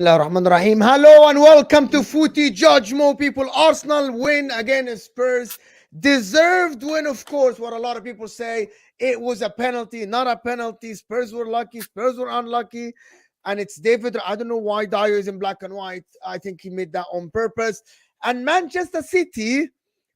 Rahman Rahim. Hello and welcome to Footy Judge Mo people. Arsenal win against Spurs. Deserved win, of course. What a lot of people say, it was a penalty, not a penalty. Spurs were lucky, Spurs were unlucky. And it's David. I don't know why Dyer is in black and white. I think he made that on purpose. And Manchester City,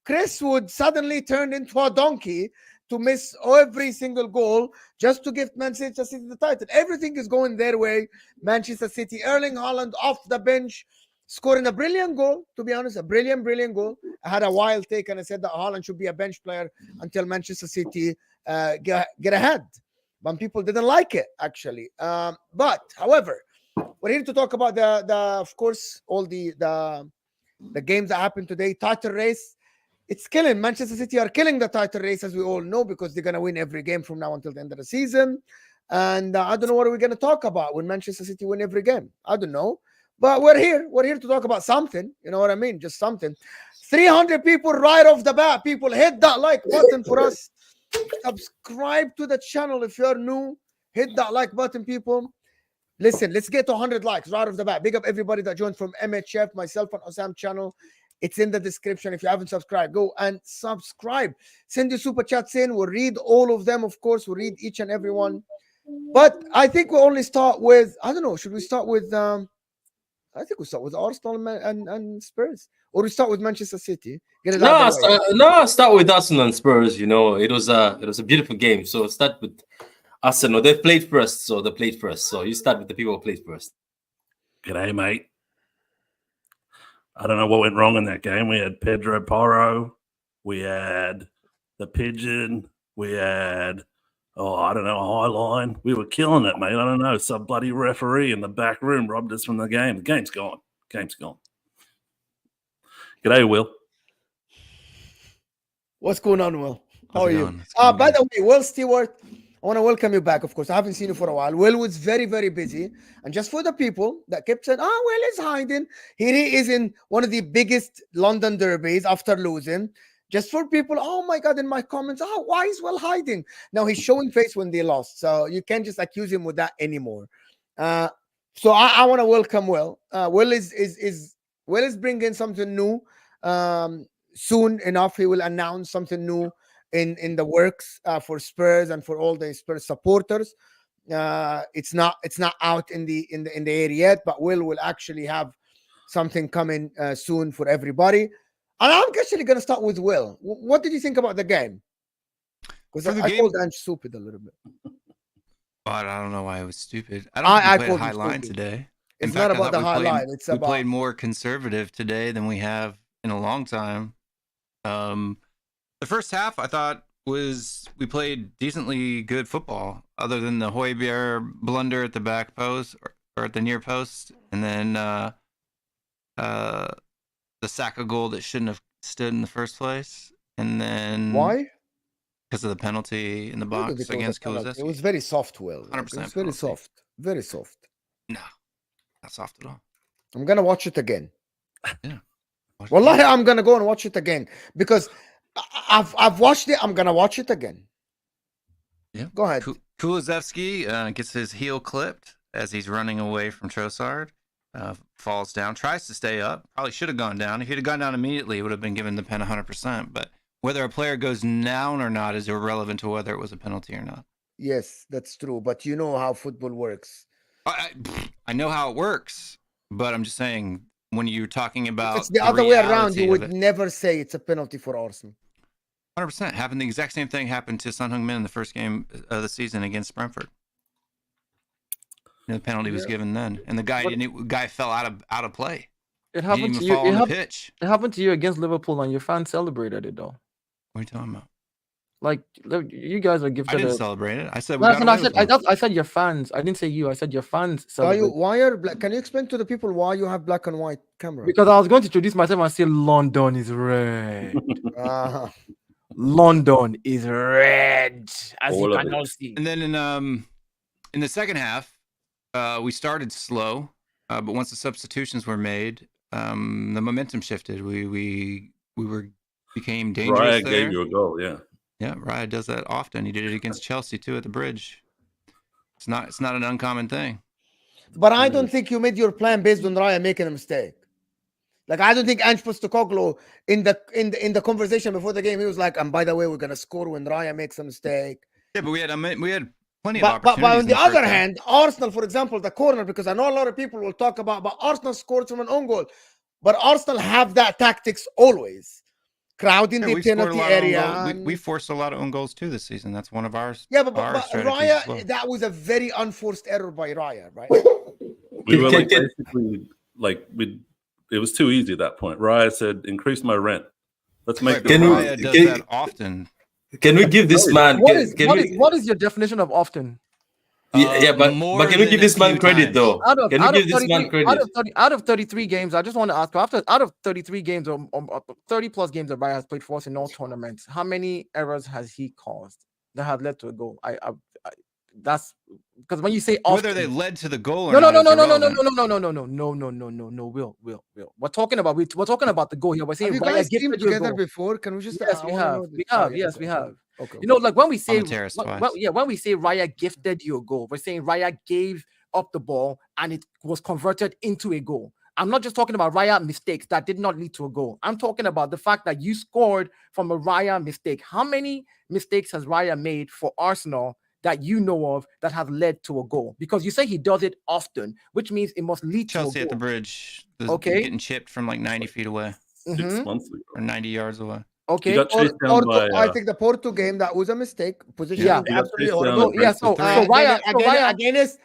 Chris Wood suddenly turned into a donkey to miss every single goal just to give Manchester City the title. Everything is going their way. Manchester City, Erling Haaland off the bench, scoring a brilliant goal, to be honest, a brilliant goal. I had a wild take and I said that Haaland should be a bench player until Manchester City get ahead. But people didn't like it, actually. But, however, we're here to talk about of course, all the games that happened today. Title race. It's killing. Manchester City are killing the title race, as we all know, because they're going to win every game from now until the end of the season. And I don't know what we're going to talk about when Manchester City win every game. I don't know. But we're here. We're here to talk about something. You know what I mean? Just something. 300 people right off the bat. People, hit that like button for us. Subscribe to the channel if you're new. Hit that like button, people. Listen, let's get to 100 likes right off the bat. Big up everybody that joined from MHF, myself, and HUSAM channel. It's in the description. If you haven't subscribed, go and subscribe. Send your super chats in. We'll read all of them, of course. We'll read each and every one. But I think we'll only start with, I don't know, should we start with, I think we'll start with Arsenal and Spurs. Or we start with Manchester City. Get it out of the way. Start with Arsenal and Spurs. You know, it was a beautiful game. So start with Arsenal. They played first, so they played first. So you start with the people who played first. G'day, mate. I don't know what went wrong in that game. We had Pedro Porro. We had the Pigeon. We had, I don't know, a high line. We were killing it, mate. I don't know. Some bloody referee in the back room robbed us from the game. The game's gone. Game's gone. G'day, Will. What's going on, Will? How are you? By the way, Will Stewart, I want to welcome you back, of course. I haven't seen you for a while. Will was very, very busy. And just for the people that kept saying, Will is hiding. Here he is in one of the biggest London derbies after losing. Just for people, oh my God, in my comments, why is Will hiding? Now he's showing face when they lost. So you can't just accuse him with that anymore. So I want to welcome Will. Will is bringing something new. Soon enough, he will announce something new in the works for Spurs and for all the Spurs supporters. It's not out in the air yet, but will actually have something coming soon for everybody. And I'm actually going to start with Will. What did you think about the game? Because I called Ange stupid a little bit. But I don't know why it was stupid. I played a high line today. It's not about the high line. It's about, we played more conservative today than we have in a long time. The first half, I thought, we played decently good football, other than the Højbjerg blunder at the back post or at the near post, and then the Saka goal that shouldn't have stood in the first place. And then why? Because of the penalty in the box against Kulusevski. It was very soft, Will. 100%. It was very soft. Very soft. No, not soft at all. I'm gonna watch it again. Yeah. Wallahi, I'm gonna go and watch it again because I've watched it. I'm gonna watch it again. Yeah. Go ahead. Kulusevski gets his heel clipped as he's running away from Trossard. Falls down, tries to stay up. Probably should have gone down. If he'd have gone down immediately, it would have been given the pen 100%. But whether a player goes down or not is irrelevant to whether it was a penalty or not. Yes, that's true. But you know how football works. I know how it works, but I'm just saying when you're talking about if it's the other way around, you would never say it's a penalty for Arsenal. 100% happened. The exact same thing happened to Son Heung-min in the first game of the season against Brentford. The penalty was given then, and the guy fell out of play. It happened to you. It happened to you against Liverpool, and your fans celebrated it though. What are you talking about? Like you guys are gifted. I didn't celebrate it. I said I said your fans. I didn't say you. I said your fans. Why are black? Can you explain to the people why you have black and white camera? Because I was going to introduce myself and say London is red. London is red, as you can all see. And then in the second half, we started slow, but once the substitutions were made, the momentum shifted. We became dangerous. Raya gave you a goal, yeah. Yeah, Raya does that often. He did it against Chelsea too at the bridge. It's not an uncommon thing. But I don't think you made your plan based on Raya making a mistake. Like I don't think Ange Postecoglou in the conversation before the game, he was like, "And by the way, we're gonna score when Raya makes a mistake." Yeah, but we had plenty of But opportunities. on the other hand, Arsenal, for example, the corner, because I know a lot of people will talk about, but Arsenal scored from an own goal. But Arsenal have that tactics always. Crowding the penalty area. We forced a lot of own goals too this season. That's one of ours. Yeah, but Raya, that was a very unforced error by Raya, right? We were like basically like it was too easy at that point. Raya said, "Increase my rent. Let's make." Raya does that often. Can we give this man? What is your definition of often? But can we give this man credit though? Can we give this man credit? Out of 33 games, I just want to ask, out of 33 games or 30 plus games that Raya has played for us in all tournaments, how many errors has he caused that have led to a goal? That's because when you say often, whether they led to the goal or no, not. Will. We're talking about the goal here. We're saying have you guys teamed together before? Can we just? Yes, we have. Yes, we have. Okay. You know, like when we say, when we say Raya gifted you a goal, we're saying Raya gave up the ball and it was converted into a goal. I'm not just talking about Raya mistakes that did not lead to a goal. I'm talking about the fact that you scored from a Raya mistake. How many mistakes has Raya made for Arsenal that you know of that have led to a goal? Because you say he does it often, which means it must lead to a goal. Chelsea at the bridge. Okay. Getting chipped from like 90 feet away. 6 months ago. Or 90 yards away. Okay. I think the Porto game, that was a mistake. Position absolutely horrible. So Raya against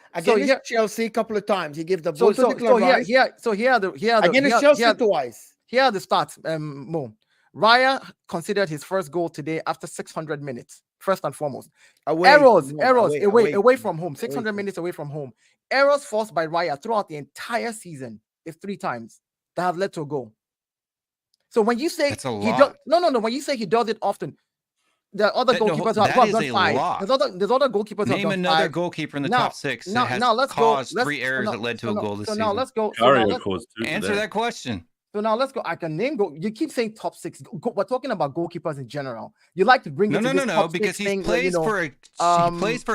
Chelsea a couple of times. He gave the ball to Declan Rice. Against Chelsea twice. Here are the stats, Mo. Raya considered his first goal today after 600 minutes. First and foremost, errors away from home. 600 minutes away from home. Errors forced by Raya throughout the entire season is 3 times that have led to a goal. So when you say when you say he does it often, there are other goalkeepers who have done 5. There's other goalkeepers. Name another goalkeeper in the top 6 that has caused 3 errors that led to a goal this season. Now let's go. Answer that question. So now let's go. I can name You keep saying top 6. We're talking about goalkeepers in general. You like to bring because he plays for a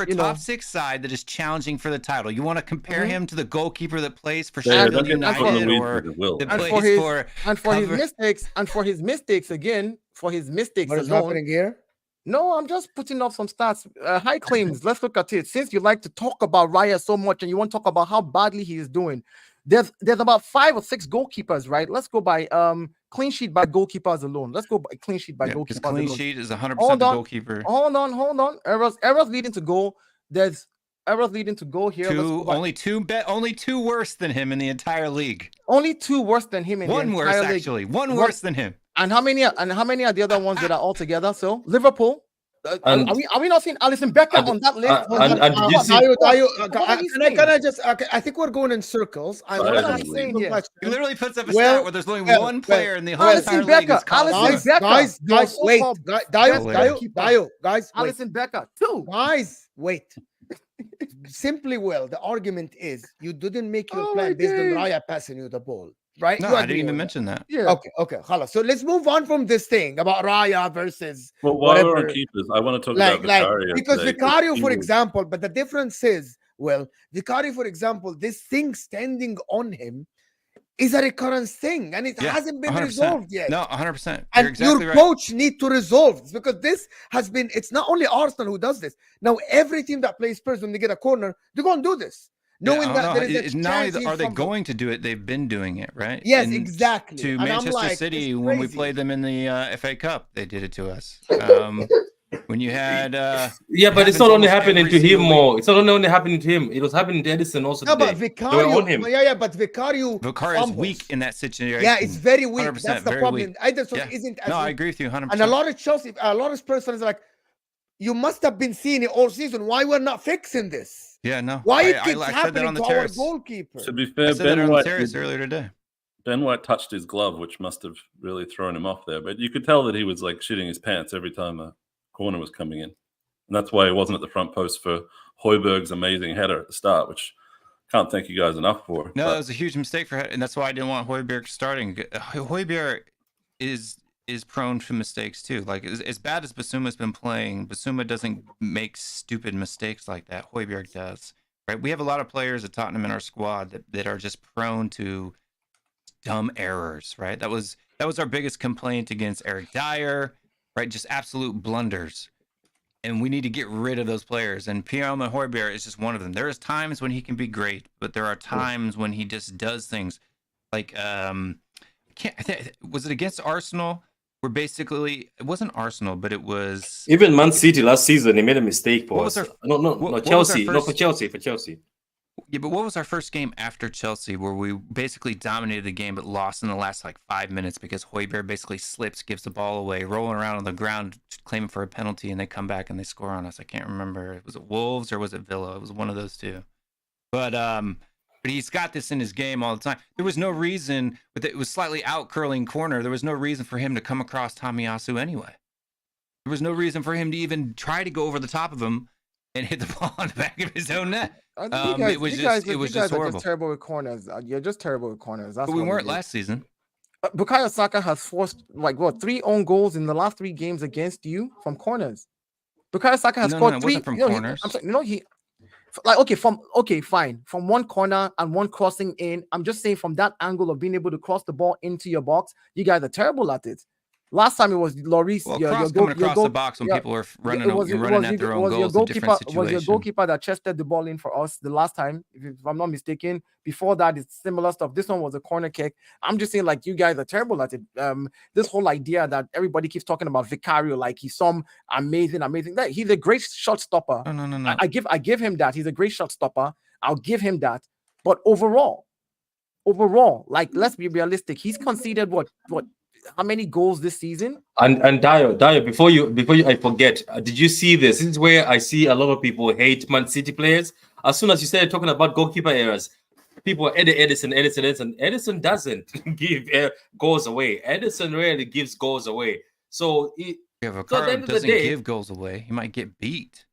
top 6 side that is challenging for the title. You want to compare him to the goalkeeper that plays for Sheffield United or for his mistakes again. For his mistakes what is happening here? No, I'm just putting up some stats. High claims. Let's look at it. Since you like to talk about Raya so much and you want to talk about how badly he is doing. There's about 5 or 6 goalkeepers, right? Let's go by clean sheet by goalkeepers alone. Let's go by clean sheet by goalkeepers alone. Clean sheet is 100% the goalkeeper. Hold on. Errors leading to goal. There's errors leading to goal here. Only two worse than him in the entire league. Only 2 worse than him in the entire league. Actually. One worse than him. And how many are the other ones that are all together? So Liverpool. Are we not seeing Alisson Becker on that list? I think we're going in circles. He literally puts up a stat where there's only one player in the whole entire league. Guys, wait. Guys, Alisson Becker, 2. Guys, wait. Simply, the argument is you didn't make your plan based on Raya passing you the ball. Right? No, I didn't even mention that. Yeah. Okay. So let's move on from this thing about Raya versus. Well, while we're on keepers, I want to talk about Vicario. Because Vicario, for example, but the difference is, Vicario, for example, this thing standing on him is a recurrent thing, and it hasn't been 100%. resolved yet. No, 100%. And your coach need to resolve this because this has been. It's not only Arsenal who does this. Now every team that plays Spurs, when they get a corner, they're going to do this. Knowing that there is a not only are they going to do it, they've been doing it, right? Yes, exactly. To Manchester City when we played them in the FA Cup, they did it to us. When you had but it's not only happening to him more. It's not only happening to him. It was happening to Edison also. No, but Vicario on him. But Vicario is weak in that situation. Yeah, it's very weak. That's the problem. Edison isn't. No, I agree with you 100%. And a lot of Spurs fans are like, you must have been seeing it all season. Why we're not fixing this? Yeah, no. Why it keeps happening to our goalkeeper? To be fair, Ben White earlier today. Ben White touched his glove, which must have really thrown him off there. But you could tell that he was like shitting his pants every time a corner was coming in. And that's why he wasn't at the front post for Højbjerg's amazing header at the start, which I can't thank you guys enough for. No, that was a huge mistake for him, and that's why I didn't want Højbjerg starting. Højbjerg is prone to mistakes too. Like as bad as Bissouma's been playing, Bissouma doesn't make stupid mistakes like that. Højbjerg does. right? We have a lot of players at Tottenham in our squad that are just prone to dumb errors, right? That was our biggest complaint against Eric Dyer, right? Just absolute blunders. And we need to get rid of those players. And Pierre-Emile Højbjerg is just one of them. There is times when he can be great, but there are times when he just does things like was it against Arsenal? Where basically it wasn't Arsenal, but it was even Man City last season. He made a mistake. What was our, no, Chelsea. No, for Chelsea. Yeah, but what was our first game after Chelsea where we basically dominated the game but lost in the last like 5 minutes because Højbjerg basically slips, gives the ball away, rolling around on the ground, claiming for a penalty, and they come back and they score on us. I can't remember. Was it Wolves or was it Villa? It was one of those two. But he's got this in his game all the time. There was no reason, but it was slightly out curling corner. There was no reason for him to come across Tomiyasu anyway. There was no reason for him to even try to go over the top of him and hit the ball on the back of his own net. It was just horrible. Just terrible with corners. You're just terrible with corners. That's but we weren't last season. Bukayo Saka has forced 3 own goals in the last 3 games against you from corners. Bukayo Saka has scored 3 from corners. Fine. From one corner and one crossing in. I'm just saying from that angle of being able to cross the ball into your box, you guys are terrible at it. Last time it was Lloris. Well, coming across the box when people were running at their own goals in different situations. Was your goalkeeper that chested the ball in for us the last time, if I'm not mistaken? Before that, it's similar stuff. This one was a corner kick. I'm just saying, like, you guys are terrible at it. This whole idea that everybody keeps talking about Vicario, like he's some amazing. He's a great shot stopper. No. I give him that. He's a great shot stopper. I'll give him that. But overall, like, let's be realistic. He's conceded what? How many goals this season? And Dio, before you I forget, did you see this? This is where I see a lot of people hate Man City players. As soon as you started talking about goalkeeper errors, people are Edison. Edison doesn't give goals away. Edison rarely gives goals away. So Vicario doesn't give goals away. He might get beat.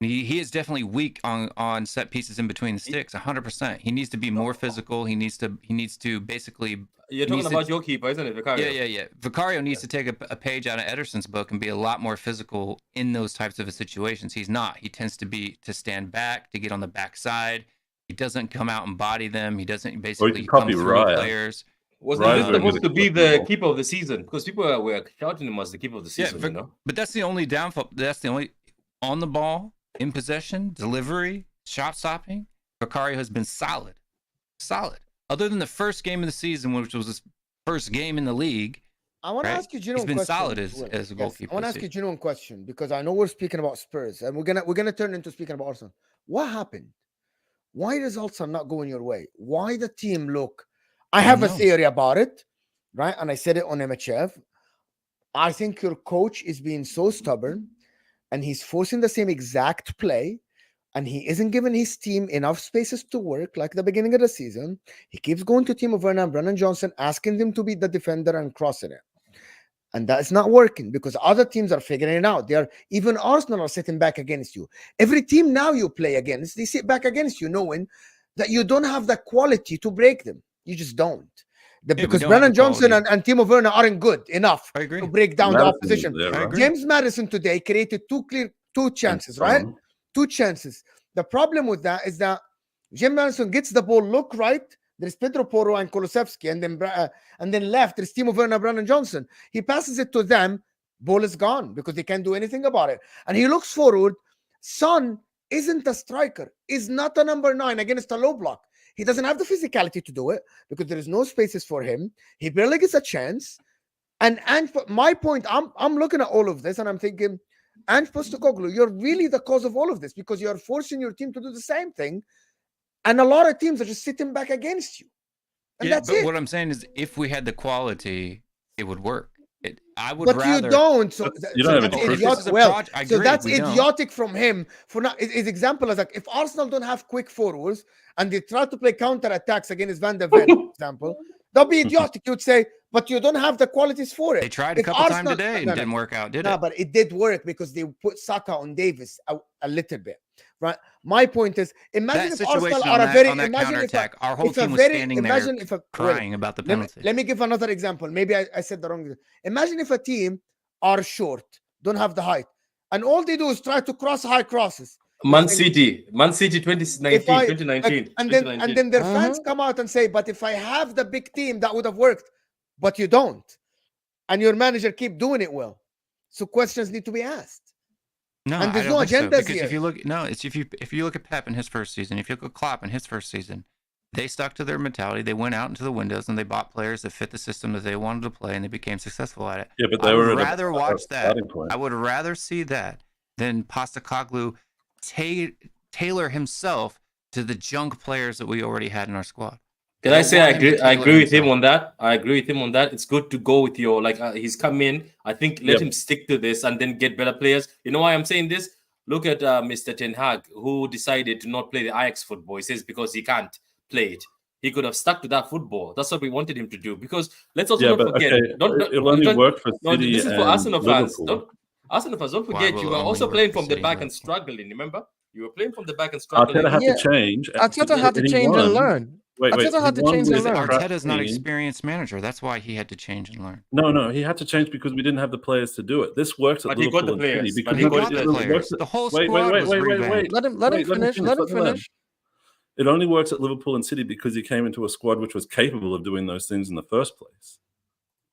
He is definitely weak on set pieces in between the sticks. 100%. He needs to be more physical. He needs to basically. You're talking about your keeper, isn't it, Vicario? Yeah. Vicario needs to take a page out of Ederson's book and be a lot more physical in those types of situations. He's not. He tends to stand back, to get on the backside. He doesn't come out and body them. He doesn't basically come through players. Wasn't he supposed to be the keeper of the season? Because people were shouting him as the keeper of the season. Yeah, but that's the only downfall. That's the only on the ball, in possession, delivery, shot stopping. Vicario has been solid. Other than the first game of the season, which was his first game in the league, I want to ask you, Gino, he's been solid as a goalkeeper. I want to ask you, Gino, a question because I know we're speaking about Spurs and we're gonna turn into speaking about Arsenal. What happened? Why results are not going your way? Why the team look? I have a theory about it, right? And I said it on MHF. I think your coach is being so stubborn, and he's forcing the same exact play. And he isn't giving his team enough spaces to work like the beginning of the season. He keeps going to Timo Werner and Brennan Johnson, asking them to be the defender and crossing it. And that is not working because other teams are figuring it out. Even Arsenal are sitting back against you. Every team now you play against, they sit back against you knowing that you don't have the quality to break them. You just don't. Because Brennan Johnson and Timo Werner aren't good enough to break down the opposition. James Maddison today created two chances, right? 2 chances. The problem with that is that James Maddison gets the ball, look right. There's Pedro Porro and Kulusevski, and then left there's Timo Werner, Brennan Johnson. He passes it to them, ball is gone because they can't do anything about it. And he looks forward. Son isn't a striker, is not a number 9 against a low block. He doesn't have the physicality to do it because there is no spaces for him. He barely gets a chance. And my point, I'm looking at all of this and I'm thinking, Ange Postecoglou, you're really the cause of all of this because you're forcing your team to do the same thing. And a lot of teams are just sitting back against you. And that's it. What I'm saying is if we had the quality, it would work. But you don't. So you don't have idiotic. So that's idiotic from him. For now, his example is like if Arsenal don't have quick forwards and they try to play counter attacks against Van der Ven, for example, that'd be idiotic. You'd say, but you don't have the qualities for it. They tried a couple times today and didn't work out, did it? No, but it did work because they put Saka on Davis a little bit. Right. My point is, imagine if Arsenal are a very our whole team was standing there crying about the penalty. Let me give another example. Maybe I said the wrong. Imagine if a team are short, don't have the height, and all they do is try to cross high crosses. Man City 2019, If I 2019, and then their fans come out and say, but if I have the big team, that would have worked. But you don't. And your manager keep doing it well. So questions need to be asked. No, and there's I don't no think so, agendas because here. if you look, no, it's if you look at Pep in his first season, if you look at Klopp in his first season, they stuck to their mentality. They went out into the windows and they bought players that fit the system that they wanted to play, and they became successful at it. Yeah, but they I were would at rather a watch that. starting point. I would rather see that than Postecoglou tailor himself to the junk players that we already had in our squad. Can I say I agree with him on that? I agree with him on that. It's good to go with your he's come in. I think let him stick to this and then get better players. You know why I'm saying this? Look at Mr. Ten Hag, who decided to not play the Ajax football. He says because he can't play it. He could have stuck to that football. That's what we wanted him to do. Because let's also not forget. Okay. It'll only work for City. This is for Arsenal fans. Arsenal fans, don't forget you were also playing from the back and struggling. Remember, you were playing from the back and struggling. Arteta had to change. Arteta had to change and learn. Arteta had to change and learn. Arteta's not an experienced manager. That's why he had to change and learn. No, he had to change because we didn't have the players to do it. This works at Liverpool and City because he got the players. The whole squad was revamped. Let him finish. It only works at Liverpool and City because he came into a squad which was capable of doing those things in the first place.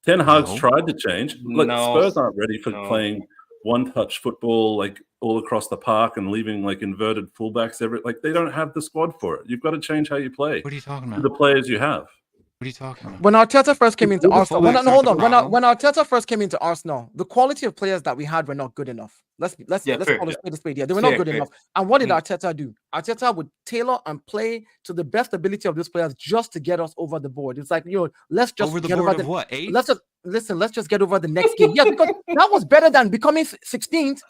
Ten Hag's tried to change. Look, Spurs aren't ready for playing one-touch football all across the park and leaving inverted fullbacks they don't have the squad for it. You've got to change how you play. What are you talking about? The players you have. What are you talking about? When Arteta first came into Arsenal, when Arteta first came into Arsenal, the quality of players that we had were not good enough. Let's call it spade. Yeah, they were not good enough. And what did Arteta do? Arteta would tailor and play to the best ability of those players just to get us over the board. It's let's just get over the what? 8? Let's just get over the next game. Yeah, because that was better than becoming 16th.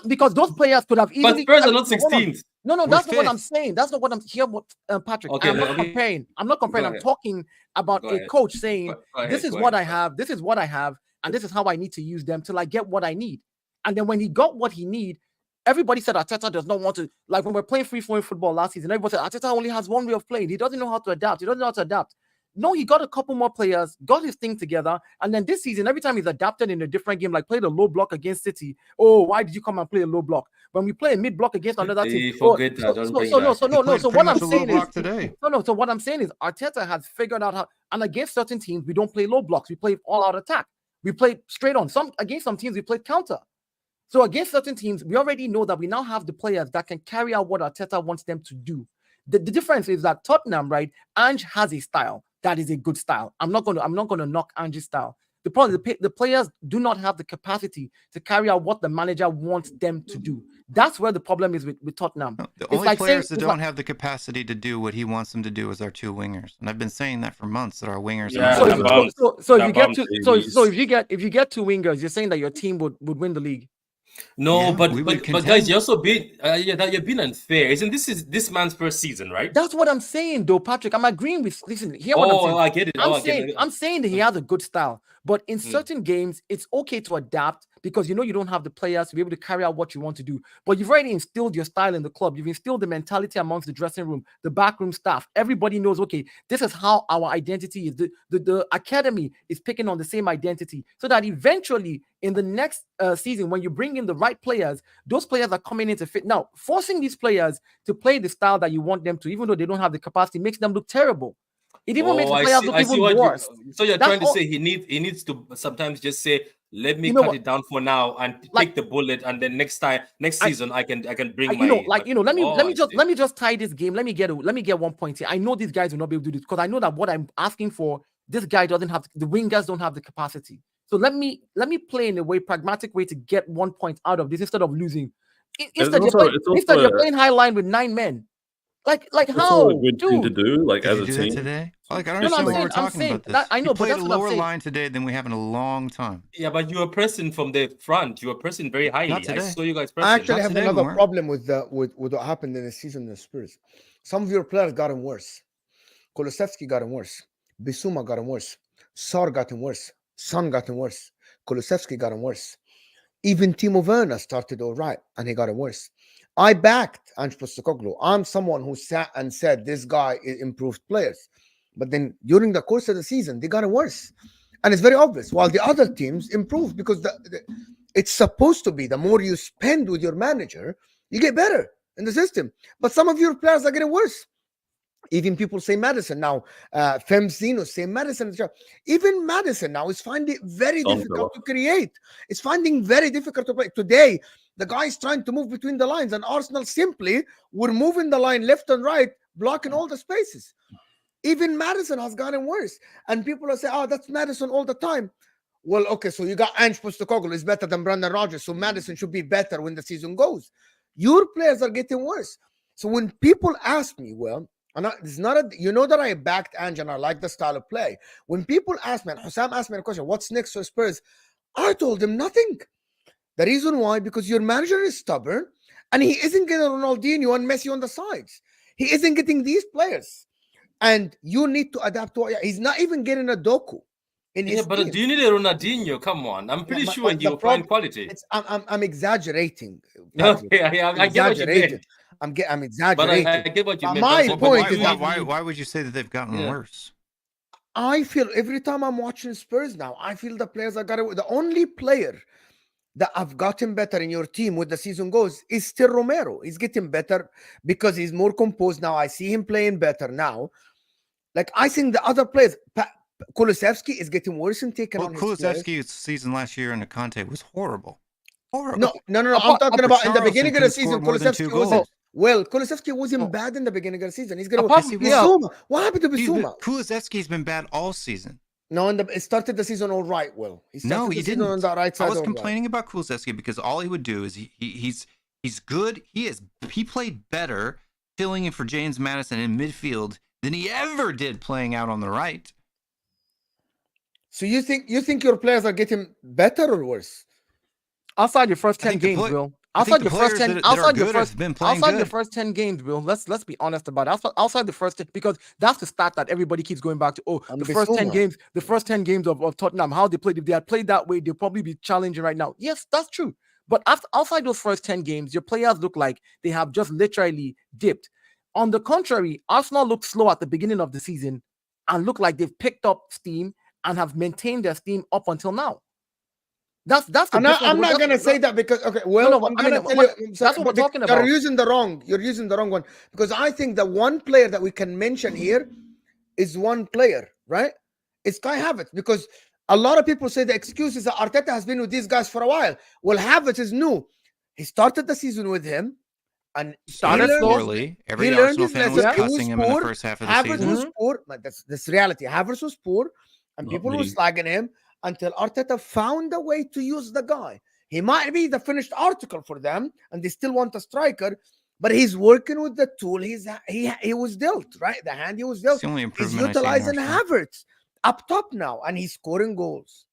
Because those players could have easily. But Spurs are not 16th. No, that's not what I'm saying. That's not what I'm here. Patrick, okay, I'm not comparing. I'm talking about a coach saying, "This is what I have. This is what I have, and this is how I need to use them till I get what I need." And then when he got what he need, everybody said Arteta does not want to. Like when we're playing free-flowing football last season, everybody said Arteta only has one way of playing. He doesn't know how to adapt. No, he got a couple more players, got his thing together, and then this season, every time he's adapted in a different game, like played a low block against City. Oh, why did you come and play a low block? When we play a mid block against another team. So what I'm saying is Arteta has figured out how, and against certain teams, we don't play low blocks. We play all out attack. We play straight on. Against some teams, we play counter. So against certain teams, we already know that we now have the players that can carry out what Arteta wants them to do. The difference is that Tottenham, right? Ange has a style. That is a good style. I'm not going to knock Ange's style. The problem, the players do not have the capacity to carry out what the manager wants them to do. That's where the problem is with Tottenham. The only players that don't have the capacity to do what he wants them to do is our two wingers, and I've been saying that for months that our wingers. If you get two wingers, you're saying that your team would win the league. No, but guys, you're also being you're being unfair. Isn't this man's first season, right? That's what I'm saying, though, Patrick. I'm agreeing with. Listen, hear what I'm saying. I get it. I'm saying that he has a good style, but in certain games, it's okay to adapt because you don't have the players to be able to carry out what you want to do. But you've already instilled your style in the club. You've instilled the mentality amongst the dressing room, the backroom staff. Everybody knows, okay, this is how our identity is. The academy is picking on the same identity, so that eventually in the next season, when you bring in the right players, those players are coming in to fit. Now, forcing these players to play the style that you want them to, even though they don't have the capacity, makes them look terrible. It even makes the players look even worse. So you're trying to say he needs to sometimes just say, let me cut it down for now and take the bullet, and then next season I can bring let me just tie this game. Let me get 1 point here. I know these guys will not be able to do this because I know that what I'm asking for, this guy doesn't have, the wingers don't have the capacity. So let me play in a pragmatic way to get 1 point out of this instead of losing. Instead you're playing high line with 9 men. Like how? A good thing to do, as a team today. I don't understand what we're talking about. This. I know, but that's a lower line today than we have in a long time. Yeah, but you were pressing from the front. You were pressing very highly. I saw you guys pressing. I actually have another problem with what happened in the season in the Spurs. Some of your players got him worse. Kulusevski got him worse. Bissouma got him worse. Sar got him worse. Son got him worse. Kulusevski got him worse. Even Timo Werner started all right, and he got him worse. I backed Ange Postecoglou. I'm someone who sat and said this guy improved players. But then during the course of the season, they got it worse. And it's very obvious. While the other teams improved because it's supposed to be the more you spend with your manager, You get better in the system. But some of your players are getting worse. Even people say Madison now. Femzino say Madison. Even Madison now is finding it very difficult to create. It's finding very difficult to play. Today, the guy is trying to move between the lines, and Arsenal simply were moving the line left and right, blocking all the spaces. Even Madison has gotten worse. And people are saying, oh, that's Madison all the time. Well, okay, so you got Ange Postecoglou is better than Brendan Rodgers, so Madison should be better when the season goes. Your players are getting worse. So when people ask me, well, it's not you know that I backed Ange and I like the style of play. When people ask me, and Hussam asked me a question, what's next for Spurs? I told him nothing. The reason why, because your manager is stubborn and he isn't getting Ronaldinho and Messi on the sides. He isn't getting these players. And you need to adapt to it. He's not even getting a Doku. But do you need a Ronaldinho? Come on. I'm pretty sure he'll find quality. I'm exaggerating. Okay, I get what you mean. I'm exaggerating. But I get what you mean. My point is why would you say that they've gotten worse? I feel every time I'm watching Spurs now, I feel the players are got it. The only player that I've gotten better in your team with the season goes is still Romero. He's getting better because he's more composed now. I see him playing better now. Like, I think the other players, Kulusevski is getting worse and taking on his Kulusevski's season last year under Conte was horrible. No. I'm talking about in the beginning of the season. Kulusevski wasn't. Well, Kulusevski wasn't bad in the beginning of the season. He's going to Bissouma. What happened to Bissouma? Kulusevski's been bad all season. No, it started the season all right. Will he didn't. On the right side. I was complaining about Kulusevski because all he would do is he's good. He played better filling in for James Maddison in midfield than he ever did playing out on the right. So you think your players are getting better or worse? Outside your first 10 games, Will. Outside your first 10 games, Will. Let's be honest about it. Outside the first 10, because that's the stat that everybody keeps going back to. Oh, the first 10 games of Tottenham, how they played. If they had played that way, they'll probably be challenging right now. Yes, that's true. But outside those first 10 games, your players look like they have just literally dipped. On the contrary, Arsenal looked slow at the beginning of the season and look like they've picked up steam and have maintained their steam up until now. That's the I'm not gonna say that because I'm gonna tell you that's what we're talking about. You're using the wrong one, because I think the one player that we can mention here is one player, right? It's Kai Havertz, because a lot of people say the excuse is that Arteta has been with these guys for a while. Well, Havertz is new. He started the season with him and started poorly. Every Arsenal fan was cussing him in the first half of the season. Havertz was poor, but that's reality. Havertz was poor, and people were slagging him until Arteta found a way to use the guy. He might be the finished article for them, and they still want a striker, but he's working with the tool he was dealt, right? The hand he was dealt. He's utilizing Havertz up top now, and he's scoring goals.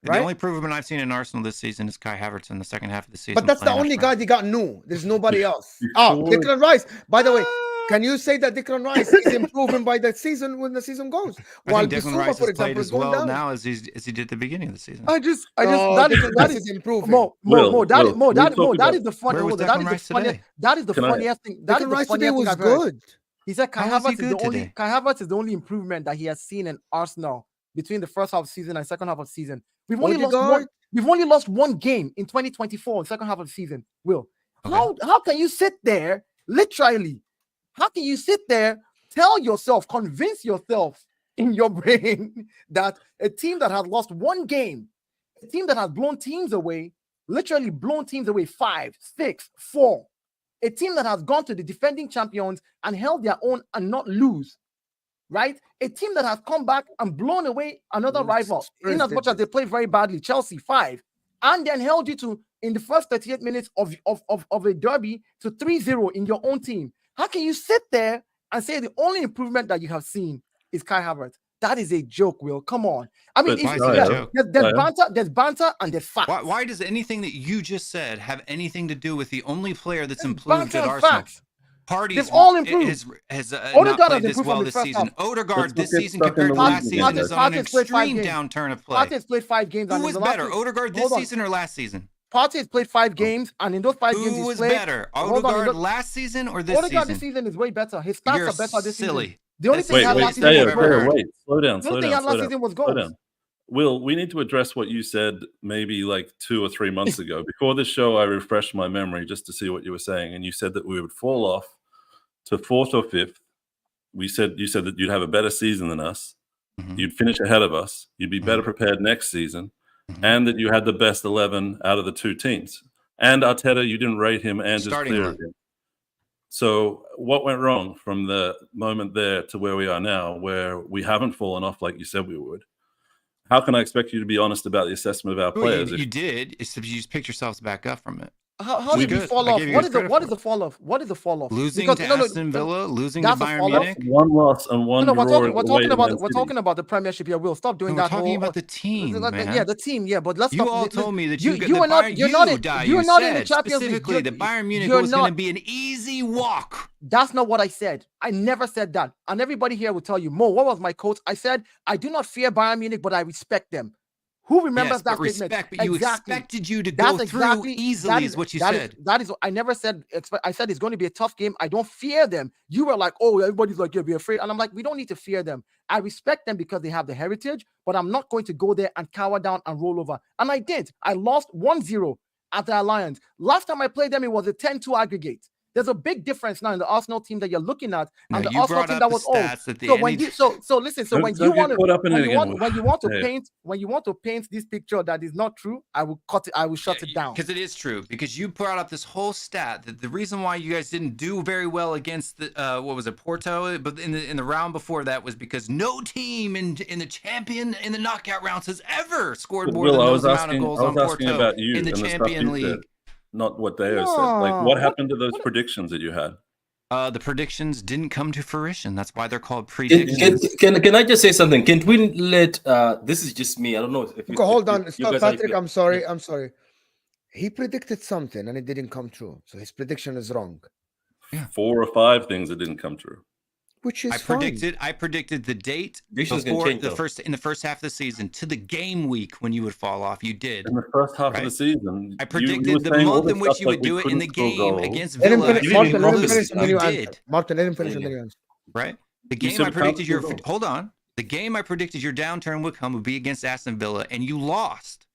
Right? The only improvement I've seen in Arsenal this season is Kai Havertz in the second half of the season. But that's the only guy they got new. There's nobody else. Declan Rice. By the way, can you say that Declan Rice is improving by the season when the season goes? While Declan Rice has played as well now as he did at the beginning of the season. That is improving. That is the funniest thing. Declan Rice today was good. He said Kai Havertz is the only improvement that he has seen in Arsenal between the first half of the season and second half of the season. We've only lost one game in 2024, second half of the season. Will, how can you sit there, literally? How can you sit there, convince yourself in your brain that a team that has lost one game, a team that has blown teams away, literally blown teams away 5, 6, 4, a team that has gone to the defending champions and held their own and not lose, right? A team that has come back and blown away another rival, in as much as they played very badly, Chelsea 5, and then held you to, in the first 38 minutes of a derby, to 3-0 in your own team. How can you sit there and say the only improvement that you have seen is Kai Havertz? That is a joke, Will. Come on. I mean, there's banter and there's facts. Why does anything that you just said have anything to do with the only player that's improved at Arsenal? Facts. Parties all improved. has not played this well this season. Odegaard this season compared to last season is on an extreme downturn of play. Partey's played 5 games. Who was better, Odegaard this season or last season? Partey's played 5 games, and in those 5 games, who was better, Odegaard last season or this season? Odegaard this season is way better. His stats are better this season. The only thing he had last season was goals. Wait, slow down. The only thing he had last season was goals. Will, we need to address what you said maybe like 2 or 3 months ago. Before this show, I refreshed my memory just to see what you were saying, and you said that we would fall off to 4th or 5th. You said that you'd have a better season than us. Mhm. You'd finish ahead of us. You'd be better Mhm. prepared next season, Mhm. and that you had the best 11 out of the 2 teams. And Arteta, you didn't rate him and just Starting clear 11. of him. So what went wrong from the moment there to where we are now, where we haven't fallen off like you said we would? How can I expect you to be honest about the assessment of our Well, players? you did, except you just picked yourselves back up from it. How did we good. fall I off? gave you What guys is the credit what for is the fall off? What is the fall off? Losing Because to Aston Villa, losing to that's a Bayern fall off? Munich. One loss and one No, draw. we're talking about the Premiership here. Will stop doing No, we're that. talking whole, about the team, man. Yeah, the team. Yeah, but let's You stop. all told me that you the were not. Bayern, You're not. you not in the said Champions League. specifically that Bayern Munich you're was going to not- be an easy walk. That's not what I said. I never said that. And everybody here will tell you, Mo, what was my quote? I said, I do not fear Bayern Munich, but I respect them. Who remembers Yes, that but statement? respect, but you expected you to That's go through easily is what you said. I never said, I said it's going to be a tough game. I don't fear them. You were like, oh, everybody's like, you'll be afraid. And I'm like, we don't need to fear them. I respect them because they have the heritage, but I'm not going to go there and cower down and roll over. And I did. I lost 1-0 at the Alliance. Last time I played them, it was a 10-2 aggregate. There's a big difference now in the Arsenal team that you're looking at and the Arsenal team that was old. So when you listen, so when you want to paint this picture that is not true, I will cut it. I will shut it down. Because it is true. Because you brought up this whole stat that the reason why you guys didn't do very well against the what was it, Porto, but in the round before that was because no team in the knockout rounds has ever scored more than those amount of goals on Porto about you in the Champions League. Not what they have said. Like, what happened to those predictions that you had? The predictions didn't come to fruition. That's why they're called predictions. Can I just say something? Can't we let this is just me. I don't know if you hold on. you Stop, guys Patrick. I'm sorry. He predicted something and it didn't come true. So his prediction is wrong. Yeah. 4 or 5 things that didn't come true. Which is I predicted the date before in the first half of the season to the game week when you would fall off. You did. In the first half of the season. I predicted the month in which you would do it in the game against Villa. Martin, let him finish and then you answer. Right? The game I predicted the game I predicted your downturn would come would be against Aston Villa, and you lost.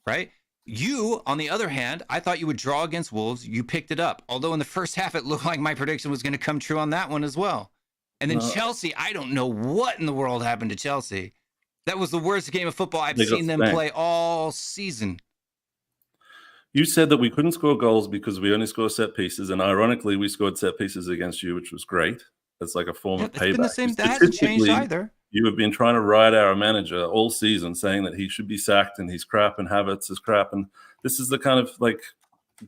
Right? You, on the other hand, I thought you would draw against Wolves. You picked it up. Although in the first half, it looked like my prediction was going to come true on that one as well. And then Chelsea, I don't know what in the world happened to Chelsea. That was the worst game of football I've seen them play all season. You said that we couldn't score goals because we only score set pieces. And ironically, we scored set pieces against you, which was great. That's like a form of payback. Been the same. That hasn't changed either. You have been trying to ride our manager all season, saying that he should be sacked and he's crap and Havertz is crap. And this is the kind of like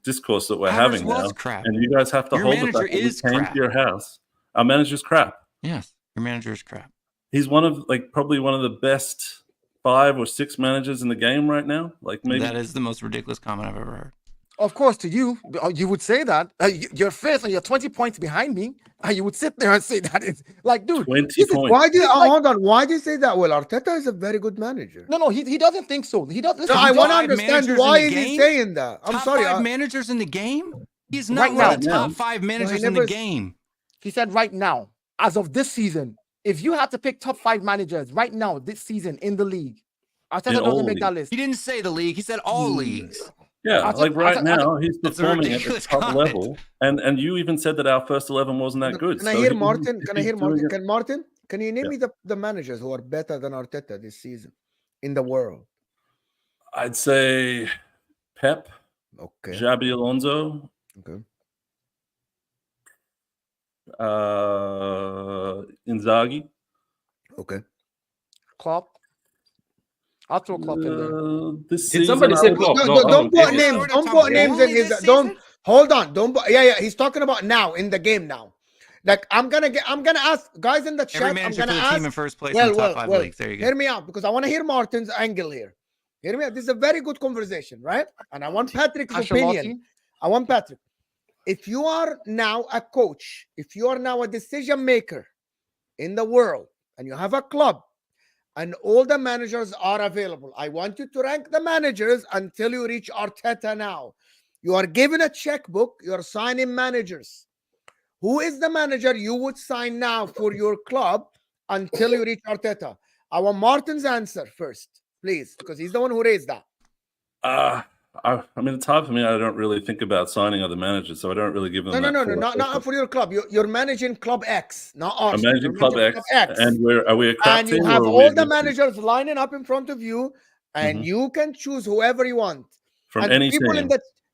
discourse that we're having now. Crap. And you guys have to hold the fact that we came to your house. Our manager's crap. Yes, your manager is crap. He's probably one of the best 5 or 6 managers in the game right now. Like maybe that is the most ridiculous comment I've ever heard. Of course, to you would say that you're 5th and you're 20 points behind me, and you would sit there and say that it's like, dude, 20 points. Why do you hold on? Why do you say that? Well, Arteta is a very good manager. No, he doesn't think so. He doesn't. No, I want to understand why is he saying that. I'm sorry. Top 5 managers in the game. He's not one of the top 5 managers in the game. He said right now, as of this season, if you had to pick top 5 managers right now this season in the league, Arteta doesn't make that list. He didn't say the league. He said all leagues. Yeah, now he's performing at the top level, and you even said that our first 11 wasn't that good. Can I hear Martin? Can you name me the managers who are better than Arteta this season in the world? I'd say Pep. Okay. Xabi Alonso. Okay. Inzaghi. Okay. Klopp. I'll throw Klopp in there. Did somebody say Klopp? Don't put names. Don't put names in his. Don't hold on. Don't. Yeah. He's talking about now in the game now. Like I'm gonna ask guys in the chat. Every manager I'm gonna for the ask. Team in first place in the top 5 leagues. There you go. Hear me out because I want to hear Martin's angle here. Hear me out. This is a very good conversation, right? And I want Patrick's opinion. I want Patrick. If you are now a coach, if you are now a decision maker in the world, and you have a club, and all the managers are available, I want you to rank the managers until you reach Arteta now. You are given a checkbook, you are signing managers. Who is the manager you would sign now for your club until you reach Arteta? I want Martin's answer first. please, because he's the one who raised that. I mean, it's hard for me. I don't really think about signing other managers, so I don't really give them. No, not for your club. You're managing Club X, not Arsenal. I'm managing Club X, and are we a crap and team? You have all the managers lining up in front of you, and you can choose whoever you want from and any people team.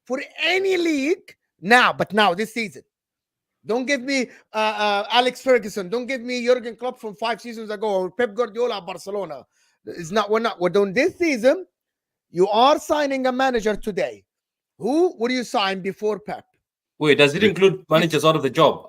For any league now. But now this season, don't give me Alex Ferguson. Don't give me Jurgen Klopp from 5 seasons ago or Pep Guardiola at Barcelona. We're doing this season. You are signing a manager today. Who would you sign before Pep? Wait, does it include managers out of the job?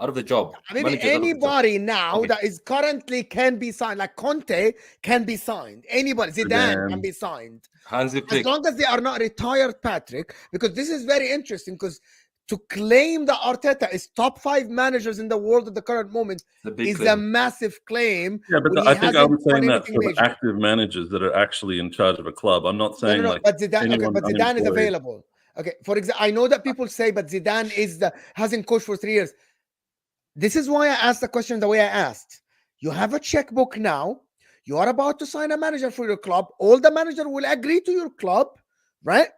Maybe anybody now that is currently can be signed, like Conte can be signed. Anybody, Zidane can be signed. Hansi Flick. As long as they are not retired, Patrick, because this is very interesting, because to claim that Arteta is top 5 managers in the world at the current moment is a massive claim. Yeah, but I think I was saying that for the active managers that are actually in charge of a club. I'm not saying but Zidane is available. Okay, for example, I know that people say, but Zidane hasn't coached for 3 years. This is why I asked the question the way I asked. You have a checkbook now. You are about to sign a manager for your club. All the manager will agree to your club, right?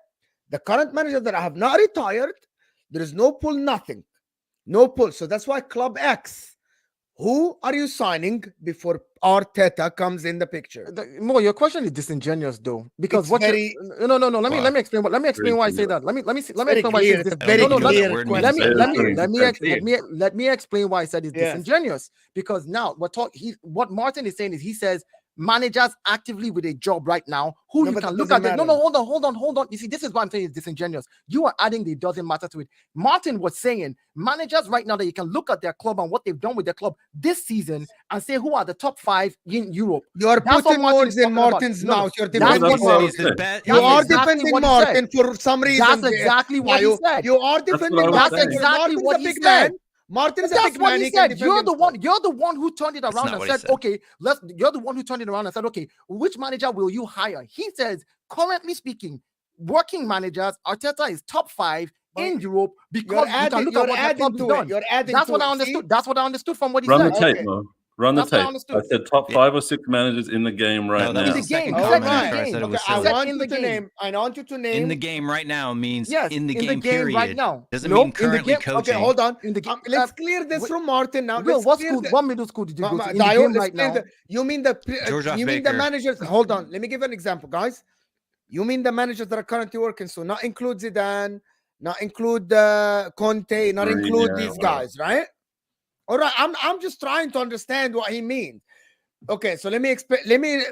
The current manager that have not retired, there is no pull, nothing. No pull. So that's why Club X. Who are you signing before Arteta comes in the picture? Your question is disingenuous, though, because it's very, no. Let me explain. Let me explain why I say that. Let me explain why I say this. Let me explain why I said it's disingenuous. Because now what Martin is saying is he says managers actively with a job right now who you can look at. Hold on. You see, this is why I'm saying it's disingenuous. You are adding the doesn't matter to it. Martin was saying managers right now that you can look at their club and what they've done with their club this season and say who are the top 5 in Europe. You're putting words in Martin's mouth. You're defending Martin for some reason. That's exactly what he said. You are defending Martin. That's exactly what he said. Martin is a big man. He said. You're the one who turned it around and said, okay, you're the one who turned it around and said, okay, which manager will you hire? He says, currently speaking, working managers, Arteta is top 5 in Europe because you can look at what the club has done. That's what I understood. That's what I understood from what he said. Run the tape, Mo. Run the tape. I said top 5 or 6 managers in the game right now. In the game. I want you to name. In the game right now means in the game period. Right now. Doesn't mean currently coaching. Okay, hold on. Let's clear this from Martin now. What middle school did you go to? In the game right now. You mean the managers? Hold on. Let me give an example, guys. You mean the managers that are currently working? So not include Zidane, not include Conte, not include these guys, right? All right, I'm just trying to understand what he means. Okay, so let me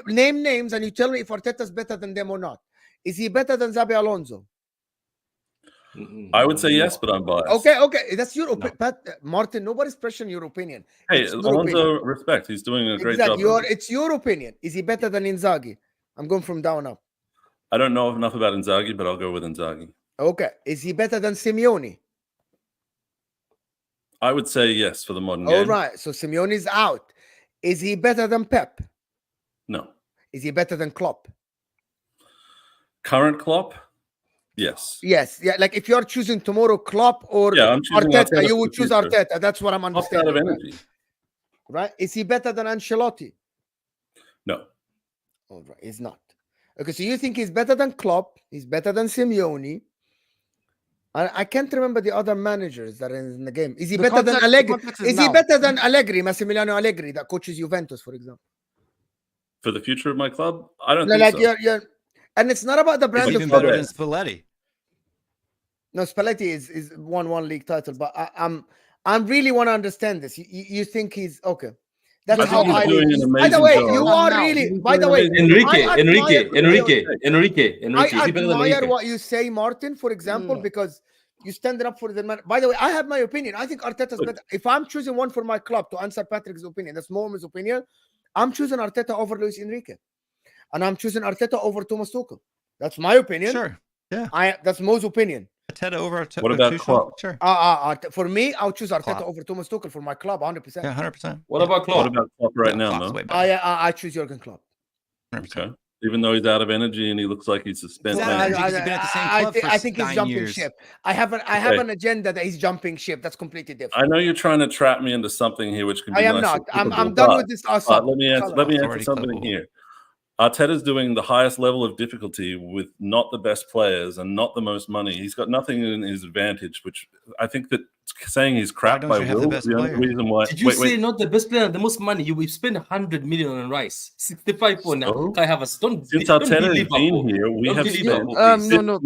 name names and you tell me if Arteta is better than them or not. Is he better than Xabi Alonso? I would say yes, but I'm biased. Okay, that's your opinion. Martin, nobody's questioning your opinion. Hey, Alonso, respect. He's doing a great job. It's your opinion. Is he better than Inzaghi? I'm going from down up. I don't know enough about Inzaghi, but I'll go with Inzaghi. Okay, is he better than Simeone? I would say yes for the modern game. All right, so Simeone's out. Is he better than Pep? No. Is he better than Klopp? Current Klopp? Yes. Yes. Yeah. Like if you are choosing tomorrow Klopp or Arteta, you would choose Arteta. That's what I'm understanding. Out of energy. Right? Is he better than Ancelotti? No. All right. He's not. Okay. So you think he's better than Klopp? He's better than Simeone? I can't remember the other managers that are in the game. Is he better than Allegri? Is he better than Allegri, Massimiliano Allegri, that coaches Juventus, for example? For the future of my club? I don't think so. And it's not about the brand. Even better than Spalletti. No, Spalletti is won 1 league title, but I really want to understand this. You think he's okay? That's how I. By the way, you are really. By the way, Enrique. I admire what you say, Martin. For example, because you stand up for the man. By the way, I have my opinion. I think Arteta's better. If I'm choosing one for my club to answer Patrick's opinion, that's Mohammed's opinion. I'm choosing Arteta over Luis Enrique, and I'm choosing Arteta over Thomas Tuchel. That's my opinion. Sure. Yeah. That's Mo's opinion. Arteta over Arteta. What about Klopp? Sure. For me, I'll choose Arteta over Thomas Tuchel for my club, 100%. Yeah, 100%. What about Klopp? What about Klopp right now, Mo? I choose Jurgen Klopp. 100%. Okay. Even though he's out of energy and he looks like he's suspended. I think he's jumping ship. I have an agenda that he's jumping ship. That's completely different. I know you're trying to trap me into something here, which can be. I am not. I'm done with this. Let me answer something here. Arteta's doing the highest level of difficulty with not the best players and not the most money. He's got nothing in his advantage, which I think that saying he's crap don't by you have the will best is the only player? reason why. Did you say not the best player and the most money? You spend 100 million on Rice, 65 on So? Kai Havertz. Since Don't Arteta be has been Liverpool. here, we Don't have be spent Liverpool, please. No,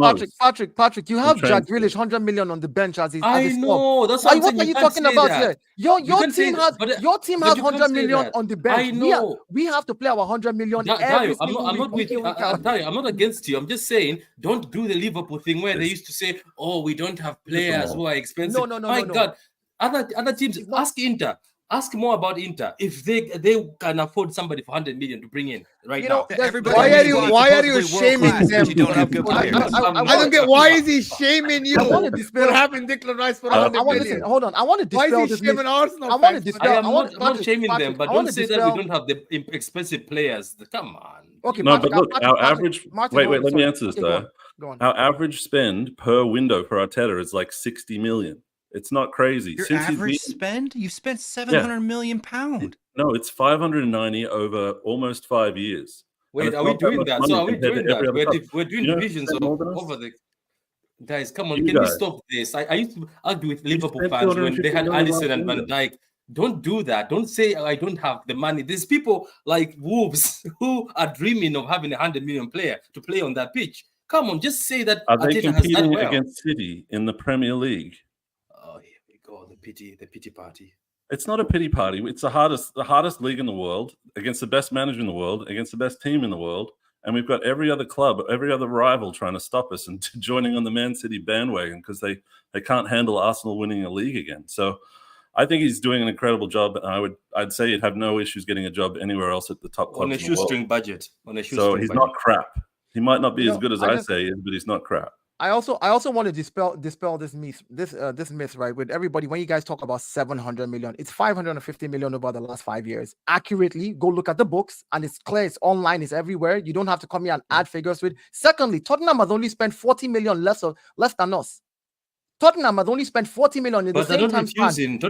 Patrick, you have Jack transfer. Grealish 100 million on the bench as his I as his sub. know. That's what I'm saying. What are you can't talking say about that. here? You Your can't say team that, has but your team but has you can't 100 say million that. on the bench. I know. We have to play our 100 million every Dario, I'm single not week. with Dario, I'm not against you. I'm just saying, don't do the Liverpool thing where they used to say, "Oh, we don't have players who are expensive." No. My God, other teams, ask Inter. Ask more about Inter if they can afford somebody for 100 million to bring in right now. Everybody Why on are the you squad's why are you supposedly shaming world-class, them? but you don't have good for players. affording- I don't get why is he shaming you I want to dispel. for having Declan Rice for I 100 want million? listen. Hold on. I want to Why dispel is he this myth. shaming Arsenal? I want to fans for dispel. that? I'm not shaming them, but I want don't to say that we dispel. don't have the expensive players. Come on. Okay, No, Patrick, but look, our average. Martin, wait, hold on, let me sorry. answer this Okay, though. go on. Our average spend per window for Arteta is like 60 million. It's not crazy. Your Since he's average been, spend? You've spent 700 million pounds. no, it's 590 over almost 5 years. And Wait, it's are we not that doing much that? money So are we compared to doing that? every other club. We're doing You know who divisions spent more than us? over the guys. Come on, You can we guys. stop this? I used to argue with Liverpool spent fans when they 250 had million Alisson and last Van Dijk. Don't do that. Don't say I don't have the money. There's people like Wolves who are dreaming of having 100 million player to play on that pitch. Come on, just say that Are they Arteta has done competing well. against City in the Premier League? Oh, here we go. The pity party. It's not a pity party. It's the hardest league in the world, against the best manager in the world, against the best team in the world. And we've got every other club, every other rival trying to stop us and joining on the Man City bandwagon because they can't handle Arsenal winning a league again. So I think he's doing an incredible job. And I'd say he'd have no issues getting a job anywhere else at the top clubs On a in the world. shoestring budget. So he's not crap. He might not be as good as I say, but he's not crap. I also want to dispel this myth, right? With everybody, when you guys talk about 700 million, it's 550 million over the last 5 years. Accurately, go look at the books, and it's clear, it's online, it's everywhere. You don't have to come here and add figures with. Secondly, Tottenham has only spent 40 million less than us. Tottenham has only spent 40 million in the same time span.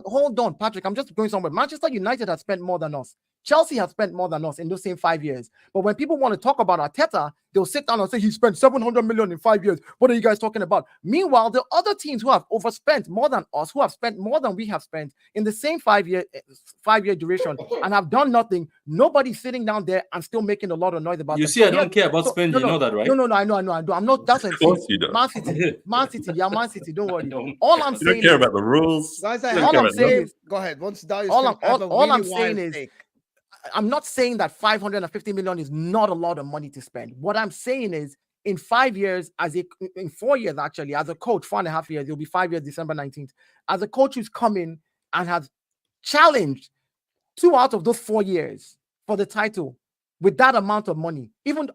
Hold on, Patrick. I'm just going somewhere. Manchester United has spent more than us. Chelsea has spent more than us in those same 5 years. But when people want to talk about Arteta, they'll sit down and say he spent 700 million in 5 years. What are you guys talking about? Meanwhile, the other teams who have overspent more than us, who have spent more than we have spent in the same 5 year duration and have done nothing, nobody's sitting down there and still making a lot of noise about it. You see, I don't care about spending. You know that, right? No, I know. I'm not. That's what I'm saying. Of course you don't. Man City. Don't worry. All I'm You saying don't care is, about the rules. Guys, all I'm saying is, go ahead. Once Darius all I'm saying is, I'm not saying that 550 million is not a lot of money to spend. What I'm saying is, in 5 years, in 4 years actually, as a coach, 4.5 years, it'll be 5 years, December 19th. As a coach who's come in and has challenged 2 out of those 4 years for the title with that amount of money, even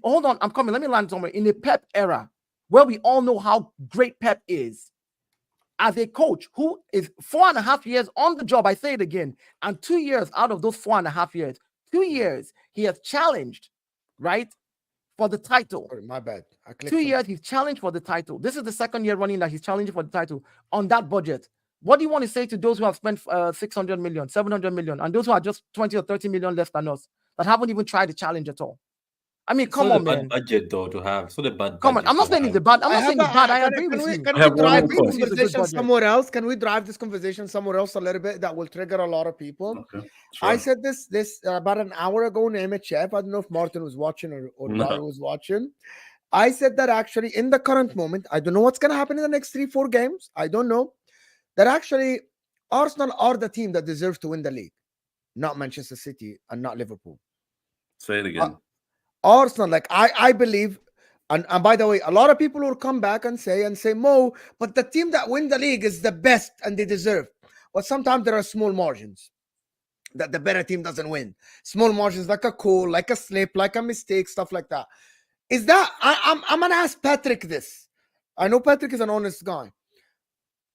hold on, I'm coming. Let me land somewhere. In a Pep era, where we all know how great Pep is, as a coach who is 4.5 years on the job, I say it again, and 2 years out of those 4.5 years, 2 years he has challenged, right, for the title. Sorry, my bad. 2 years he's challenged for the title. This is the second year running that he's challenging for the title on that budget. What do you want to say to those who have spent 600 million, 700 million, and those who are just 20 or 30 million less than us that haven't even tried to challenge at all? I mean, come on, man. Budget though to have. So the bad. Come on, I'm not saying it's a bad. I'm not saying it's bad. I agree with you. Can we drive this conversation somewhere else? Can we drive this conversation somewhere else a little bit? That will trigger a lot of people. Okay, sure. I said this about an hour ago in MHF. I don't know if Martin was watching or Dario was watching. I said that actually in the current moment, I don't know what's going to happen in the next 3-4 games. I don't know. That actually Arsenal are the team that deserves to win the league, not Manchester City and not Liverpool. Say it again. Arsenal, like I believe, and by the way, a lot of people will come back and say, Mo, but the team that win the league is the best and they deserve. But sometimes there are small margins that the better team doesn't win. Small margins like a call, like a slip, like a mistake, stuff like that. Is that I'm gonna ask Patrick this. I know Patrick is an honest guy.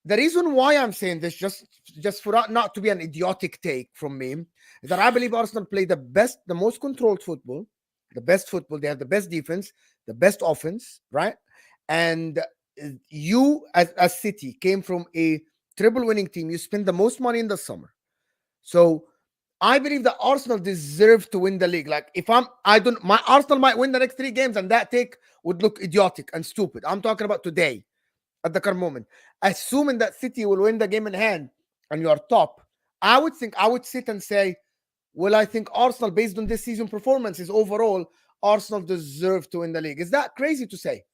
The reason why I'm saying this, just for not to be an idiotic take from me, is that I believe Arsenal play the most controlled football. The best football, they have the best defense, the best offense, right? And you, as City, came from a treble winning team. You spend the most money in the summer. So I believe that Arsenal deserve to win the league. Like my Arsenal might win the next 3 games, and that take would look idiotic and stupid. I'm talking about today, at the current moment. Assuming that City will win the game in hand and you are top, I would sit and say, well, I think Arsenal, based on this season performances overall, Arsenal deserve to win the league. Is that crazy to say?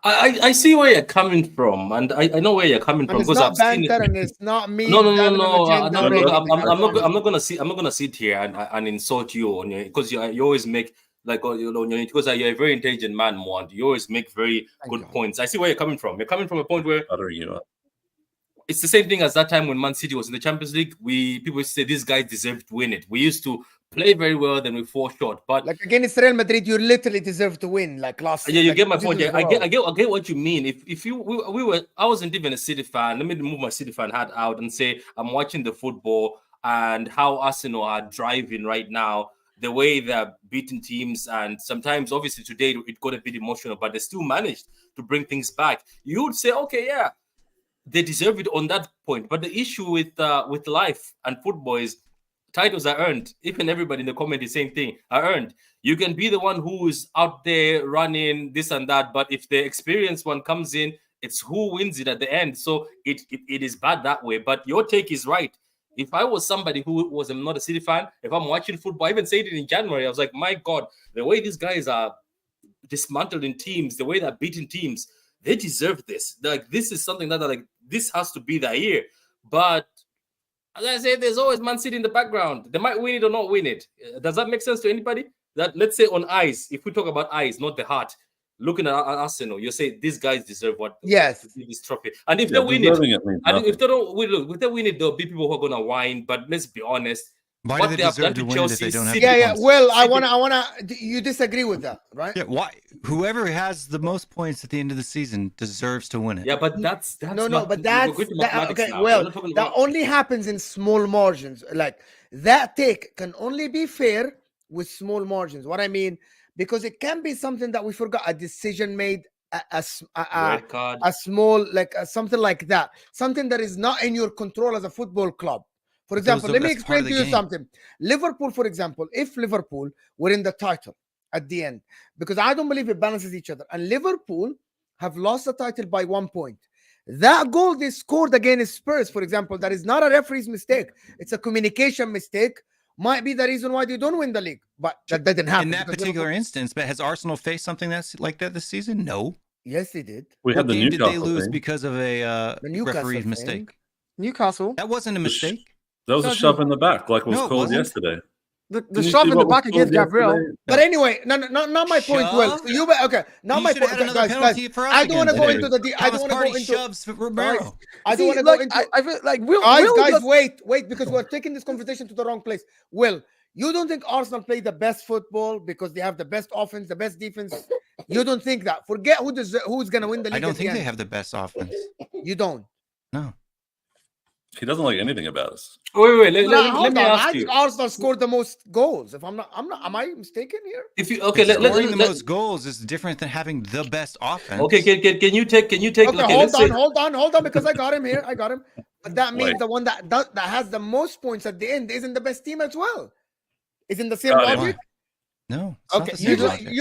I see where you're coming from, and I know where you're coming from, it's because not I've seen banter it. and it's not me. No. I'm not gonna sit here and insult you on your, because you always make like because you're a very intelligent man, Mwand. You always make very good points. I see where you're coming from. You're coming from a point where it's the same thing as that time when Man City was in the Champions League. People used to say these guys deserve to win it. We used to play very well, then we fall short. But like against Real Madrid, you literally deserve to win. Like last. Yeah, you like, get my point. Yeah, I get what you mean. I wasn't even a City fan. Let me move my City fan hat out and say I'm watching the football and how Arsenal are driving right now. The way they're beating teams, and sometimes, obviously, today it got a bit emotional, but they still managed to bring things back. You would say, okay, yeah, they deserve it on that point. But the issue with life and football is titles are earned. Even everybody in the comment is saying thing are earned. You can be the one who is out there running this and that, but if the experienced one comes in, it's who wins it at the end. So it is bad that way. But your take is right. If I was somebody who was not a City fan, if I'm watching football, I even said it in January, I was like, my God, the way these guys are dismantled in teams, the way they're beating teams, they deserve this. Like, this is something that this has to be their year. But as I said, there's always Man City in the background. They might win it or not win it. Does that make sense to anybody? That, let's say, on eyes, if we talk about eyes, not the heart, looking at Arsenal, you say these guys deserve this trophy. And if they win it, and if they don't win, if they win it, there'll be people who are gonna whine. But let's be honest. Why do they deserve to win it if they don't have? Well, I wanna. You disagree with that, right? Yeah. Why? Whoever has the most points at the end of the season deserves to win it. Yeah, but that's no. But that's okay. Well, that only happens in small margins. Like that take can only be fair with small margins. What I mean, because it can be something that we forgot, a decision made, a small something like that, something that is not in your control as a football club. For example, let me explain to you something. Liverpool, for example, if Liverpool were in the title at the end, because I don't believe it balances each other, and Liverpool have lost the title by 1 point. That goal they scored against Spurs, for example, that is not a referee's mistake. It's a communication mistake. Might be the reason why they don't win the league, but that didn't happen. In that particular instance, but has Arsenal faced something that's like that this season? No. Yes, they did. What game did they lose because of a referee's mistake? Newcastle. That wasn't a mistake. That was a shove in the back, like was called yesterday. The shove in the back against Gabriel. But anyway, not my point. Well, not my point, guys. I don't want to go into the. I don't want to go into shoves. I don't want to go into. I feel like guys, wait, because we're taking this conversation to the wrong place. Will, you don't think Arsenal play the best football because they have the best offense, the best defense? You don't think that? Forget who's going to win the league. I don't think they have the best offense. You don't? No. He doesn't like anything about us. Wait. Let me ask you. I think Arsenal scored the most goals. If I'm not. Am I mistaken here? If you scoring the most goals is different than having the best offense. Okay, can you take? Okay, hold on, because I got him here. But that means the one that has the most points at the end isn't the best team as well. Isn't the same logic? No. Okay, you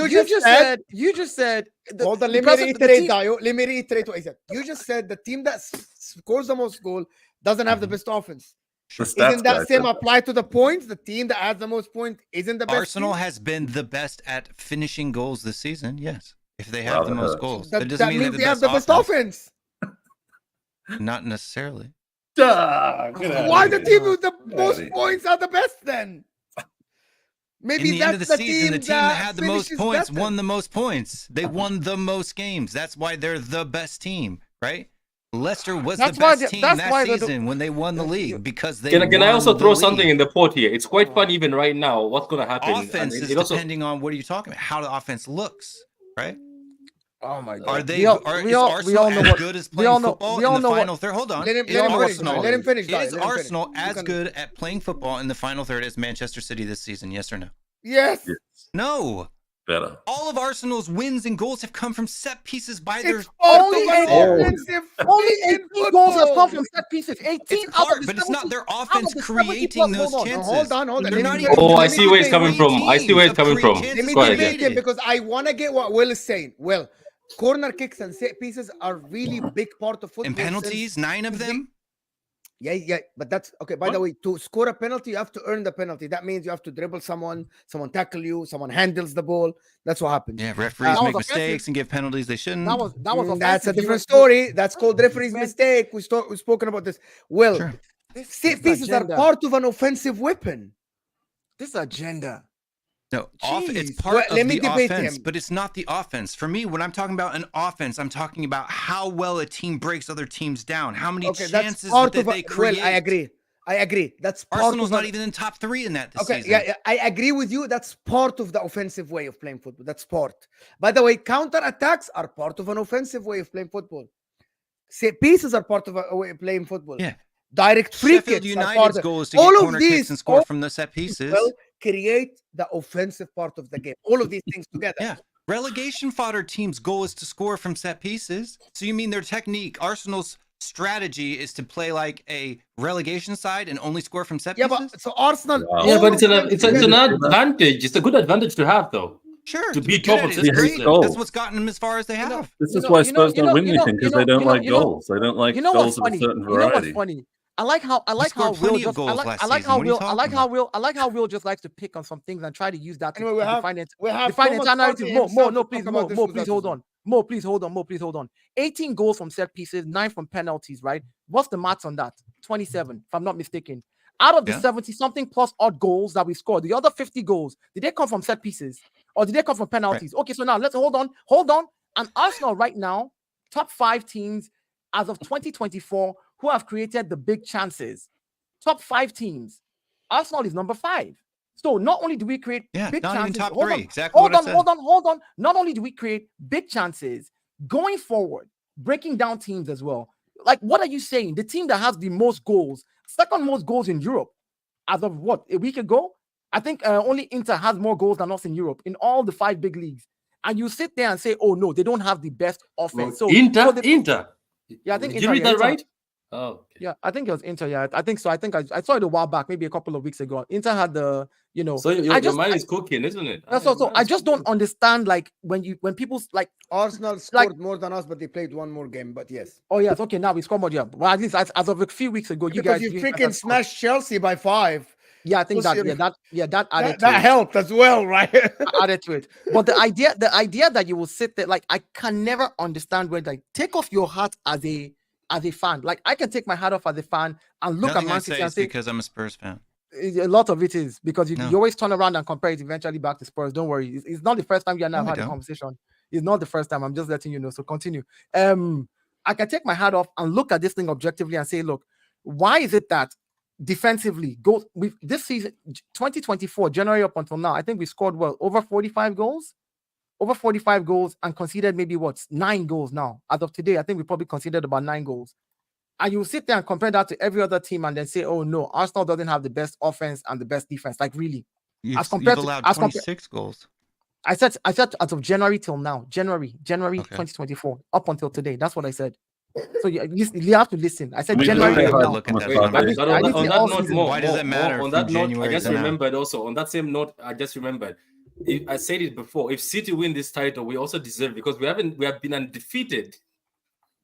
just said. Hold on, let me reiterate, Dayo. Let me reiterate what I said. You just said the team that scores the most goal doesn't have the best offense. Isn't that same apply to the points? The team that has the most points isn't the best. Arsenal has been the best at finishing goals this season. Yes, if they have the most goals, that doesn't mean they have the best offense. Not necessarily. Why the team with the most points are the best then? Maybe that's the team that had the most points won the most points. They won the most games. That's why they're the best team, right? Leicester was the best team that season when they won the league because they. Can I also throw something in the pot here? It's quite fun even right now. What's going to happen? Offense is depending on what are you talking about? How the offense looks, right? Oh my God! Are they? Is Arsenal as good as playing football in the final third? Hold on. Let him finish. Is Arsenal as good at playing football in the final third as Manchester City this season? Yes or no? Yes. No. better. All of Arsenal's wins and goals have come from set pieces by their It's part Only of an 18 offensive Only freaking 18 goals has come football. from set pieces. 18 It's out part, of the but it's 70 not their out of offense the 70 creating plus. those Hold on, chances. hold on. They're Let me not debate even. him. Oh, I They're see where he's making coming great from. I see where he's teams coming of create from. chances Let me Go ahead. debate him created. because I want to get what Will is saying. Well, corner kicks and set pieces are really big part of football. And penalties, 9 of them. Yeah, but that's okay. By the way, to score a penalty, you have to earn the penalty. That means you have to dribble someone tackle you, someone handles the ball. That's what happens. Yeah, referees That make was offensive. mistakes and give penalties they shouldn't. That was offensive. That's a You different were- story. That's called referee's Man, mistake. We've spoken about this. Well, Sure. set pieces are agenda. part of an offensive weapon. This agenda. No, it's Jeez. part Well, of let me the debate offense, him. but it's not the offense. For me, when I'm talking about an offense, I'm talking about how well a team breaks other teams down, how many Okay, that's chances part that of they create. Well, I agree. That's part Arsenal's of not even in top 3 in that this Okay, season. yeah, I agree with you. That's part of the offensive way of playing football. That's part. By the way, counter attacks are part of an offensive way of playing football. Set pieces are part of a way of playing football. Yeah. Direct free Sheffield kicks are part United's of goal is to all get of corner these. kicks and score from the set pieces. Will create the offensive part of the game. All of these things together. Yeah. Relegation fodder team's goal is to score from set pieces. So you mean their technique, Arsenal's strategy is to play like a relegation side and only score from set Yeah, pieces? but so Arsenal. Wow. Yeah, all but it's of an them it's together. an advantage. It's a good advantage to have, though. Sure. To be good top at of it this is great. goal. That's what's gotten them as far as they have. This is why Spurs don't win anything, because they don't like goals. They don't like You know what's goals of a funny? certain You know what's variety. funny? I like how scored Will plenty of just goals I last like season. how What are you Will I like talking how Will I like how Will just likes to pick on some things and try to use that to, Anyway, to define it. we have Define Thomas entire narrative. Partey Mo, himself no, to please, talk about this Mo, with please us hold as well. on. Mo, please hold on. Mo, please hold on. 18 goals from set pieces, 9 from penalties, right? What's the maths on that? 27, if I'm not mistaken. Out of the Yeah. 70-something plus odd goals that we scored, the other 50 goals, did they come from set pieces or did they come from penalties? Okay, so now let's hold on. And Arsenal right now, top 5 teams as of 2024 who have created the big chances. Top 5 teams. Arsenal is number 5. So not only do we create big not chances, even top hold 3. on, Exactly hold what on, I said. hold on. Not only do we create big chances going forward, breaking down teams as well. Like, what are you saying? The team that has the most goals, second most goals in Europe, as of what, a week ago? I think only Inter has more goals than us in Europe in all the 5 big leagues. And you sit there and say, "Oh no, they don't have the best offense." So Inter. Yeah, I think Did Inter, you read yeah, that Inter. right? Oh, okay. Yeah, I think it was Inter. Yeah, I think so. I think I saw it a while back, maybe a couple of weeks ago. Inter had the, So your mind is cooking, isn't it? so I just don't understand, like, when people like Arsenal scored more than us, but they played one more game. But yes. Oh yes, okay. Now we scored more. Yeah, well, at least as of a few weeks ago, you Because guys you guys freaking had scored. smashed Chelsea by 5. Yeah, I think Plus, that you know, that added to that it. helped as well, right? Added to it. But the idea that you will sit there, like, I can never understand where, like, take off your hat as a fan. Like, I can take my hat off as a fan and look Nothing at I Man say City and is say, because I'm a Spurs fan. a lot of it is because you No. always turn around and compare it eventually back to Spurs. Don't worry, it's not the first time you and I have No, I had a don't. conversation. It's not the first time. I'm just letting you know. So continue. I can take my hat off and look at this thing objectively and say, look, why is it that defensively this season 2024 January up until now, I think we scored over 45 goals and conceded maybe 9 goals now. As of today, I think we probably conceded about 9 goals. And you sit there and compare that to every other team and then say, oh no, Arsenal doesn't have the best offense and the best defense. Like, really? You've allowed 26 goals. I said as of January till now, January 2024, up until today. That's what I said. So you have to listen. I said January till now. Look at that. Why does it matter? On that note, I just remembered also. On that same note, I just remembered. I said it before. If City win this title, we also deserve it because we have been undefeated.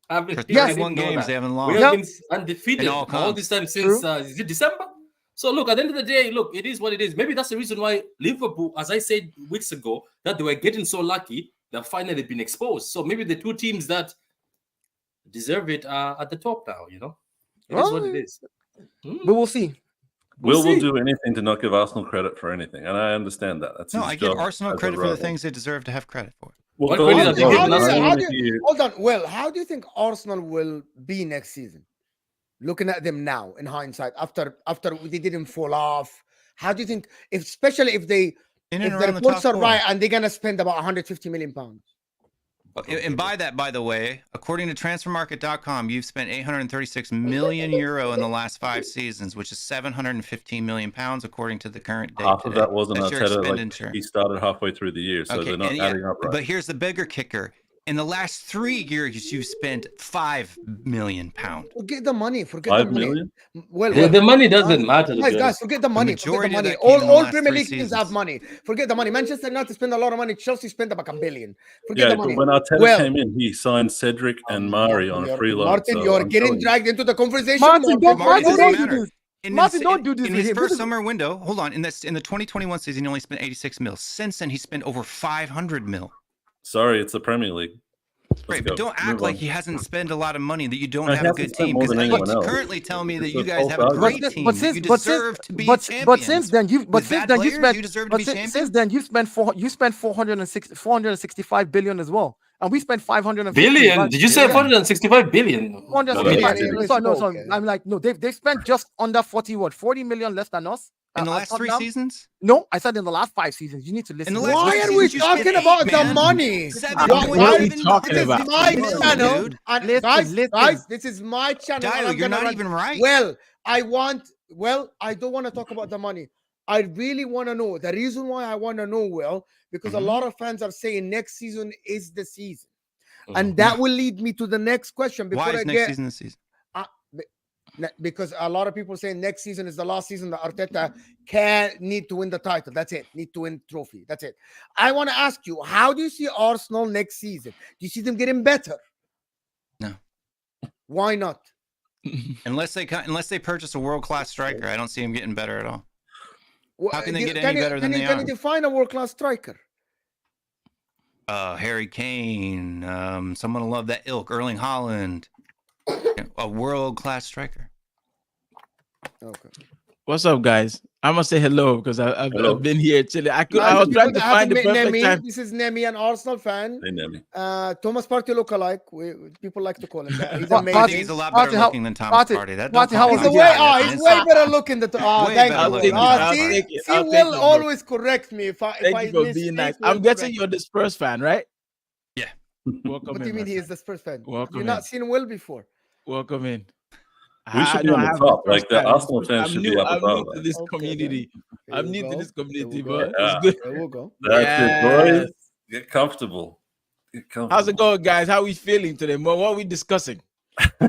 For 31 games, they haven't lost. We have been undefeated all this time since is it December? So look, at the end of the day, look, it is what it is. Maybe that's the reason why Liverpool, as I said weeks ago, that they were getting so lucky that finally been exposed. So maybe the 2 teams that deserve it are at the top now. You know, it is what it is. We will see. Will do anything to not give Arsenal credit for anything, and I understand that. That's I give Arsenal credit for the things they deserve to have credit for. Well, hold on. Well, how do you think Arsenal will be next season? Looking at them now, in hindsight, after they didn't fall off, how do you think, especially if the reports are right and they're gonna spend about £150 million? And by that, by the way, according to transfermarket.com, you've spent 836 million euro in the last 5 seasons, which is 715 million pounds, according to the current date. Half of that wasn't That's your Arteta. Like, expenditure. he started halfway through the year, so they're not adding up right. But here's the bigger kicker. In the last 3 years, you've spent 5 million pounds. Forget the money. Forget 5 the money. million? Well, The money doesn't matter. guys, forget the money. Forget the majority of money. that came in the All last Premier 3 League teams seasons. have money. Forget the money. Manchester United spend a lot of money. Chelsea spent about $1 billion. Forget the money. But when Arteta came in, he signed Cedric and Mari on a free loan. Martin, so you're I'm getting telling you. dragged into the conversation. Martin, don't doesn't do matter. this. Martin, don't do this In with his him. first summer window, hold on. In the 2021 season, he only spent 86 mil. Since then, he spent over 500 mil. Sorry, it's the Premier League. Right, but don't act like he hasn't spent a lot of money, that you don't No, he have a hasn't good spent team. more Because than anyone else. currently tell me that It's you a guys have a false great argument. team. But since, You but deserve since, to be but, champions. but since then you, but With since bad then you players, spent, you deserve to but be since, champions. since then you spent 465 billion as well, and we spent 550 billion? Did you say 465 billion? 465. Sorry, no, sorry. Okay. I'm like, no, they spent just under 40 million less than us. In the at last 3 Tottenham. seasons? No, I said in the last 5 seasons. You need to listen. In the last Why 6 are we seasons, you spent talking 8, about the man. money? 7.7 What are we talking This about? is my million, channel, dude. and Listen. guys, this is my channel. and Dio, I'm you're gonna not run- even right. Well, I don't want to talk about the money. I really want to know the reason why I want to know. Because a lot of fans are saying next season is the season, and that will lead me to the next question. Before Why is I next get season the season? because a lot of people saying next season is the last season that Arteta need to win the title. That's it. Need to win trophy. That's it. I want to ask you, how do you see Arsenal next season? Do you see them getting better? No. Why not? Unless they purchase a world-class striker, I don't see him getting better at all. How can they get Can any you- better than can they you- Can are? you define a world-class striker? Harry Kane, someone will love that ilk, Erling Haaland, a world-class striker. Okay. What's up, guys? I must say hello because Hello. I've been here chilling. I was trying to find the perfect Nemi. time. This is Nemi, an Arsenal fan. They know me. Thomas Partey lookalike. People like to call him that. He's But- I think amazing. he's a lot Party, better how- looking than Thomas Party, Partey. That Party, don't how call was me He's it? way, out. he's way better looking than. Way Thank better you. looking than I'll See, take it. see, I'll take Will it, bro. always correct me if I Thank you for misspeak, being nice. Will I'm guessing correct you're the Spurs fan, right? Yeah. Welcome What do in. you mean my he is friend. the Spurs fan? Welcome You've not in. seen Will before. Welcome in. We should be on the top. Like the Arsenal fans should be up I'm above. new to this Okay, community. Here I'm we new go. to this community, Here we go. but Yeah. it's good. There we go. That's it, boys. Get comfortable. Get comfortable. How's it going, guys? How are we feeling today? What are we discussing?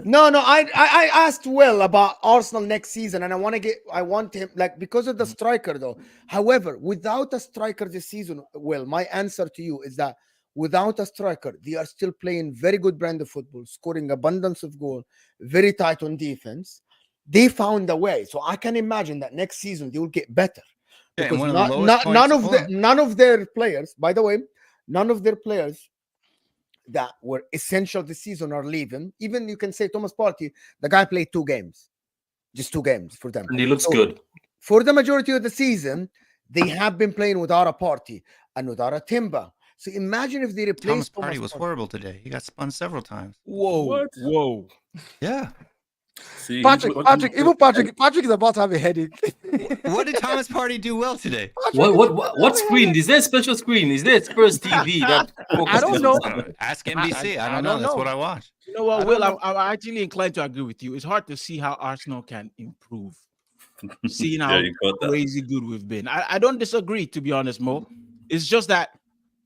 No, I asked Will about Arsenal next season, and I want him, like, because of the striker though. However, without a striker this season, Will, my answer to you is that without a striker, they are still playing very good brand of football, scoring abundance of goal, very tight on defense. They found a way, so I can imagine that next season they will get better. Yeah, and Because one of the lowest none of their players, by the way, none of their players that were essential this season are leaving. Even you can say Thomas Partey, the guy played 2 games, just 2 games for them. And he looks So, good. For the majority of the season, they have been playing without a Partey and without a Timber. So imagine if they Thomas replaced Partey was horrible today. He got spun several times. Whoa, What? whoa. Yeah. See, Patrick, Patrick is about to have a headache. What did Thomas Partey do well today? What screen? Is there a special screen? Is there a Spurs TV that focuses don't on know. something? Ask NBC. I don't I know. don't That's know. what I watch. You know what, I Will? don't I'm actually inclined to agree with you. It's hard to see how Arsenal can improve, seeing how Yeah, you caught that. crazy good we've been. I don't disagree, to be honest, Mo. It's just that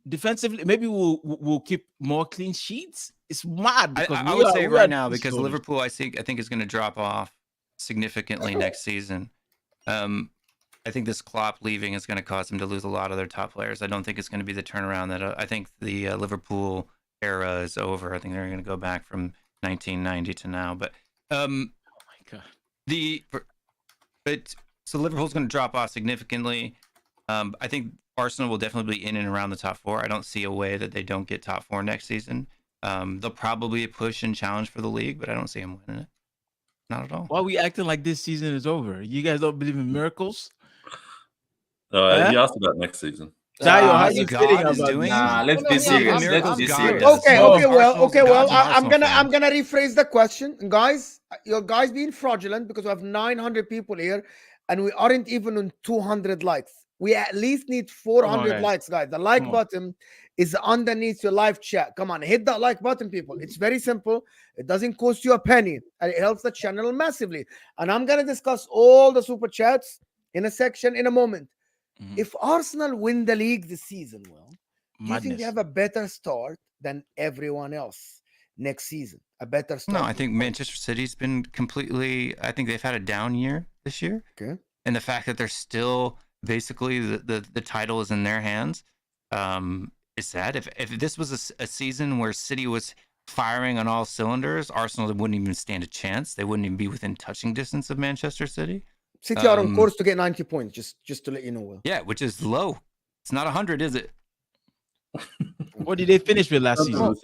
defensively, maybe we'll keep more clean sheets. It's mad because I would say we are right now, because shoulders. Liverpool, I think is going to drop off significantly next season. I think this Klopp leaving is going to cause them to lose a lot of their top players. I don't think it's going to be the turnaround that I think the Liverpool era is over. I think they're going to go back from 1990 to now. But Oh my god. So Liverpool's going to drop off significantly. I think Arsenal will definitely be in and around the top 4. I don't see a way that they don't get top 4 next season. They'll probably push and challenge for the league, but I don't see them winning it. Not at all. Why are we acting like this season is over? You guys don't believe in miracles? He asked about next season. Dio, how what you God feeling is about doing? this? Nah, let's No, be no, serious. I'm- Let's I'm- be God serious. does. Okay, No, okay, well, Arsenal's okay, well. God's an I'm Arsenal gonna fan. rephrase the question, guys. Your guys being fraudulent because we have 900 people here, and we aren't even on 200 likes. We at least need 400 guys. likes, guys. The like Come on. button is underneath your live chat. Come on, hit that like button, people. It's very simple. It doesn't cost you a penny, and it helps the channel massively. And I'm gonna discuss all the super chats in a section in a moment. If Arsenal win the league this season, well, do you think they have a better start than everyone else next season? A better start? No, I think Manchester City's been completely. I think they've had a down year this year. Okay. And the fact that they're still basically the title is in their hands is sad. If this was a season where City was firing on all cylinders, Arsenal wouldn't even stand a chance. They wouldn't even be within touching distance of Manchester City. City are on course to get 90 points, just to let you know. Will. Yeah, which is low. It's not 100, is it? What did they finish with last season?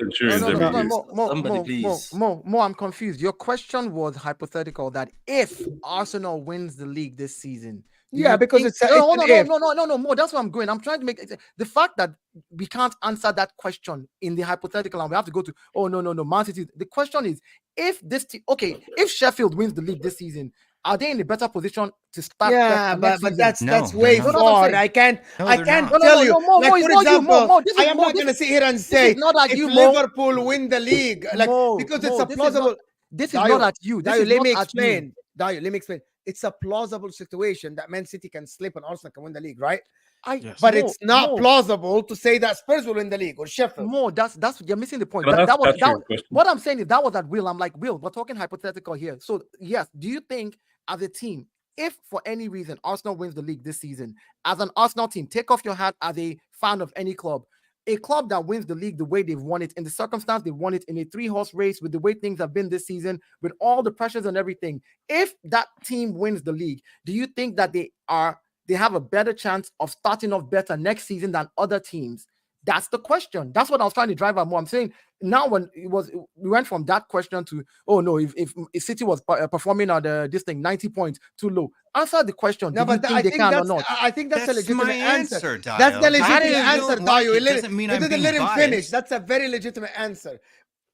Mo, I'm confused. Your question was hypothetical that if Arsenal wins the league this season. Yeah, because it's no, Mo, that's what I'm going. I'm trying to make the fact that we can't answer that question in the hypothetical and we have to go to no, Man City. The question is if this if Sheffield wins the league this season, are they in a better position to start? Yeah, but that's way far. I can't tell you. Mo, like, for example, I am not going to sit here and say not like if you, Liverpool win the league, because it's a plausible. This is not at you. Let me explain. Let me explain. It's a plausible situation that Man City can slip and Arsenal can win the league, right? But it's not plausible to say that Spurs will win the league or Sheffield. More, that's you're missing the point. What I'm saying is that was at Will. I'm like, Will, we're talking hypothetical here. So yes, do you think as a team, if for any reason Arsenal wins the league this season, as an Arsenal team, take off your hat as a fan of any club, a club that wins the league the way they've won it, in the circumstance they've won it, in a 3-horse race, with the way things have been this season, with all the pressures and everything, if that team wins the league, do you think that they have a better chance of starting off better next season than other teams? That's the question. That's what I was trying to drive at more. I'm saying now when we went from that question to, if City was performing at this thing 90 points too low. Answer the question. No, but I think that's a legitimate answer. That's the legitimate answer, Dayo. It doesn't let him finish. That's a very legitimate answer.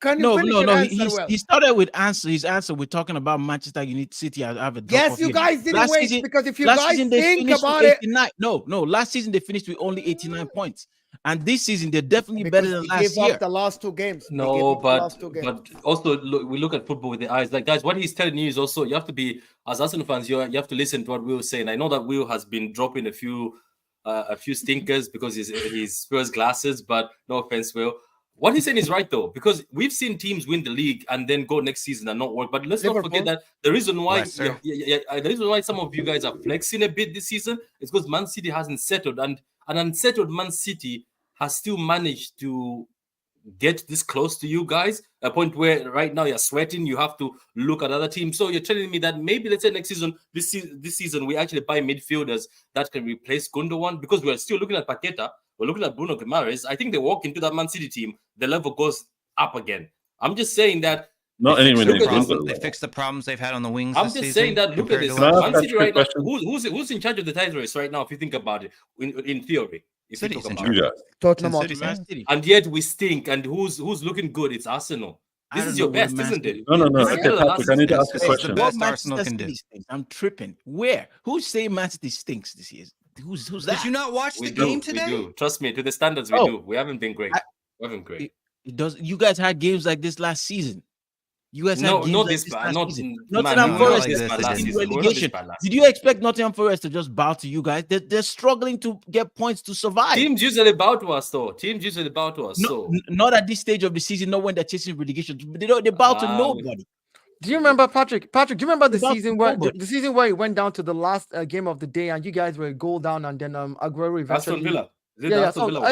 No. He started with his answer. We're talking about Manchester United City. I have a yes, you guys didn't wait because if you guys think about it, no. Last season they finished with only 89 points. And this season, they're definitely better than last year. Up the last 2 games. No, but also we look at football with the eyes. Like, guys, what he's telling you is also you have to be, as Arsenal fans, you have to listen to what Will's saying. I know that Will has been dropping a few stinkers because he's Spurs glasses, but no offense, Will. What he's saying is right though, because we've seen teams win the league and then go next season and not work. But let's not forget that the reason why the reason why some of you guys are flexing a bit this season is because Man City hasn't settled, and an unsettled Man City has still managed to get this close to you guys, a point where right now you're sweating, you have to look at other teams. So you're telling me that maybe, let's say next season, this season, we actually buy midfielders that can replace Gundogan, because we're still looking at Paqueta, we're looking at Bruno Guimaraes. I think they walk into that Man City team, the level goes up again. I'm just saying that they fixed the problems they've had on the wings. I'm just saying that look at this. Man City right now, who's in charge of the title race right now, if you think about it, in theory. If you talk about it. Tottenham. And yet we stink. And who's looking good? It's Arsenal. This is your best, isn't it? No. Okay, Patrick, I need to ask a question. What Arsenal can do? I'm tripping. Where? Who's saying Man City stinks this year? Who's that? Did you not watch the game today? We do. Trust me, to the standards we do. We haven't been great. It does. You guys had games like this last season. You guys had games like this last season. Nottingham Forest in relegation. Did you expect Nottingham Forest to just bow to you guys? They're struggling to get points to survive. Teams usually bow to us, though. So not at this stage of the season. Not when they're chasing relegation. They bow to nobody. Do you remember, Patrick? Do you remember the season where it went down to the last game of the day and you guys were a goal down and then Aguero eventually... Aston Villa.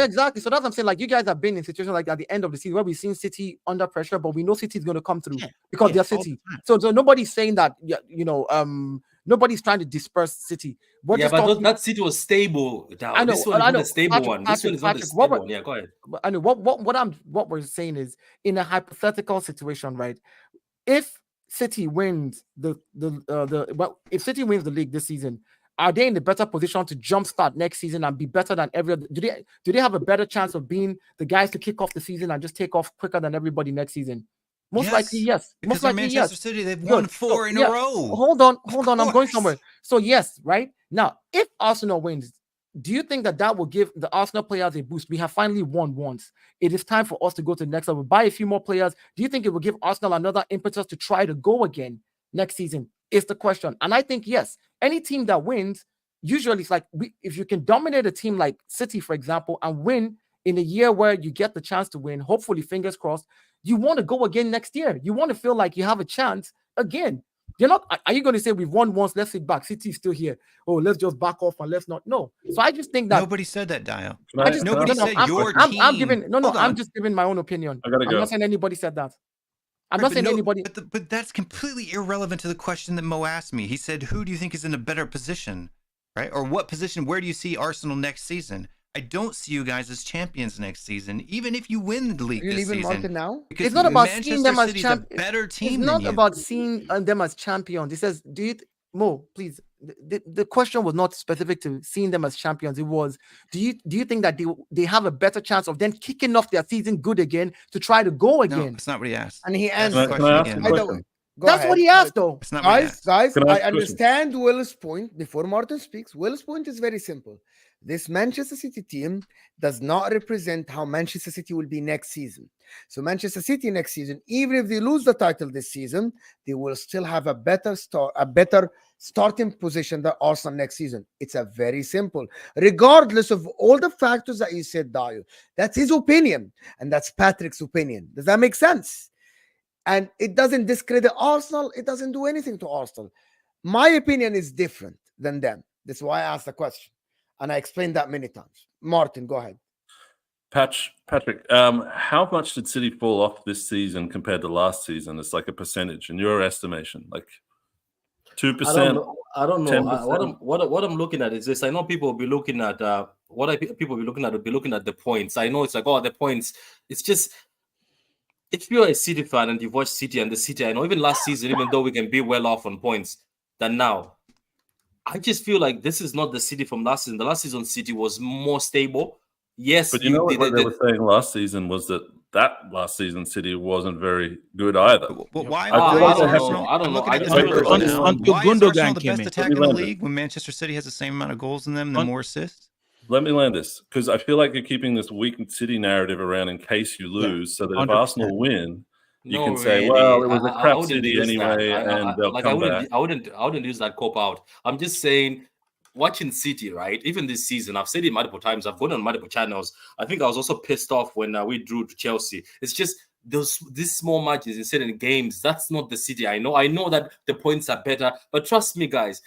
Exactly. So that's what I'm saying. Like, you guys have been in situations like at the end of the season where we've seen City under pressure, but we know City is going to come through because they're City. So nobody's saying that. Nobody's trying to disperse City. That City was stable. I know. This one is not a stable one. This one is not a stable one. Yeah, go ahead. I know what we're saying is, in a hypothetical situation, right? If City wins if City wins the league this season, are they in the better position to jumpstart next season and be better than every other? Do they have a better chance of being the guys to kick off the season and just take off quicker than everybody next season? Most likely, yes. Most likely, Manchester City, they've won 4 in a row. Hold on. I'm going somewhere. So yes, right now, if Arsenal wins do you think that will give the Arsenal players a boost? We have finally won once. It is time for us to go to the next level. Buy a few more players. Do you think it will give Arsenal another impetus to try to go again next season? Is the question. And I think, yes, any team that wins, usually it's like, if you can dominate a team like City, for example, and win in a year where you get the chance to win, hopefully, fingers crossed, you want to go again next year. You want to feel like you have a chance again. You're not. Are you going to say we've won once? Let's sit back. City is still here. Oh, let's just back off and let's not. No. So I just think that nobody said that, Dio. Nobody said your team. I'm giving. No. I'm just giving my own opinion. I gotta go. I'm not saying anybody said that. I'm not saying anybody. But that's completely irrelevant to the question that Mo asked me. He said, "Who do you think is in a better position, right? Or what position? Where do you see Arsenal next season?" I don't see you guys as champions next season, even if you win the league this season. Martin now? Because it's not about Manchester seeing them as champions. Better team. It's not about seeing them as champions. It says, "Do you, Mo? Please." The question was not specific to seeing them as champions. It was, do you think that they have a better chance of then kicking off their season good again to try to go again? No, that's not what he asked. And he answered. That's what he asked, though. Guys, I understand Will's point. Before Martin speaks, Will's point is very simple. This Manchester City team does not represent how Manchester City will be next season. So Manchester City next season, even if they lose the title this season, they will still have a better starting position than Arsenal next season. It's a very simple. Regardless of all the factors that you said, Dio, that's his opinion, and that's Patrick's opinion. Does that make sense? And it doesn't discredit Arsenal. It doesn't do anything to Arsenal. My opinion is different than them. That's why I asked the question. And I explained that many times. Martin, go ahead. Patrick, how much did City fall off this season compared to last season? It's like a percentage in your estimation, like 2%. I don't know. What I'm looking at is this. I know people will be looking at people will be looking at the points. I know it's like, oh, the points. It's just, if you're a City fan and you've watched City and the City, I know even last season, even though we can be well off on points than now, I just feel like this is not the City from last season. The last season City was more stable. Yes, but what they were saying last season was that last season City wasn't very good either. Well, why? I don't know. Until Gundogan came in. The best attack in the league when Manchester City has the same amount of goals than them, the more assists. Let me land this, because I feel like you're keeping this weak City narrative around in case you lose, so that if Arsenal win, you can say, well, it was a crap City anyway, and they'll come back. I wouldn't use that cop out. I'm just saying, watching City, right? Even this season, I've said it multiple times. I've gone on multiple channels. I think I was also pissed off when we drew to Chelsea. It's just these small matches in certain games. That's not the City. I know that the points are better, but trust me, guys.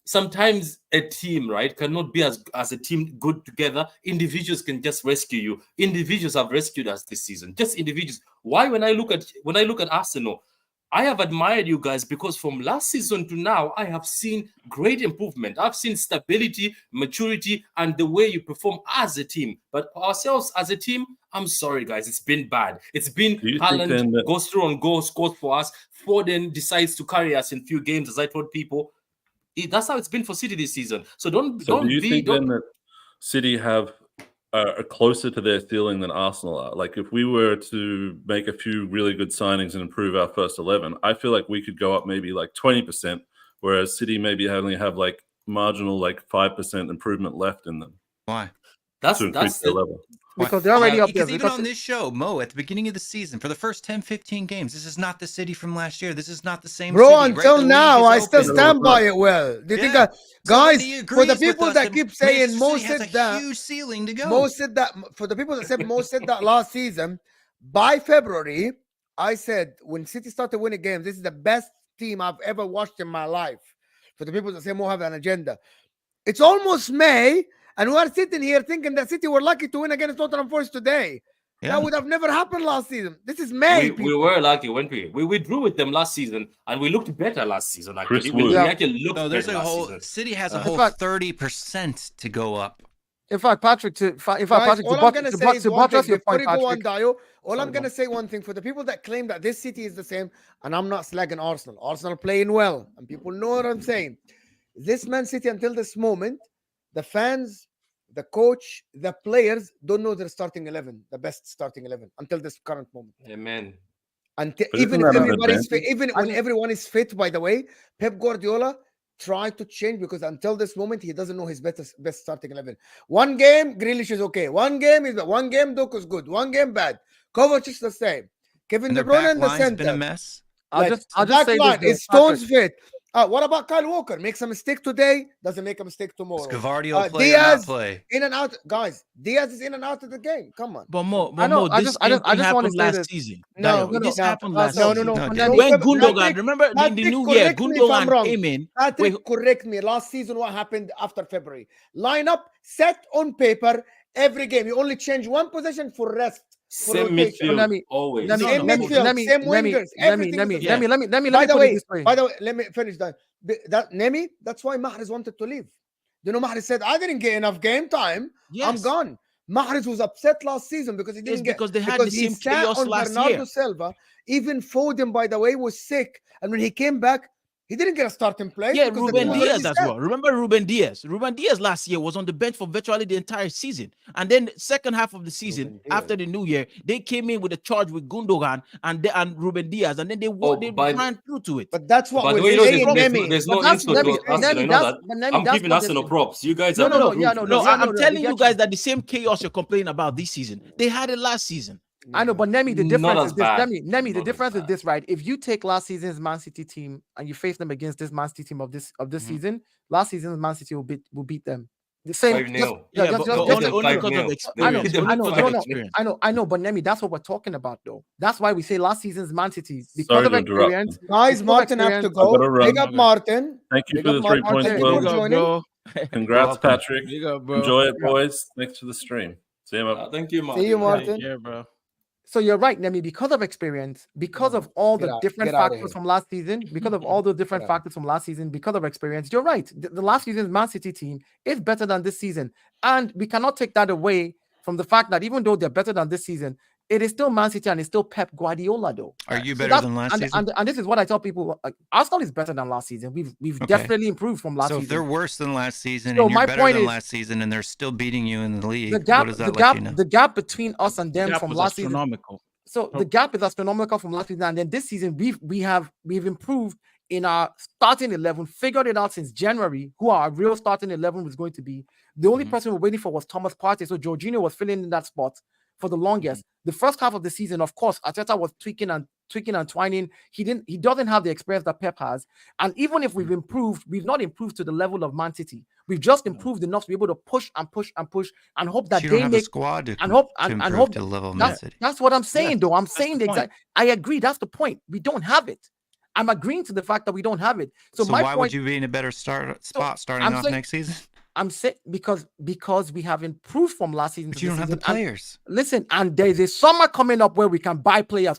Sometimes a team, right, cannot be as a team good together. Individuals can just rescue you. Individuals have rescued us this season. Just individuals. Why? When I look at Arsenal, I have admired you guys because from last season to now, I have seen great improvement. I've seen stability, maturity, and the way you perform as a team. But ourselves as a team, I'm sorry, guys, it's been bad. It's been Haaland goes through on goal, scores for us. Foden decides to carry us in few games, as I told people. That's how it's been for City this season. So do you think that City have are closer to their ceiling than Arsenal are? Like, if we were to make a few really good signings and improve our first 11, I feel like we could go up maybe like 20%, whereas City maybe only have like marginal like 5% improvement left in them. Why? That's their level. Because they're already up there. Because even on this show, Mo, at the beginning of the season, for the first 10, 15 games, this is not the City from last year. This is not the same Bro, City. until now, I still stand by it. Well, do you think guys, for the people that keep saying Mo said that, huge ceiling to go. Mo said that, for the people that said Mo said that last season, by February, I said when City started winning games, this is the best team I've ever watched in my life. For the people that say Mo have an agenda, it's almost May. And we're sitting here thinking that City were lucky to win against Tottenham Forest today. Yeah. That would have never happened last season. This is May. We were lucky, weren't we? We drew with them last season, and we looked better last season. Actually, we actually looked better there's a last whole season. City has a whole 30% to go up. In fact, Patrick, to buttress your point, Patrick. All I'm going to say one thing for the people that claim that this City is the same, and I'm not slagging Arsenal. Arsenal playing well, and people know what I'm saying. This Man City, until this moment, the fans, the coach, the players don't know their starting 11, the best starting 11, until this current moment. Amen. Even if everybody's fit, even when everyone is fit, by the way, Pep Guardiola try to change because until this moment he doesn't know his best starting 11. One game Grealish is okay. One game Doku is good. One game bad. Kovacic is the same. Kevin De Bruyne in the center. Been a mess. I'll just say this. Is Stones fit? What about Kyle Walker? Makes a mistake today, doesn't make a mistake tomorrow. Gavardio play Diaz or not play? In and out, guys. Diaz is in and out of the game. Come on. But this happened last season. This happened last season. No. When Gundogan, remember in the new year, Gundogan came in. Patrick, correct me. Last season, what happened after February? Lineup set on paper every game. You only change one position for rest. Same midfield, always. Same midfield, same wingers. By the way, let me finish that. Nemi, that's why Mahrez wanted to leave. You know, Mahrez said, I didn't get enough game time. Yes. I'm gone. Mahrez was upset last season because he didn't because they had the same chaos last Bernardo year. Silva. Even Foden, by the way, was sick. And when he came back, he didn't get a starting place. Yeah, Ruben Diaz as well. Remember Ruben Diaz? Ruben Diaz last year was on the bench for virtually the entire season. And then second half of the season, after the new year, they came in with a charge with Gundogan and Ruben Diaz, and then they ran through to it. But that's what we're saying. There's no insult to Arsenal. You know that. I'm giving Arsenal props. You guys are I'm telling you guys that the same chaos you're complaining about this season, they had it last season. I know, but Nemi, the difference is this. Nemi, the difference is this, right? If you take last season's Man City team and you face them against this Man City team of this season, last season's Man City will beat them. The same. Only because of experience. I know, but Nemi, that's what we're talking about, though. That's why we say last season's Man City because of experience. Guys, Martin have to go. Big up Martin. Thank you for the 3 points, Will. Congrats, Patrick. Enjoy it, boys. Thanks for the stream. See you, Martin. Thank you, Martin. See you, Martin. Yeah, bro. So you're right, Nemi, because of experience, because of all the different factors from last season, because of all the different factors from last season, because of experience, you're right. The last season's Man City team is better than this season. And we cannot take that away from the fact that even though they're better than this season, it is still Man City and it's still Pep Guardiola, though. Are you better than last season? And this is what I tell people. Arsenal is better than last season. We've definitely improved from last season. So if they're worse than last season and you're better than last season and they're still beating you in the league, what does that let you know? The gap between us and them from last season. So Oh. the gap is astronomical from last season, and then this season we've improved in our starting 11, figured it out since January who our real starting 11 was going to be. The only person we were waiting for was Thomas Partey, so Jorginho was filling in that spot for the longest. The first half of the season, of course, Arteta was tweaking and twining. He doesn't have the experience that Pep has. And even if we've improved, we've not improved to the level of Man City. We've just improved enough to be able to push and hope that they make a squad to hope to the level of Man City. That's what I'm saying, though. I'm saying the exact. I agree. That's the point. We don't have it. I'm agreeing to the fact that we don't have it. So my why point, would you be in a better spot starting off next season? I'm saying because we have improved from last season. But you don't have the players. Listen, and there's a summer coming up where we can buy players.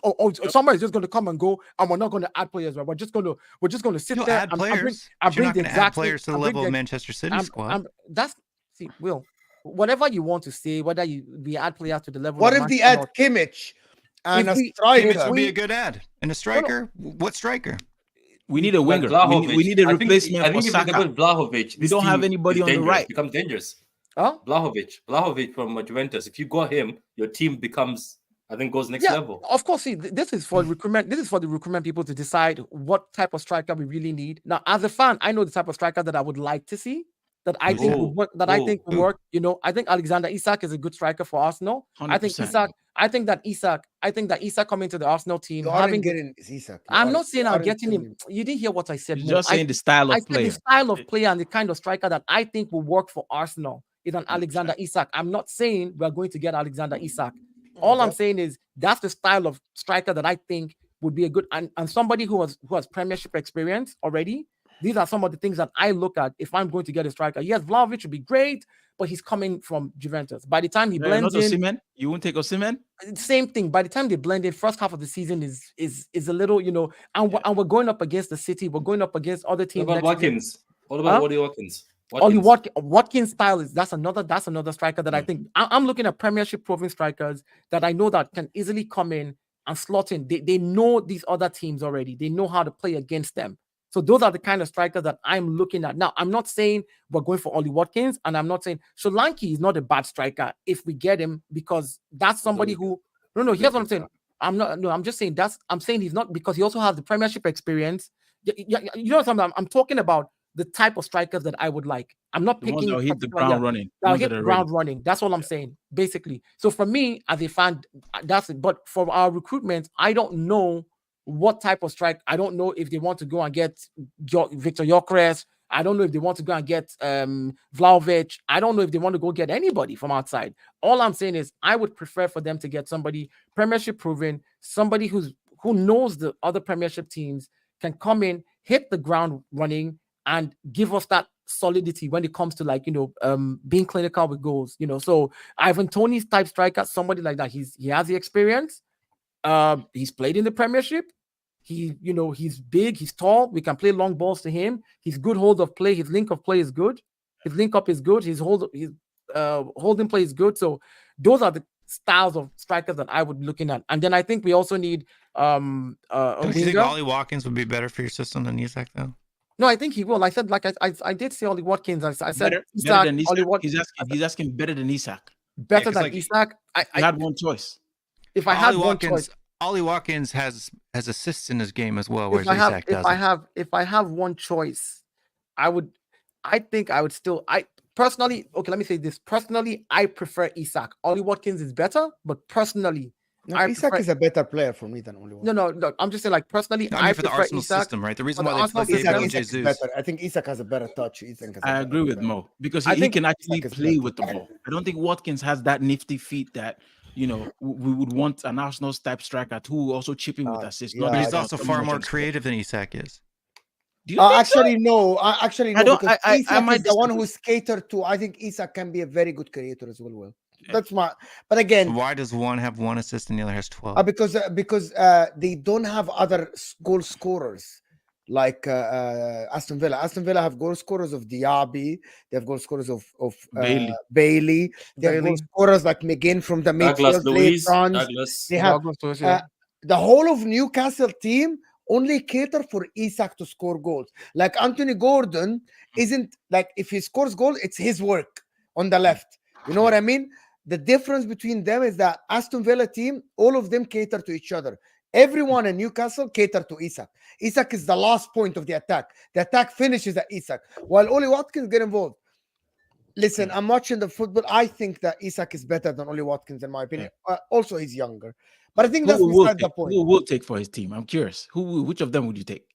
Summer is just going to come and go, and we're not going to add players. Right? We're just going to sit there and players. You're not going to add players to the level of Manchester City squad. Will, whatever you want to say, whether we add players to the level. What if they add Kimmich and a striker? Kimmich would be a good add, and a striker. What striker? We need a winger. We need a replacement for Saka. Vlahovic. We don't have anybody on the right. Becomes dangerous. Huh? Vlahovic from Juventus. If you got him, your team becomes, I think, goes next level. Of course. See, this is for recruitment. This is for the recruitment people to decide what type of striker we really need. Now, as a fan, I know the type of striker that I would like to see. That I think will work. I think will work. You know, I think Alexander Isak is a good striker for Arsenal. 100%. I think that Isak coming to the Arsenal team. Getting Isak. I'm not saying I'm getting him. You didn't hear what I said. You're just saying the style of player. The style of player and the kind of striker that I think will work for Arsenal is an Alexander Isak. I'm not saying we're going to get Alexander Isak. All I'm saying is that's the style of striker that I think would be a good and somebody who has Premiership experience already. These are some of the things that I look at if I'm going to get a striker. Yes, Vlahovic would be great, but he's coming from Juventus. By the time he blends in, Osimhen? You won't take Osimhen? Same thing. By the time they blend in, first half of the season is a little, and we're going up against the City. We're going up against other teams. What about Watkins? What about Ollie Watkins? Watkins style that's another striker that I think I'm looking at Premiership proven strikers that I know that can easily come in and slot in. They know these other teams already. They know how to play against them. So those are the kind of strikers that I'm looking at. Now, I'm not saying we're going for Ollie Watkins, and I'm not saying Solanke is not a bad striker if we get him, because that's somebody who no, here's what I'm saying. I'm just saying I'm saying he's not, because he also has the Premiership experience. You know what I'm talking about? the type of strikers that I would like. I'm not The ones picking that hit the ground running. That'll hit the ground running. That's what I'm saying, basically. So for me, as a fan, that's it. But for our recruitment, I don't know what type of strike. I don't know if they want to go and get Victor Gyökeres. I don't know if they want to go and get Vlahovic. I don't know if they want to go get anybody from outside. All I'm saying is I would prefer for them to get somebody Premiership proven, somebody who knows the other Premiership teams, can come in, hit the ground running, and give us that solidity when it comes to being clinical with goals. So Ivan Toney's type striker, somebody like that. He has the experience. He's played in the Premiership. He's big, he's tall. We can play long balls to him. His good hold of play, his link of play is good. His link up is good. His holding play is good. So those are the styles of strikers that I would be looking at. And then I think we also need Don't you think Ollie Watkins would be better for your system than Isak though? No, I think he will. I said, I did say Ollie Watkins. I said better than Isak. He's asking better than Isak. Better than Isak. I had one choice. If I had one choice, Ollie Watkins has assists in his game as well, whereas Isak doesn't. If I have one choice, I think I would still. Personally, okay, let me say this. Personally, I prefer Isak. Ollie Watkins is better, but personally, Isak is a better player for me than Ollie Watkins. No. I'm just saying, personally, I prefer for the Arsenal Isak, system, right? The reason why they play Gabriel Jesus. I think Isak has a better touch. I agree with Mo because he can actually play with the ball. I don't think Watkins has that nifty feet that we would want an Arsenal type striker who also chip in with assists. But he's also far more creative than Isak is. Actually, no. Actually, no. Isak is the one who's catered to. I think Isak can be a very good creator as well. That's my. But again, why does one have 1 assist and the other has 12? Because they don't have other goal scorers like Aston Villa. Aston Villa have goal scorers of Diaby. They have goal scorers of Bailey. They have goal scorers like McGinn from the midfield. Douglas. They have the whole of Newcastle team only cater for Isak to score goals. Like Anthony Gordon isn't like, if he scores goals, it's his work on the left. You know what I mean? The difference between them is that Aston Villa team, all of them cater to each other. Everyone in Newcastle cater to Isak. Isak is the last point of the attack. The attack finishes at Isak, while Ollie Watkins get involved. Listen, I'm watching the football. I think that Isak is better than Ollie Watkins, in my opinion. Also, he's younger. But I think that's beside the point. Who will take for his team? I'm curious. Which of them would you take?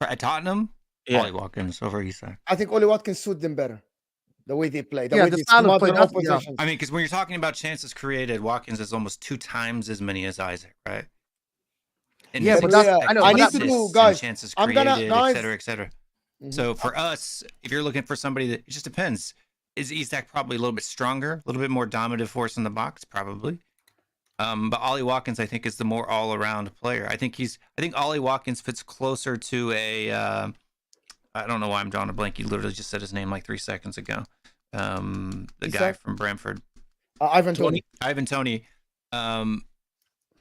At Tottenham? Yeah. Ollie Watkins over Isak. I think Ollie Watkins suits them better. The way they play. The way they style of play. I mean, because when you're talking about chances created, Watkins is almost 2 times as many as Isak, right? But I know. I need to do, guys. Chances created, et cetera, et cetera. Mm-hmm. So for us, if you're looking for somebody that, it just depends. Is Isak probably a little bit stronger, a little bit more dominative force in the box? Probably. But Ollie Watkins, I think, is the more all-around player. I think Ollie Watkins fits closer to a. I don't know why I'm drawing a blank. You literally just said his name like 3 seconds ago. The guy from Brentford, Ivan Toney. Ivan Toney,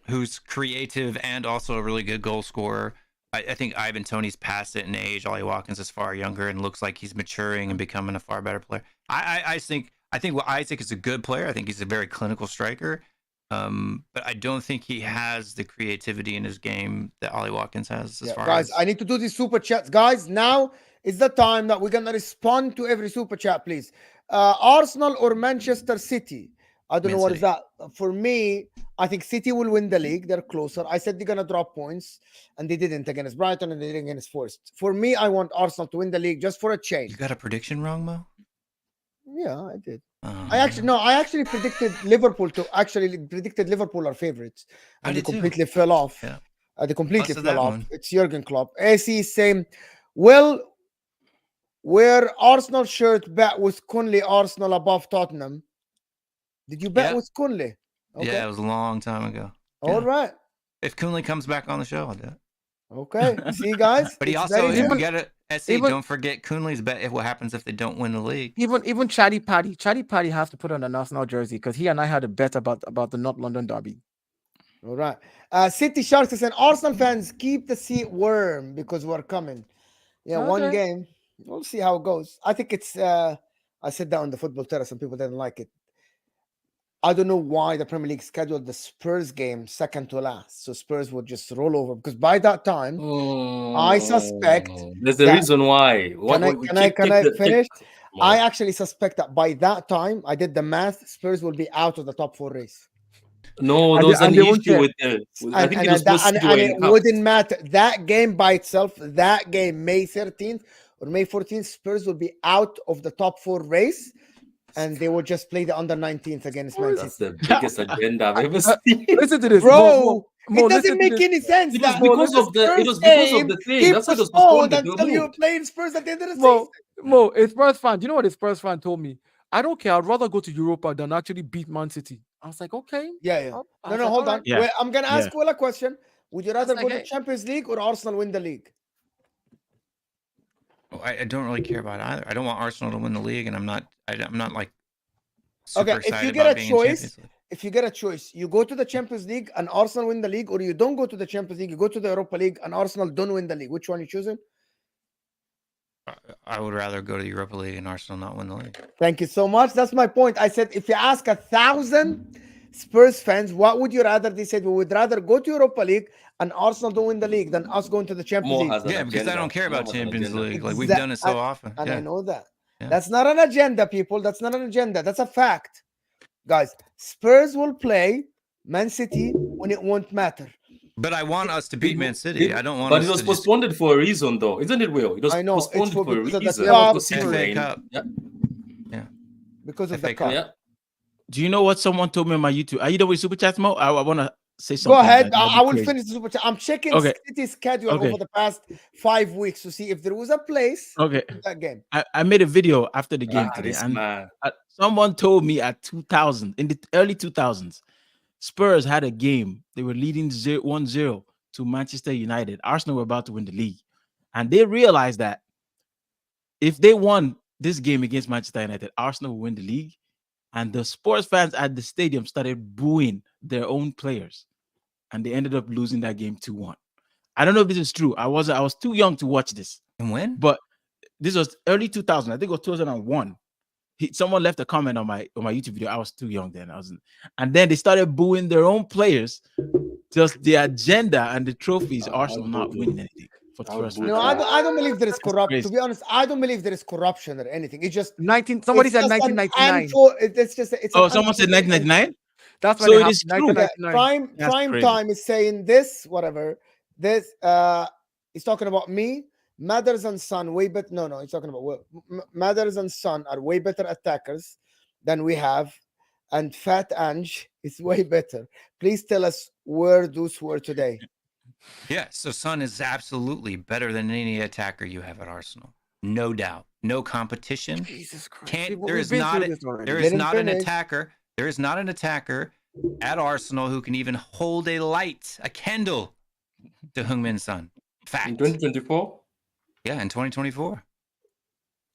who's creative and also a really good goal scorer. I think Ivan Toney's past it in age. Ollie Watkins is far younger and looks like he's maturing and becoming a far better player. I think Isaac is a good player. I think he's a very clinical striker. But I don't think he has the creativity in his game that Ollie Watkins has. Guys, I need to do these super chats. Guys, now is the time that we're gonna respond to every super chat, please. Arsenal or Manchester City? I don't know what is that. For me, I think City will win the league. They're closer. I said they're gonna drop points, and they didn't against Brighton, and they didn't against Forest. For me, I want Arsenal to win the league just for a change. You got a prediction wrong, Mo? Yeah, I did. I actually predicted Liverpool are favorites, and they completely fell off. Yeah. They completely fell off. It's Jurgen Klopp. AC is saying, well, wear Arsenal shirt bet with Cunley Arsenal above Tottenham. Did you bet with Cunley? Okay. Yeah, it was a long time ago. All right. If Cunley comes back on the show, I'll do it. Okay. See, guys. But he also, if you get it, SC, don't forget Cunley's bet if what happens if they don't win the league. Even Chatty Patty has to put on an Arsenal jersey because he and I had a bet about the North London derby. All right. City Sharks is saying Arsenal fans keep the seat warm because we're coming. Yeah, one game. We'll see how it goes. I think it's I said that on the football terrace and people didn't like it. I don't know why the Premier League scheduled the Spurs game second to last, so Spurs would just roll over because by that time, I suspect there's the reason why. Can I finish? I actually suspect that by that time, I did the math. Spurs will be out of the top 4 race. No, there was an issue with the. I think it was and it wouldn't matter. That game by itself, that game May 13th or May 14th, Spurs will be out of the top 4 race. And they will just play the under 19th against Man City. That's the biggest agenda I've ever seen. Listen to this, bro. It doesn't make any sense. It was because of the thing. That's why it was postponed until you playing Spurs at the end of the season. Mo, a Spurs fan. Do you know what a Spurs fan told me? I don't care. I'd rather go to Europa than actually beat Man City. I was like, okay. Yeah. No, hold on. Yeah. Wait, I'm gonna ask Will a question. Would you rather go to Champions League or Arsenal win the league? I don't really care about either. I don't want Arsenal to win the league, and I'm not like. Okay, if you get a choice, you go to the Champions League and Arsenal win the league, or you don't go to the Champions League, you go to the Europa League and Arsenal don't win the league. Which one are you choosing? I would rather go to the Europa League and Arsenal not win the league. Thank you so much. That's my point. I said, if you ask 1,000 Spurs fans, what would you rather? They said, we would rather go to Europa League and Arsenal don't win the league than us going to the Champions League. Yeah, because I don't care about Champions League. Like we've done it so often. And I know that. Yeah. That's not an agenda, people. That's not an agenda. That's a fact. Guys, Spurs will play Man City when it won't matter. But I want us to beat Man City. I don't want. But it was postponed for a reason, though, isn't it? Will it was postponed for a reason? Yeah, because of the cup. Yeah. Do you know what someone told me on my YouTube? Are you done with super chats, Mo? I want to say something. Go ahead. I will finish the super chat. I'm checking City's schedule over the past 5 weeks to see if there was a place in that game. I made a video after the game today, and someone told me at 2000, in the early 2000s, Spurs had a game. They were leading 1-0 to Manchester United. Arsenal were about to win the league, and they realized that if they won this game against Manchester United, Arsenal will win the league. And the Spurs fans at the stadium started booing their own players, and they ended up losing that game 2-1. I don't know if this is true. I was too young to watch this. And when? But this was early 2000. I think it was 2001. Someone left a comment on my YouTube video. I was too young then. And then they started booing their own players. Just the agenda and the trophies. Arsenal not winning anything. No, I don't believe there is corruption. To be honest, I don't believe there is corruption or anything. It's just somebody said 1999. Someone said 1999. That's so it is true. Prime time is saying this. Whatever. This he's talking about me. Mathers and Son way better. No, he's talking about Mathers and Son are way better attackers than we have, and Fat Ange is way better. Please tell us where those were today. Yeah, so Son is absolutely better than any attacker you have at Arsenal. No doubt. No competition. Jesus Christ. There is not an attacker at Arsenal who can even hold a light, a candle to Heung-min Son. Fact. In 2024? Yeah, in 2024.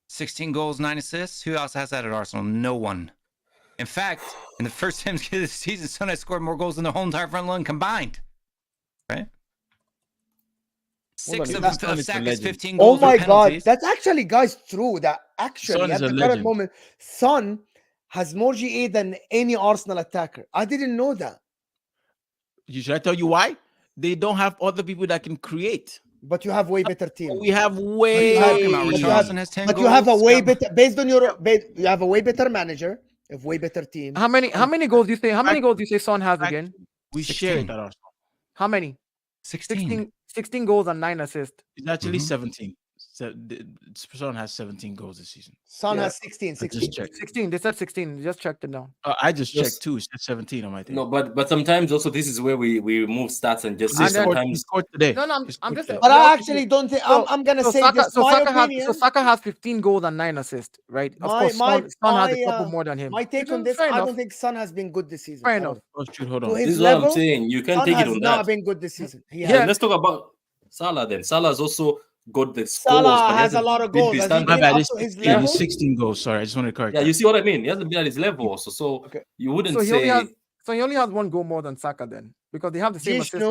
16 goals, 9 assists. Who else has that at Arsenal? No one. In fact, in the first 10 games of the season, Son has scored more goals than the whole entire front line combined. Right? 6 of Saka's 15 goals. Oh my God, that's actually, guys, true. That actually at the current moment, Son has more GA than any Arsenal attacker. I didn't know that. Should I tell you why? They don't have other people that can create. But you have way better team. We have way. Richarlison has 10 goals. But you have a way better, based on your, you have a way better manager, a way better team. How many goals do you say? How many goals do you say Son has again? We shared that Arsenal. How many? 16 goals and 9 assists. It's actually 17. So Son has 17 goals this season. Son has 16. 16. They said 16. Just checked it now. I just checked too. It's 17 on my thing. No, but sometimes also this is where we remove stats and just say sometimes. Today. No, I'm just. But I actually don't think I'm gonna say this. Saka has 15 goals and 9 assists, right? Of course, Son has a couple more than him. My take on this, I don't think Son has been good this season. Fair enough. Hold on. This is what I'm saying. You can't take it on that. Not been good this season. Yeah. Let's talk about Salah then. Salah's also got the scores. Salah has a lot of goals. He's 16 goals. Sorry, I just want to correct. Yeah, you see what I mean? He hasn't been at his level also. So you wouldn't say. So he only has one goal more than Saka then, because they have the same assist.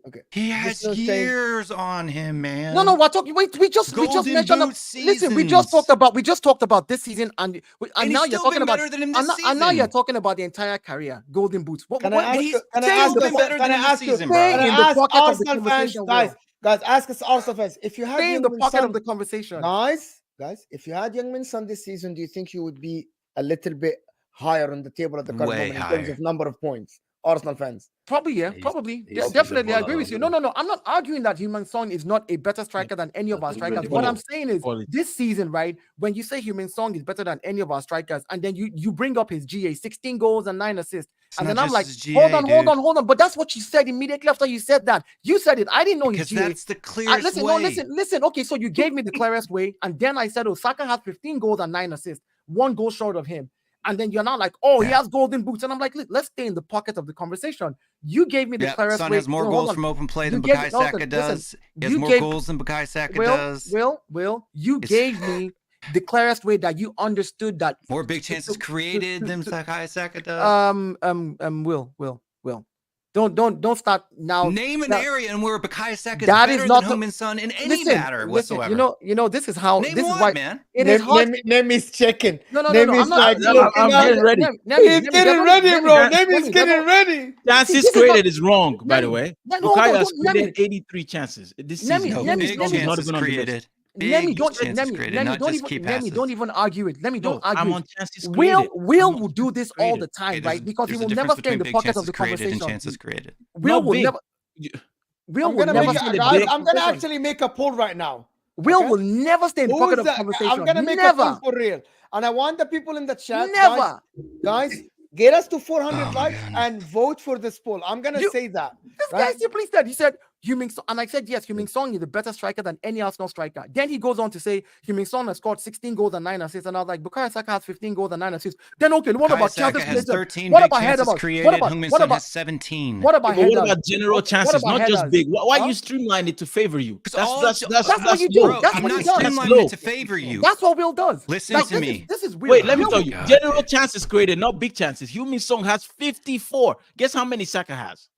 Okay, he has years on him, man. No, we're talking. Wait, we just mentioned. Listen, we just talked about this season, and now you're talking about better than him this season. And now you're talking about the entire career, golden boots. Can I ask Arsenal fans, guys, ask us Arsenal fans, if you had in the pocket of the conversation, guys, if you had Young Min Son this season, do you think you would be a little bit higher on the table at the current moment in terms of number of points? Arsenal fans, probably, yeah, definitely. I agree with you. No, I'm not arguing that Heung-min Son is not a better striker than any of our strikers. What I'm saying is, this season, right, when you say Heung-min Son is better than any of our strikers, and then you bring up his GA, 16 goals and 9 assists, and then I'm like, hold on. But that's what you said immediately after you said that. You said it. I didn't know his GA. That's the clearest way. Listen. Okay, so you gave me the clearest way, and then I said, Saka has 15 goals and 9 assists, 1 goal short of him. And then you're not like, he has golden boots. And I'm like, let's stay in the pocket of the conversation. You gave me the clearest way. Son has more goals from open play than Bukayo Saka does. He has more goals than Bukayo Saka does. You gave me the clearest way that you understood that. More big chances created than Bukayo Saka does. Will. Don't start now. Name an area in where Bukayo Saka is better than Heung-min Son in any matter whatsoever. You know, this is how. Name this one, is why, man. It is hard. Name is checking. No. I'm getting ready. He's getting ready, bro. Name is getting ready. Chances created is wrong, by the way. Bukayo has created 83 chances this season. Big chances created. Don't even argue it. Don't argue. I'm on chances created. Will do this all the time, right? Because he will never stay in the pocket of the conversation. Chances created. Will never. I'm gonna actually make a poll right now. Will never stay in the pocket of the conversation. I'm gonna make a poll for real, and I want the people in the chat. Guys, get us to 400 likes and vote for this poll. I'm gonna say that. This guy simply said, he said Heung-min Son, and I said yes, Heung-min Son is the better striker than any Arsenal striker. Then he goes on to say Heung-min Son has scored 16 goals and 9 assists, and I was like, Bukayo Saka has 15 goals and 9 assists. Then what about chances created? 13 what about chances created? Heung-min Son has 17. What about general chances, not just big? Why you streamline it to favor you? That's what you do. I'm not streamlining it to favor you. That's what Will does. Listen to me. This is weird. Wait, let me tell you. General chances created, not big chances. Heung-min Son has 54. Guess how many Saka has?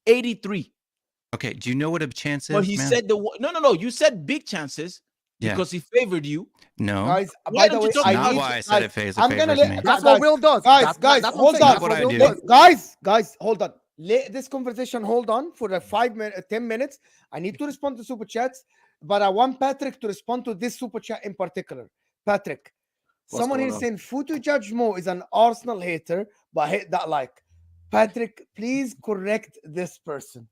83. Okay, do you know what a chance is? Well, he said no. You said big chances because he favored you. No, guys. By the way, I said it favors me. That's what Will does. Guys, hold on. Guys, hold on. Let this conversation hold on for 10 minutes. I need to respond to super chats, but I want Patrick to respond to this super chat in particular. Patrick, someone here saying Futu Judge Mo is an Arsenal hater, but hate that like. Patrick, please correct this person.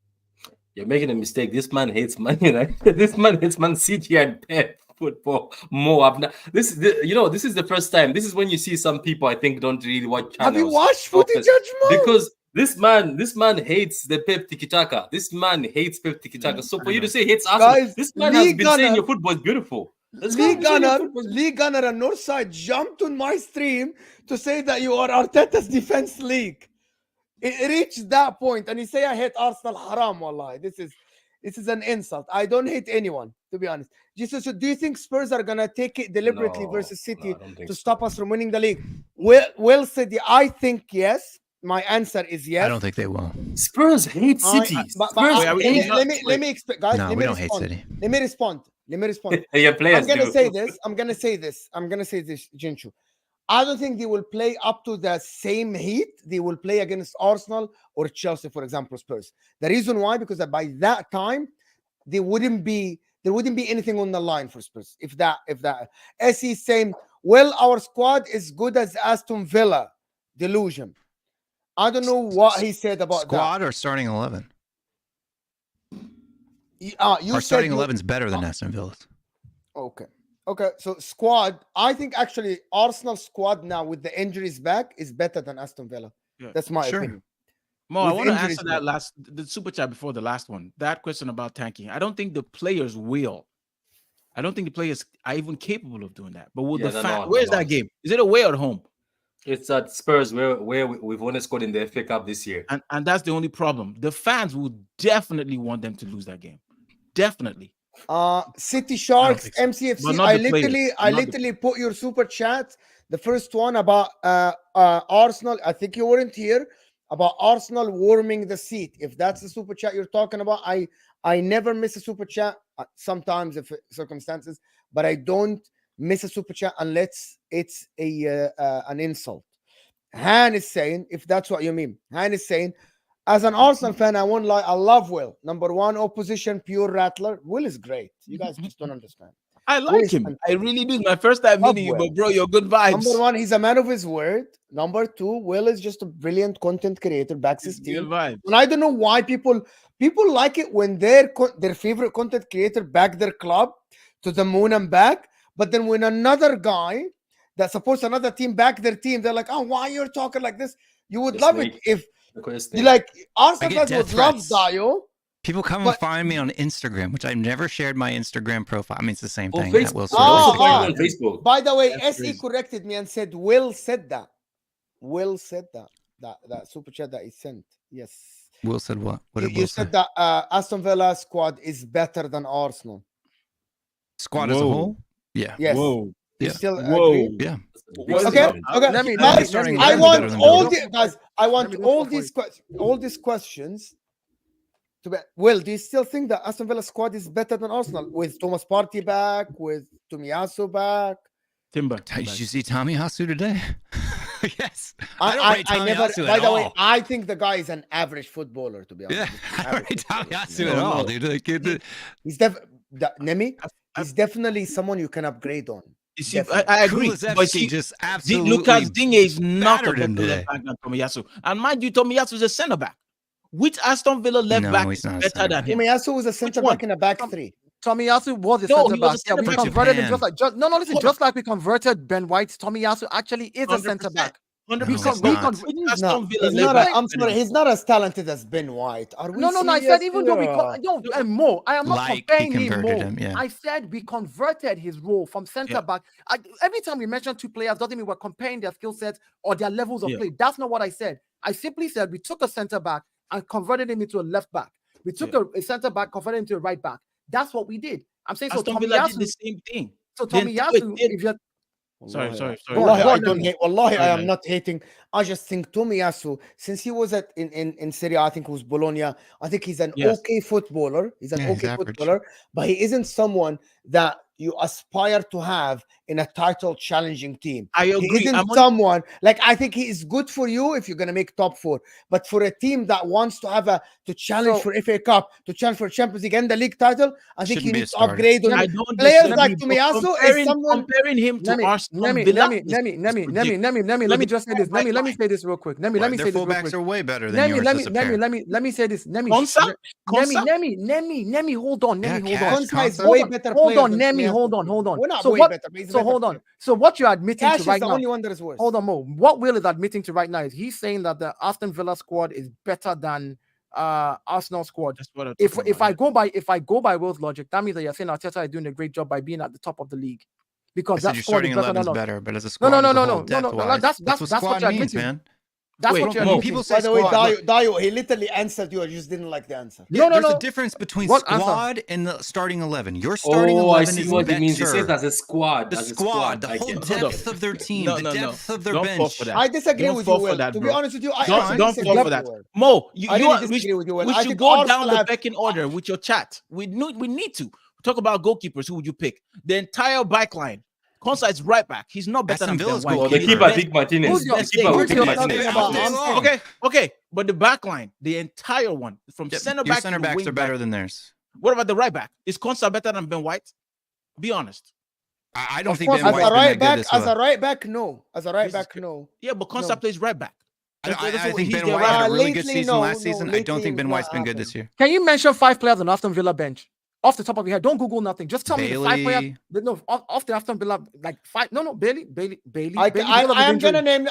You're making a mistake. This man hates Man United. This man hates Man City and Pep football more. This is the first time. This is when you see some people I think don't really watch channels. Have you watched Footy Judgment? Because this man hates the Pep Tiki-Taka. This man hates Pep Tiki-Taka. So for you to say hates Arsenal, this man has been saying your football is beautiful. Lee Gunner and Northside jumped on my stream to say that you are Arteta's defense league. It reached that point, and you say I hate Arsenal. Haram, wallahi. This is an insult. I don't hate anyone, to be honest. Jesus, so do you think Spurs are gonna take it deliberately versus City to stop us from winning the league? Will City? I think yes. My answer is yes. I don't think they will. Spurs hate City. Let me explain, guys. No, we don't hate City. Let me respond. Your players I'm gonna say this, Jinshu. I don't think they will play up to the same heat they will play against Arsenal or Chelsea, for example, Spurs. The reason why, because by that time, there wouldn't be anything on the line for Spurs. If that, as he's saying, well, our squad is good as Aston Villa. Delusion. I don't know what he said about squad that. or starting 11. Our starting 11 is better than Aston Villa's. Okay, so squad, I think actually Arsenal's squad now with the injuries back is better than Aston Villa. Yeah, that's my opinion. Mo, I want to answer the super chat before the last one. That question about tanking. I don't think the players will. I don't think the players are even capable of doing that. But will the fan? Where's that game? Is it away or at home? It's at Spurs where we've only scored in the FA Cup this year. And that's the only problem. The fans will definitely want them to lose that game. Definitely. City Sharks, MCFC. I literally put your super chat, the first one about Arsenal. I think you weren't here. about Arsenal warming the seat. If that's the super chat you're talking about, I never miss a super chat. Sometimes if circumstances, but I don't miss a super chat unless it's an insult. Han is saying, if that's what you mean, Han is saying, as an Arsenal fan, I won't lie, I love Will. Number one, opposition, pure rattler. Will is great. You guys just don't understand. I like him. I really do. My first time meeting you, but bro, you're good vibes. Number one, he's a man of his word. Number two, Will is just a brilliant content creator, backs his team. And I don't know why people like it when their favorite content creator back their club to the moon and back. But then when another guy that supports another team back their team, they're like, oh, why you're talking like this? You would love it if you like Arsenal fans would love Dio. People come and find me on Instagram, which I've never shared my Instagram profile. I mean, it's the same thing. On Facebook. By the way, SE corrected me and said Will said that. Will said that super chat that he sent. Yes. Will said what? What did you Will said say? that Aston Villa squad is better than Arsenal. Squad as a whole? Yeah. Yes. Whoa. You still agree? Yeah. Okay. I want all the guys. I want all these questions. Well, do you still think that Aston Villa squad is better than Arsenal with Thomas Partey back, with Tomiyasu back? Timber. Did you see Tomiyasu today? Yes. I never. By the way, I think the guy is an average footballer. To be honest, yeah, I don't rate Tomiyasu at all, dude. Like, he's Nemi. He's definitely someone you can upgrade on. You see, I agree. But he just absolutely Lucas Digne is not a better today. left back than Tomiyasu. And mind you, Tomiyasu is a centre back. Which Aston Villa left back is better than him? Tomiyasu was a centre back in a back three. Tomiyasu was a centre back. Yeah, we converted him just like we converted Ben White. Tomiyasu actually is a centre back. 100%. I'm sorry, he's not as talented as Ben White. Are we No, I said even though Mo, I am not comparing him Mo. Yeah. I said we converted his role from centre back. Every time we mention two players, doesn't mean we're comparing their skill sets or their levels of play. That's not what I said. I simply said we took a centre back and converted him into a left back. We took a centre back, converted him into a right back. That's what we did. I'm saying so. Tomiyasu did the same thing. So Tomiyasu, if you're Sorry. Wallahi, I am not hating. I just think Tomiyasu, since he was in Serie A, I think it was Bologna. I think he's an okay footballer. He's an okay footballer, but he isn't someone that you aspire to have in a title challenging team. I agree. He isn't someone like I think he is good for you if you're gonna make top four, but for a team that wants to have to challenge for FA Cup, to challenge for Champions League and the league title, I think you need to upgrade on players like Tomiyasu. Comparing him to Arsenal Villa. Let me just say this. Let me say this real quick. Let me say this real quick. Fullbacks are way better than yours. Let me say this. Nemi, hold on. Konsa is way better. Hold on, Nemi. Hold on. We're not so way what, better. So hold on. So what you're admitting Cash to right is the now? only one that is worse. Hold on, Mo. What Will is admitting to right now is he's saying that the Aston Villa squad is better than Arsenal squad. That's what if I go by Will's logic, that means that you're saying Arteta is doing a great job by being at the top of the league. Because that squad is better than better, but as a squad, no. That's what you're admitting, man. That's what you're admitting. People say by the way, Dio, he literally answered you. I just didn't like the answer. There's a difference between squad and the starting 11. Your starting 11 I see is what better. he means. He says as a squad. The squad, the whole depth of their team, the depth of their bench. I disagree with you, Will. To be honest with you, don't fall for that. Mo, we should go down the pecking order with your chat. We need to talk about goalkeepers. Who would you pick? The entire back line. Konsa is right back. He's not better than Ben White. The keeper, Vic Martinez. Okay. But the back line, the entire one, from center back to center backs are better than theirs. What about the right back? Is Konsa better than Ben White? Be honest. I don't think Ben White's as a right back. As a right back, no. As a right back, no. Yeah, but Konsa plays right back. I think Ben White had a really good season last season. I don't think Ben White's been good this year. Can you mention 5 players on Aston Villa bench? Off the top of your head, don't Google nothing. Just tell me the 5 players. No, off the Aston Villa, like 5. No, Bailey. I'm gonna name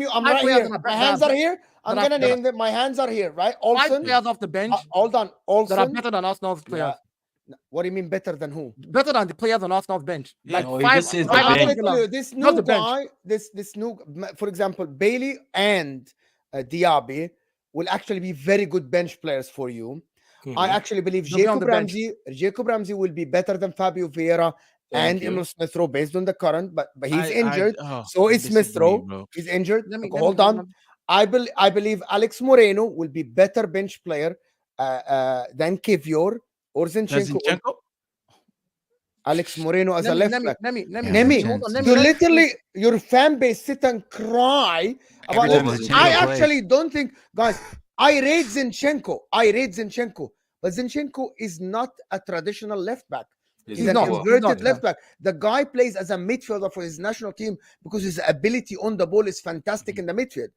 you. I'm right here. My hands are here. I'm gonna name them. My hands are here. Right. Olsen. 5 players off the bench. Hold on. Olsen. That are better than Arsenal's players. What do you mean better than who? Better than the players on Arsenal's bench. Yeah, like 5. This new guy. This new, for example, Bailey and Diaby will actually be very good bench players for you. I actually believe Jacob Ramsey will be better than Fabio Vieira and Emil Smith Rowe based on the current, but he's injured. So is Smith Rowe. He's injured. Hold on. I believe Alex Moreno will be better bench player than Kivior or Zinchenko. Alex Moreno as a left back. Nemi, you literally, your fan base sit and cry about I actually don't think, guys, I rate Zinchenko, but Zinchenko is not a traditional left back. He's an inverted left back. The guy plays as a midfielder for his national team because his ability on the ball is fantastic in the midfield.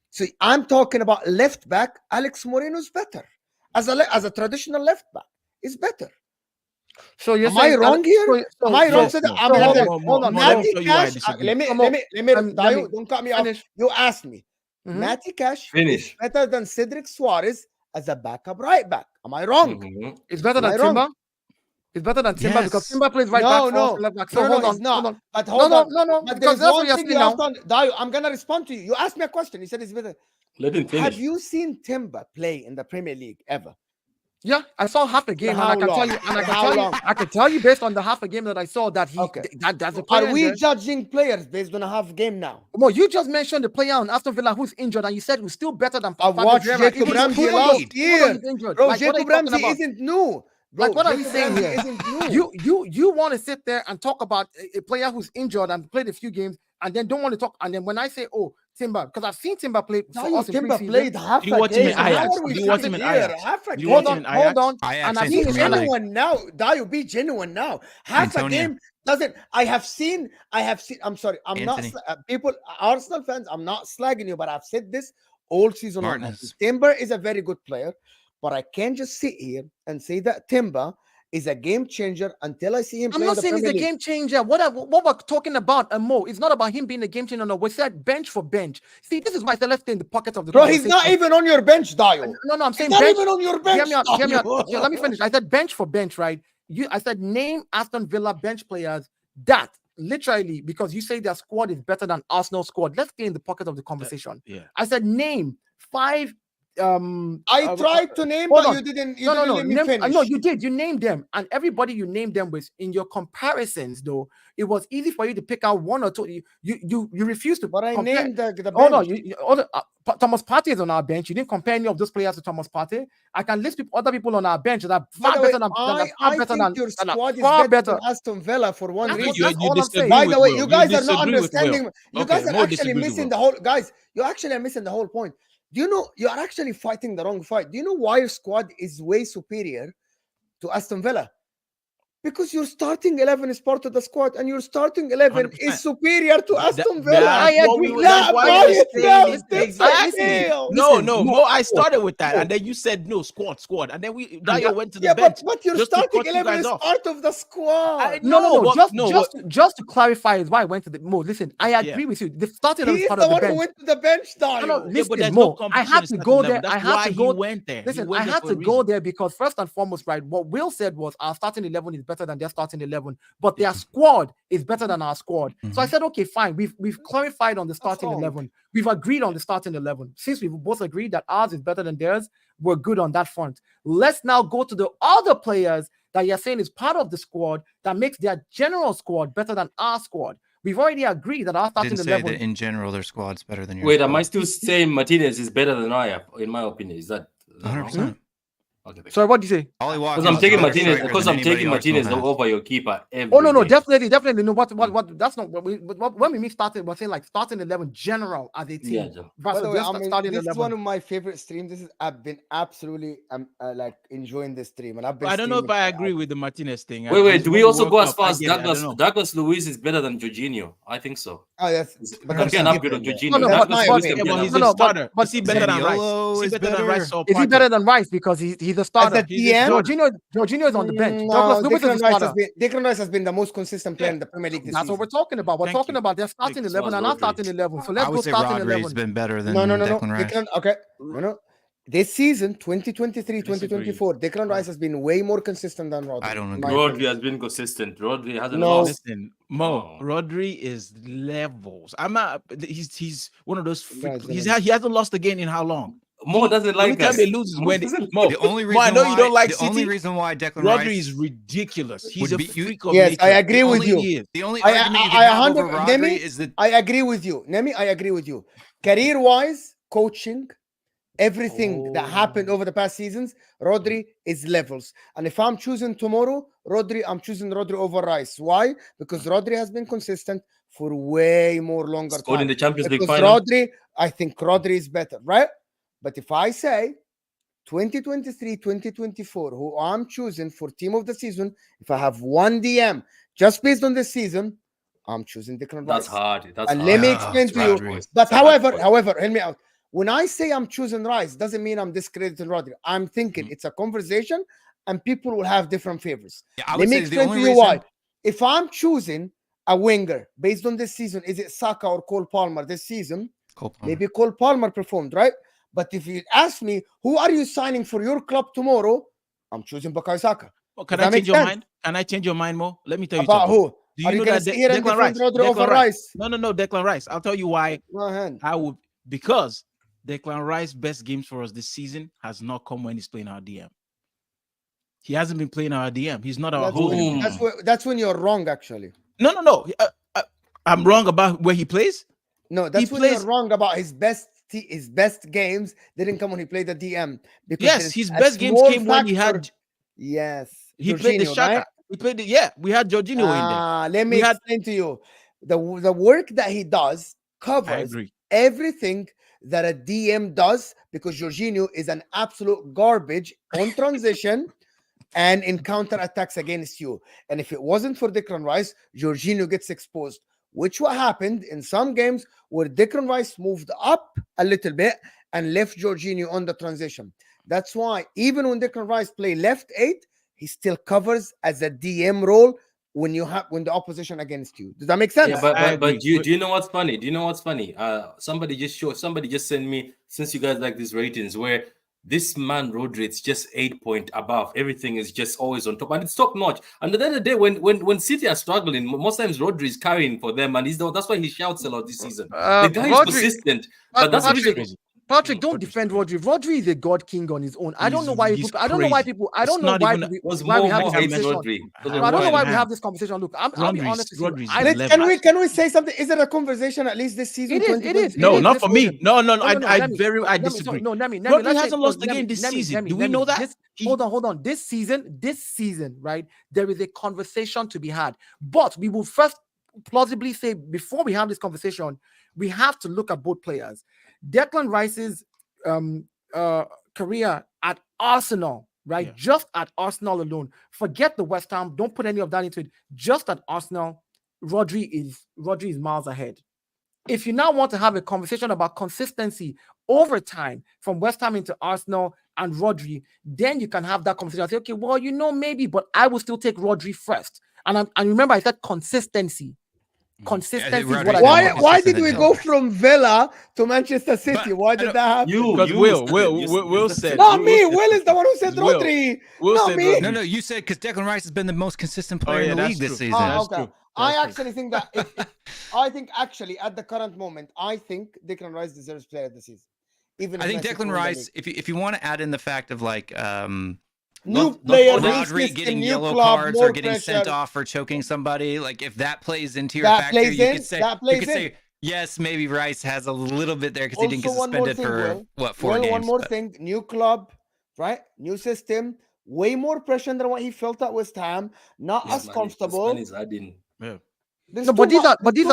So I'm talking about left back. Alex Moreno is better as a traditional left back. Is better. So you're Am I wrong here? Am I wrong? Hold on. Matty Cash. Let me. Don't cut me off. You asked me. Matty Cash is better than Cedric Suarez as a backup right back. Am I wrong? It's better than Timber. It's better than Timber because Timber plays right back. Left back. So hold on. No. But Because that's what you're saying now. Dayo, I'm gonna respond to you. You asked me a question. You said it's better. Let him finish. Have you seen Timber play in the Premier League ever? Yeah, I saw half a game, and I can tell you based on the half a game that I saw that he that's a player. Are we judging players based on a half game now? Well, you just mentioned the player on Aston Villa who's injured, and you said was still better than. I watched Jacob Ramsey last year, bro. Jacob Ramsey isn't new. Bro, what are we saying here? You want to sit there and talk about a player who's injured and played a few games, and then don't want to talk. And then when I say, oh, Timber, because I've seen Timber play. Timber played half a game. You watch him in Ajax. Hold on. And I've been genuine now. Dayo, be genuine now. Half a game doesn't. I have seen. I'm sorry. I'm not people. Arsenal fans. I'm not slagging you, but I've said this all season long. Timber is a very good player, but I can't just sit here and say that Timber is a game changer until I see him. I'm not saying he's a game changer. What we're talking about, Mo, it's not about him being a game changer. No, we said bench for bench. See, this is why I left in the pocket of the. Bro, he's not even on your bench, Dayo. No, I'm saying he's bench. Not even on your bench. Hear me out. Let me finish. I said bench for bench, right? I said name Aston Villa bench players that literally because you say their squad is better than Arsenal's squad. Let's get in the pocket of the conversation. I said name 5. I tried to name, but you didn't. You didn't let me finish. No, you did. You named them, and everybody you named them with in your comparisons. Though it was easy for you to pick out one or two. You refused to. But I named the bench. Oh no, Thomas Partey is on our bench. You didn't compare any of those players to Thomas Partey. I can list other people on our bench that are far better than. I think your squad is better than Aston Villa for one reason. By the way, you guys are not understanding. You guys are actually missing the whole. Guys, you actually are missing the whole point. Do you know you are actually fighting the wrong fight? Do you know why your squad is way superior to Aston Villa? Because your starting 11 is part of the squad, and your starting 11 is superior to Aston Villa. I agree. No, Mo, I started with that, and then you said no, squad, and then Dayo went to the bench. But your starting 11 is part of the squad. Just to clarify, is why I went to the Mo. Listen, I agree with you. The starting 11 is part of the bench. Who went to the bench, Dayo. Listen, Mo, I had to go there. I had to go. Listen, I had to go there because first and foremost, right, what Will said was our starting 11 is better than their starting 11, but their squad is better than our squad. So I said, okay, fine. We've clarified on the starting 11. We've agreed on the starting 11. Since we've both agreed that ours is better than theirs, we're good on that front. Let's now go to the other players that you're saying is part of the squad that makes their general squad better than our squad. We've already agreed that our starting 11. That in general their squad's better than yours. Wait, am I still saying Martinez is better than I am? In my opinion, is that 100%? Okay, sorry, what do you say? Because I'm taking Martinez over your keeper. No, definitely. No, what? That's not what we. When we mean starting, we're saying like starting 11 general as a team. Yeah, by the way, this is one of my favorite streams. I've been absolutely like enjoying this stream, and I don't know if I agree with the Martinez thing. Wait, do we also go as far as Douglas Luiz is better than Jorginho? I think so. Oh, yes. But I'm an upgrade on Jorginho. No, he's a starter. But is he better than Rice? Is he better than Rice because he's a starter? Jorginho is on the bench. Declan Rice has been the most consistent player in the Premier League this season. That's what we're talking about. We're talking about their starting 11 and our starting 11. So let's go starting 11. Rodri's been better than Declan Rice. Okay. No. This season, 2023-2024, Declan Rice has been way more consistent than Rodri. I don't agree. Rodri has been consistent. Rodri hasn't lost. Listen, Mo, Rodri is levels. I'm not. He's one of those. He hasn't lost again in how long? Mo doesn't like us. He loses when Mo. The only reason I know you don't like the City. only reason why Declan Rodri Rice is ridiculous. He's a freak of nature. nature. I agree with you. The only argument you can have over Rodri is that I agree with you. Nemi, I agree with you. Career-wise, coaching, everything that happened over the past seasons, Rodri is levels. And if I'm choosing tomorrow, I'm choosing Rodri over Rice. Why? Because Rodri has been consistent for way more longer Scored in time. the Champions League Because final. I think Rodri is better, right? But if I say 2023, 2024, who I'm choosing for team of the season, if I have one DM just based on this season, I'm choosing Declan Rice. That's hard. And let me explain to you. But however, hear me out. When I say I'm choosing Rice, doesn't mean I'm discrediting Rodri. I'm thinking it's a conversation and people will have different favors. Yeah, let me explain to you why. If I'm choosing a winger based on this season, is it Saka or Cole Palmer this season? Maybe Cole Palmer performed, right? But if you ask me, who are you signing for your club tomorrow? I'm choosing Bukayo Saka. Well, can I change your mind? Can I change your mind more? Let me tell you about something. Who? Do you know that Declan Rice? Over Rice? No, Declan Rice. I'll tell you why. Go ahead. Because Declan Rice's best games for us this season has not come when he's playing our DM. He hasn't been playing our DM. He's not our home. That's when you're wrong, actually. No. I'm wrong about where he plays. No, that's when you're wrong about his best games didn't come when he played the DM. Because his best games came when he had. Yes, he played the Shaka. Right? He played it. We had Jorginho in there. Let me explain to you. The work that he does covers everything that a DM does, because Jorginho is an absolute garbage on transition and in counter attacks against you. And if it wasn't for Declan Rice, Jorginho gets exposed, which what happened in some games where Declan Rice moved up a little bit and left Jorginho on the transition. That's why even when Declan Rice play left 8, he still covers as a DM role when the opposition against you. Does that make sense? Yeah, but do you know what's funny? Do you know what's funny? Somebody just sent me, since you guys like these ratings, where this man Rodri, it's just 8 point above. Everything is just always on top, and it's top notch. And at the end of the day, when City are struggling, most times Rodri is carrying for them, and that's why he shouts a lot this season. The guy is consistent, but that's the reason. Patrick, don't defend Rodri. Rodri is a god king on his own. I don't know why people. I don't know why we have this conversation. Look, I'll be honest with you. Can we say something? Is it a conversation at least this season? It is. No, not for me. No. I disagree. No, Nemi, Rodri hasn't lost the game this season. Do we know that? Hold on. This season, right? There is a conversation to be had, but we will first plausibly say, before we have this conversation, we have to look at both players. Declan Rice's career at Arsenal, right? Yeah. Just at Arsenal alone. Forget the West Ham. Don't put any of that into it. Just at Arsenal, Rodri is miles ahead. If you now want to have a conversation about consistency over time from West Ham into Arsenal and Rodri, then you can have that conversation. I say, okay, well, maybe, but I will still take Rodri first. And remember, I said consistency. Consistency. Why did we go from Villa to Manchester City? Why did that happen? Because Will said. Not me. Will is the one who said Rodri. Not me. No, you said because Declan Rice has been the most consistent player in the league this season. Okay. I actually think that. I think actually at the current moment, I think Declan Rice deserves player of the season. I think Declan Rice, if you want to add in the fact of like new player, Rodri getting yellow cards or getting sent off for choking somebody, like if that plays into your factor, you could say yes, maybe Rice has a little bit there because he didn't get suspended for 4 games. One more thing, new club, right? New system, way more pressure than what he felt at West Ham. Not as comfortable. But these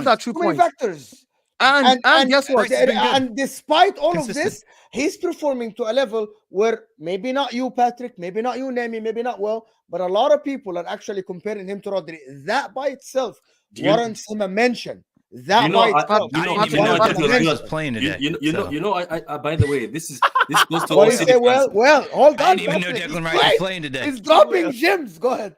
are true factors. And guess what? And despite all of this, he's performing to a level where maybe not you, Patrick, maybe not you, Nemi, maybe not Will, but a lot of people are actually comparing him to Rodri. That by itself warrants him a mention. That by itself. I didn't even know Declan was playing today. By the way, this goes to all City fans. Well, hold on. I didn't even know Declan Rice was playing today. He's dropping gems. Go ahead.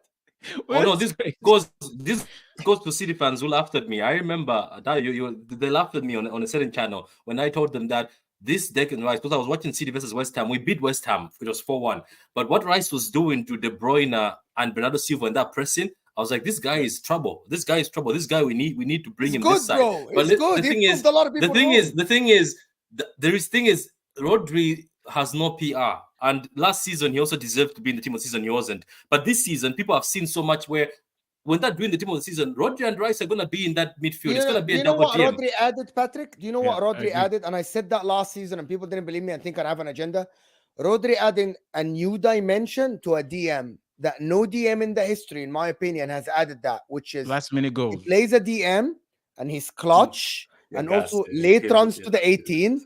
This goes to City fans who laughed at me. I remember that they laughed at me on a certain channel when I told them that this Declan Rice, because I was watching City versus West Ham, we beat West Ham. It was 4-1. But what Rice was doing to De Bruyne and Bernardo Silva in that pressing, I was like, this guy is trouble. This guy we need to bring him this side. Bro. But the thing is, Rodri has no PR. And last season, he also deserved to be in the team of the season. He wasn't. But this season, people have seen so much where when they're doing the team of the season, Rodri and Rice are going to be in that midfield. It's going to be a know double what team. Rodri added, Patrick? Do you know what Rodri added? And I said that last season, and people didn't believe me and think I have an agenda. Rodri adding a new dimension to a DM that no DM in the history, in my opinion, has added that, which is last minute goals. He plays a DM and he's clutch and also late runs to the 18,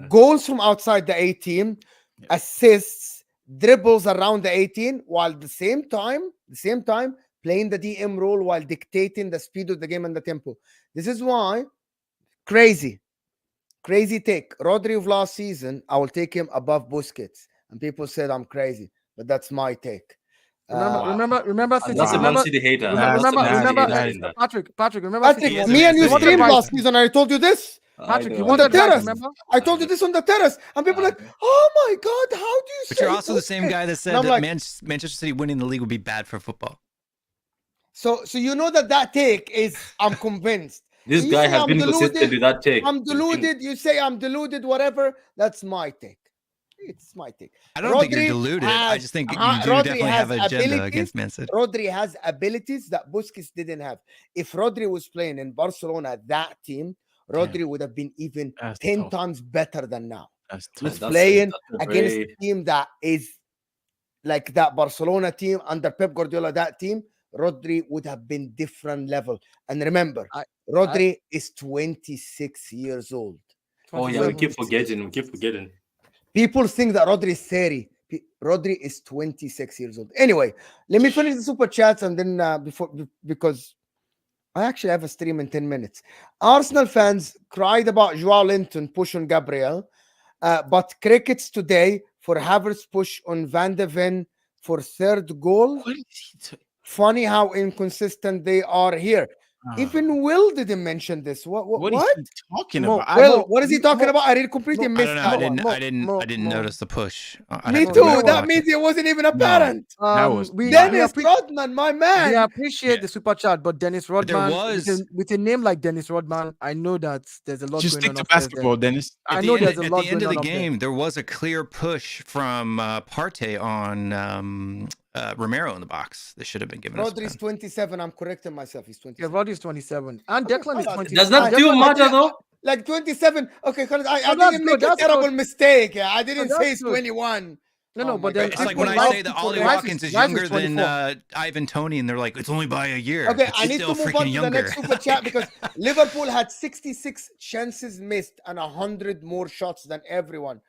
goals from outside the 18, assists, dribbles around the 18, while the same time playing the DM role while dictating the speed of the game and the tempo. This is why crazy take. Rodri of last season, I will take him above Busquets. And people said I'm crazy, but that's my take. Remember, That's a Man City hater. Remember, Patrick, remember, me and you streamed last season. I told you this. Patrick, you wanted terrace. Remember? I told you this on the terrace, and people are like, "Oh my God, how do you?" But you're also the same guy that said that like, Manchester City winning the league would be bad for football. So you know that take is I'm convinced. This guy has been consistent with that take. I'm deluded. You say I'm deluded. Whatever. That's my take. It's my take. I don't think you're deluded. I just think you do definitely have an agenda against Man City. Rodri has abilities that Busquets didn't have. If Rodri was playing in Barcelona, that team, Rodri would have been even 10 times better than now. He's playing against a team that is like that Barcelona team under Pep Guardiola. That team, Rodri would have been different level. And remember, Rodri is 26 years old. Oh yeah, we keep forgetting. People think that Rodri is 30. Rodri is 26 years old. Anyway, let me finish the super chats and then because I actually have a stream in 10 minutes. Arsenal fans cried about Joao Linton push on Gabriel, but crickets today for Havertz push on Van de Ven for third goal. Funny how inconsistent they are here. Even Will didn't mention this. What is he talking about? Will, what is he talking about? I completely missed that. I didn't notice the push. Me too. That means it wasn't even apparent. Dennis Rodman, my man. We appreciate the super chat, but Dennis Rodman, with a name like Dennis Rodman, I know that there's a lot just going on. Just stick to basketball, Dennis. I know there's a lot going on. At the end of the game, there was a clear push from Partey on Romero in the box. That should have been given. Rodri's 27. I'm correcting myself. He's 27. Yeah, Rodri's 27. And Declan is 27. Does that still matter though? Like 27. Okay, I didn't make a terrible mistake. Yeah, I didn't say he's 21. No, but then it's like when I say that Ollie Watkins is younger than Ivan Toney, and they're like, it's only by a year. Okay, I need to move on to the next super chat because Liverpool had 66 chances missed and 100 more shots than everyone.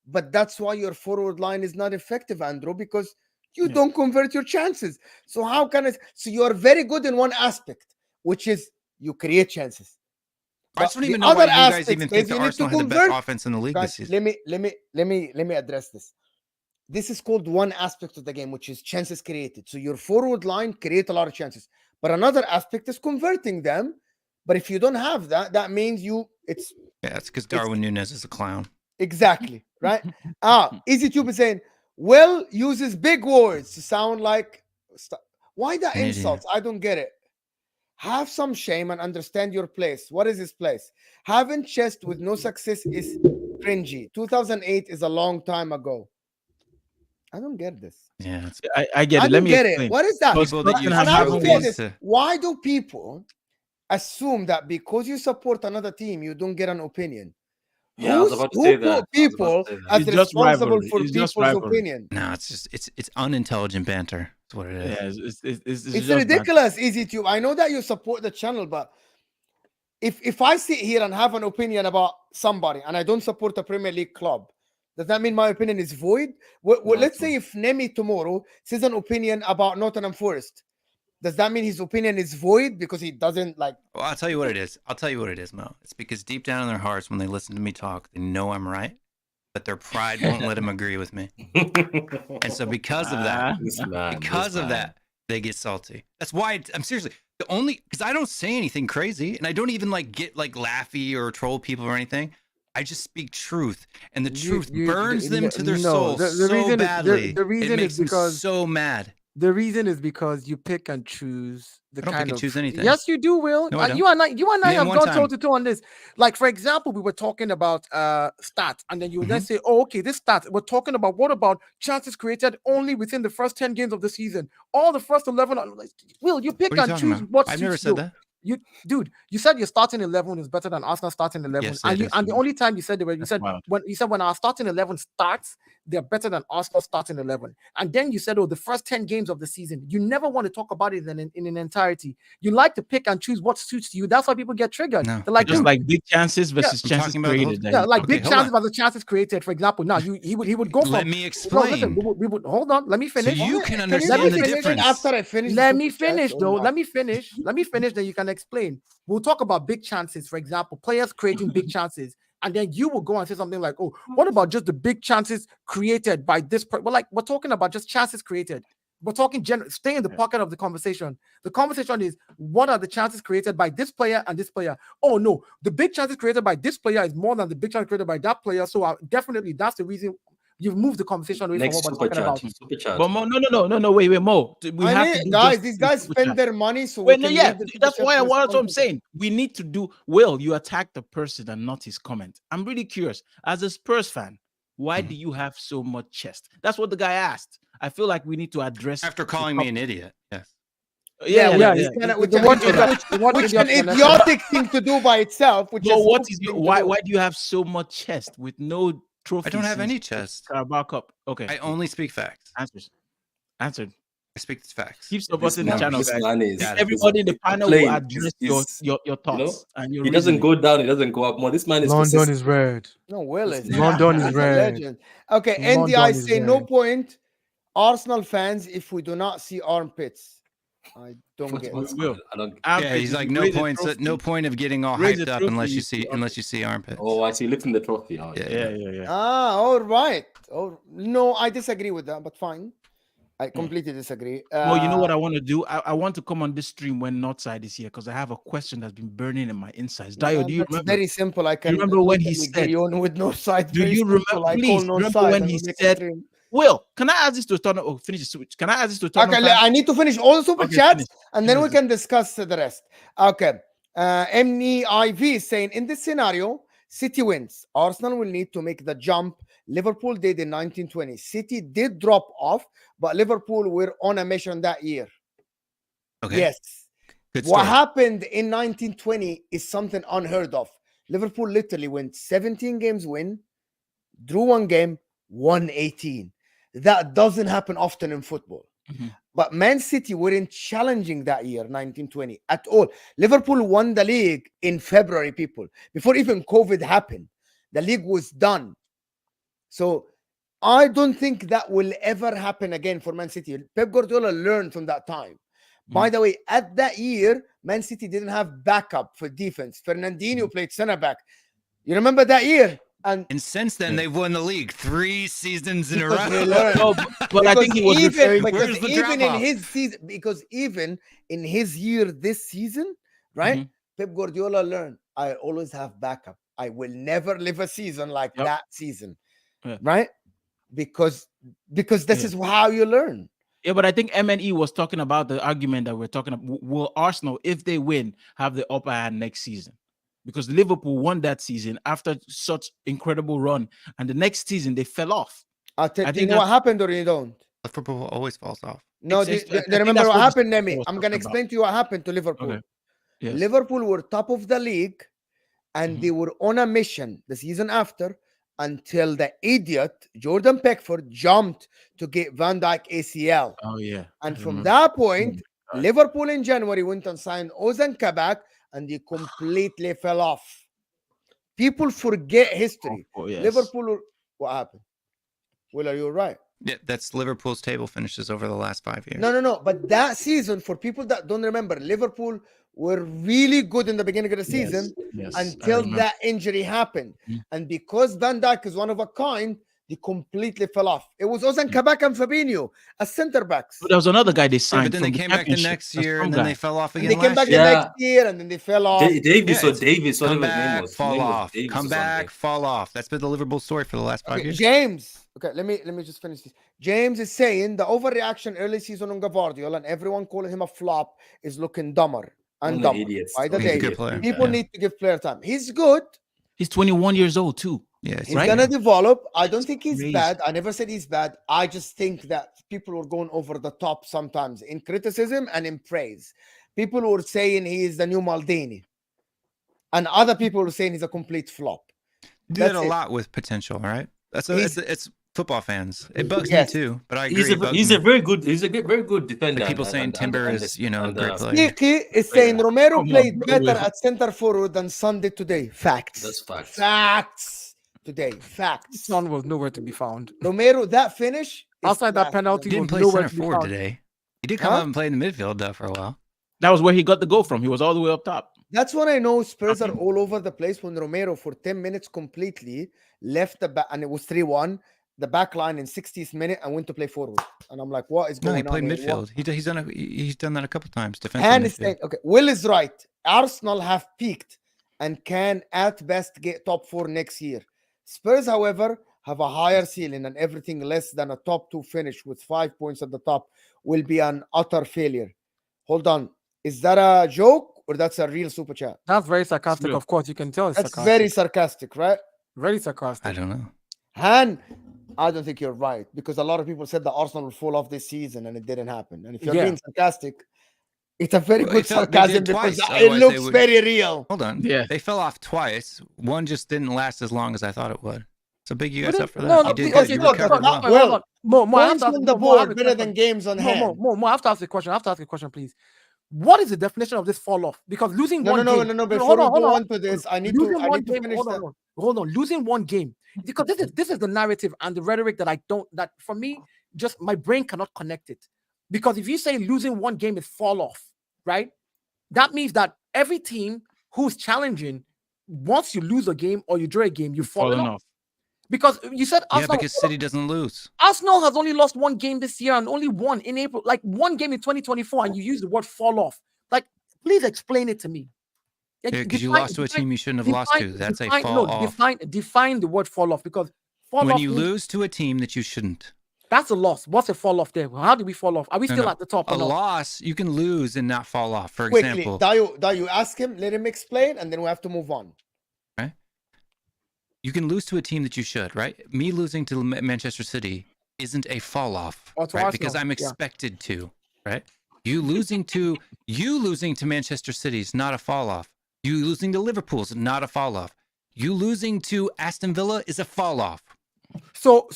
But that's why your forward line is not effective, Andrew, because you don't convert your chances. So how can it? So you are very good in one aspect, which is you create chances. I just don't even know why you guys even think the Arsenal had the best offense in the league this season. Let me address this. This is called one aspect of the game, which is chances created. So your forward line create a lot of chances, but another aspect is converting them. But if you don't have that, that means it's because Darwin Núñez is a clown. Exactly right. EasyTube is saying Will uses big words to sound like why that insults? I don't get it. Have some shame and understand your place. What is his place? Having chest with no success is cringy. 2008 is a long time ago. I don't get this. Yeah, I get it. Let me get explain. it. What is that? I don't get this. Why do people assume that because you support another team, you don't get an opinion? Yeah, I was about to say that. People as responsible for people's opinion. No, it's unintelligent banter. That's what it is. Yeah, it's ridiculous, EasyTube. I know that you support the channel, but if I sit here and have an opinion about somebody and I don't support a Premier League club, does that mean my opinion is void? Let's say if Nemi tomorrow says an opinion about Nottingham Forest, does that mean his opinion is void because he doesn't like? Well, I'll tell you what it is. Mo. It's because deep down in their hearts, when they listen to me talk, they know I'm right, but their pride won't let them agree with me. And so because of that, they get salty. That's why I'm seriously because I don't say anything crazy, and I don't even get laughy or troll people or anything. I just speak truth, and the truth burns them to their soul so badly. The reason is because so mad. The reason is because you pick and choose the I don't kind pick and of choose anything. Yes, you do, Will. No, I don't. You and I Name have one gone time. toe to toe on this. Like, for example, we were talking about stats, and then you would then say, "Oh, okay, this stats." We're talking about what about chances created only within the first 10 games of the season? All the first 11. Will you pick What are you and talking choose about? what I've suits never you? said that. You said your starting 11 is better than Arsenal starting 11, Yes, and it is. and the only time you said they were, you said wild. when our starting 11 starts, they're better than Arsenal starting 11, and then you said, oh, the first 10 games of the season. You never want to talk about it in an entirety. You like to pick and choose what suits you. That's why people get triggered. No, They're like, Just dude, like big chances versus I'm chances talking about the whole- created. yeah, like Okay, big hold chances on. versus chances created. For example, now he would go from. Let me No, explain. listen, we would hold on. Let me So finish. you can Can understand you the finish difference. after I finish? Let the me super chat finish or though. not? Let me finish. Let me finish. Then you can explain. We'll talk about big chances, for example, players creating big chances, and then you will go and say something like, "Oh, what about just the big chances created by this?" We're talking about just chances created. We're talking stay in the pocket of the conversation. The conversation is what are the chances created by this player and this player? Oh no, the big chances created by this player is more than the big chances created by that player. So definitely that's the reason you've moved the conversation away Next from what super we're talking chat. about. Super chat. But no, wait, Mo. We have to do guys, justice these to guys super spend chat. their money, so Wait, we no, can yeah, read the super that's chat why to that's what I'm respond to saying. We need to do. Will, you attack the person and not his comment. I'm really curious. As a Spurs fan, why do you have so much chest? That's what the guy asked. I feel like we need to address After calling me an idiot. Yes. Yeah, which the word idiot an idiotic thing to do by itself. Which But is what is your, why do you have so much chest with no trophy? I don't have any chest. Carabao Cup. Okay. I only speak facts. Answered. I speak facts. Keep supporting the channel, guys. Man is, Everybody in the panel will address your thoughts you know, and your he doesn't reasoning. go down, he doesn't go up more. This man is London persistent. is red. No, Will is London is he's a red. legend. Okay, London NDI is say no red. point. Arsenal fans, if we do not see armpits, I don't get it. Will. I don't. Yeah, he's like no points. No point of getting all Raise hyped the up trophy, unless you see armpits. Oh, I see. Lifting the trophy. Oh, Yeah. Ah, all right. Oh no, I disagree with that, but fine. I completely disagree. Well, you know what I want to do? I want to come on this stream when Northside is here because I have a question that's been burning in my insides. Dio, do you remember? Very simple. I can you remember when he get said, you on with no side. do you remember? Please remember when he said, Will, can I ask this to turn? Oh, finish the switch. Can I ask this to turn? Okay, I need to finish all the super chats finish. and then we can discuss the rest. Okay. MEIV is saying in this scenario, City wins. Arsenal will need to make the jump Liverpool did in 1920. City did drop off, but Liverpool were on a mission that year. Okay. Yes. Good what story. happened in 1920 is something unheard of. Liverpool literally went 17 games win, drew one game, won 18. That doesn't happen often in football. Mm-hmm. But Man City weren't challenging that year, 1920, at all. Liverpool won the league in February, people. Before even COVID happened, the league was done. So I don't think that will ever happen again for Man City. Pep Guardiola learned from that time. By the way, at that year, Man City didn't have backup for defense. Fernandinho played center back. You remember that year? And since then, they've won the league 3 seasons in a row. No, but I think he was even in his season, because even in his year this season, right? Pep Guardiola learned, I always have backup. I will never live a season like that season, right? Because this is how you learn. Yeah, but I think MNE was talking about the argument that we're talking about. Will Arsenal, if they win, have the upper hand next season? Because Liverpool won that season after such incredible run, and the next season they fell off. I think you know what happened, or you don't? Liverpool always falls off. No, do you remember what happened, Nemi? I'm gonna explain to you what happened to Liverpool. Okay. Yes. Liverpool were top of the league, and they were on a mission the season after until the idiot Jordan Pickford jumped to get Van Dijk ACL. Oh yeah. And from that point, Liverpool in January went and signed Ozan Kabak, and they completely fell off. People forget history. Liverpool, what happened? Well, are you right? Yeah, that's Liverpool's table finishes over the last 5 years. No. But that season, for people that don't remember, Liverpool were really good in the beginning of the season until that injury happened. And because Van Dijk is one of a kind, They completely fell off. It was Ozan Kabak and Fabinho as center backs. But there was another guy they signed. But then they came back the next year, and then they fell off again. And they came back the next year, and then they fell off. Davis, whatever come his name back, was. fall off. Davis Come back, fall off. That's been the Liverpool story for the last 5 years. James, okay, let me just finish this. James is saying the overreaction early season on Gvardiol and everyone calling him a flop is looking dumber and dumber. Idiots. By the day, player. people need to give player time. He's good. He's 21 years old too. Yeah, He's gonna develop. I don't think he's bad. I never said he's bad. I just think that people were going over the top sometimes in criticism and in praise. People were saying he is the new Maldini, and other people were saying he's a complete flop. Do that a lot with potential, right? It's football fans. It bugs me too, but I agree. He's a very good defender. Like people saying Timber is, a great player. Niki is saying Romero played better at center forward than Sunday today. Facts. That's facts. Facts. Today, facts. Son was nowhere to be found. Romero, that finish outside that penalty, he didn't play center forward today. He did come up and play in the midfield though for a while. That was where he got the goal from. He was all the way up top. That's when I know Spurs are all over the place. When Romero for 10 minutes completely left the back, and it was 3-1. The back line in 60th minute and went to play forward. And I'm like, what is going on? No, he played midfield. He's done that a couple times. Okay, Will is right. Arsenal have peaked and can at best get top 4 next year. Spurs, however, have a higher ceiling, and everything less than a top 2 finish with 5 points at the top will be an utter failure. Hold on. Is that a joke or that's a real super chat? That's very sarcastic, of course. You can tell it's sarcastic. Very sarcastic, right? Very sarcastic. I don't know. Han, I don't think you're right, because a lot of people said that Arsenal will fall off this season and it didn't happen. And if you're being sarcastic, it's a very good sarcasm because it looks very real. Hold on. Yeah. They fell off twice. One just didn't last as long as I thought it would. So big you guys up for that. No, you did good. You recovered well. Points on the board better than games on hand. I have to ask a question. I have to ask a question, please. What is the definition of this fall off? Because losing one game. No. Before we go on to this, I need to finish that. Hold on. Losing one game. Because this is the narrative and the rhetoric that for me, just my brain cannot connect it. Because if you say losing one game is fall off, right? That means that every team who's challenging, once you lose a game or you draw a game, you've fallen off. Because you said Arsenal, because City doesn't lose. Arsenal has only lost one game this year and only one in April, like one game in 2024, and you use the word fall off. Like, please explain it to me. Because you lost to a team you shouldn't have lost to. That's a fall off. Define the word fall off, because when you lose to a team that you shouldn't. That's a loss. What's a fall off there? How do we fall off? Are we still at the top? A loss, you can lose and not fall off. For example, Dayo, ask him, let him explain, and then we have to move on. Right? You can lose to a team that you should, right? Me losing to Manchester City isn't a fall off, right? Because I'm expected to, right? You losing to Manchester City is not a fall off. You losing to Liverpool is not a fall off. You losing to Aston Villa is a fall off. So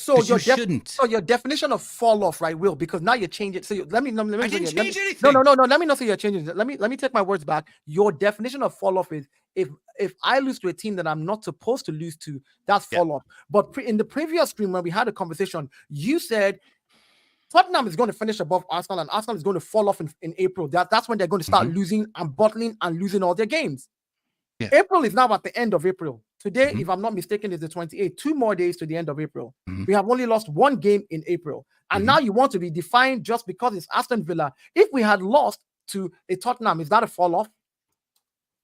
your definition of fall off, right, Will? Because now you're changing. So let me I didn't change anything. No. Let me not say you're changing it. Let me take my words back. Your definition of fall off is if I lose to a team that I'm not supposed to lose to, that's fall off. But in the previous stream when we had a conversation, you said Tottenham is going to finish above Arsenal, and Arsenal is going to fall off in April. That's when they're going to start losing and bottling and losing all their games. Yeah. April is now at the end of April. Today, if I'm not mistaken, is the 28th. 2 more days to the end of April. We have only lost one game in April. And now you want to be defined just because it's Aston Villa. If we had lost to a Tottenham, is that a fall off?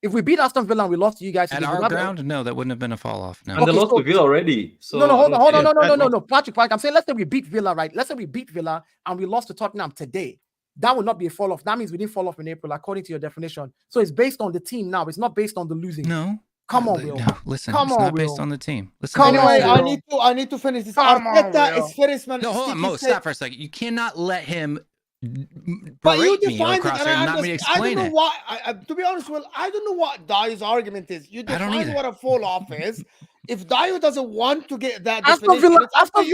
If we beat Aston Villa and we lost to you guys at our ground, no, that wouldn't have been a fall off. No. And they lost to Villa already. So hold on. No. Patrick, I'm saying let's say we beat Villa, right? Let's say we beat Villa and we lost to Tottenham today. That would not be a fall off. That means we didn't fall off in April, according to your definition. So it's based on the team now. It's not based on the losing. No. Come on, Will. No, listen. It's not based on the team. Listen. Anyway, I need to finish this. Arteta is first man. No, hold on, Mo. Stop for a second. You cannot let him but you me across there and not me explain it. To be honest, Will, I don't know what Dio's argument is. You define what a fall off is. If Dio doesn't want to get that definition, Aston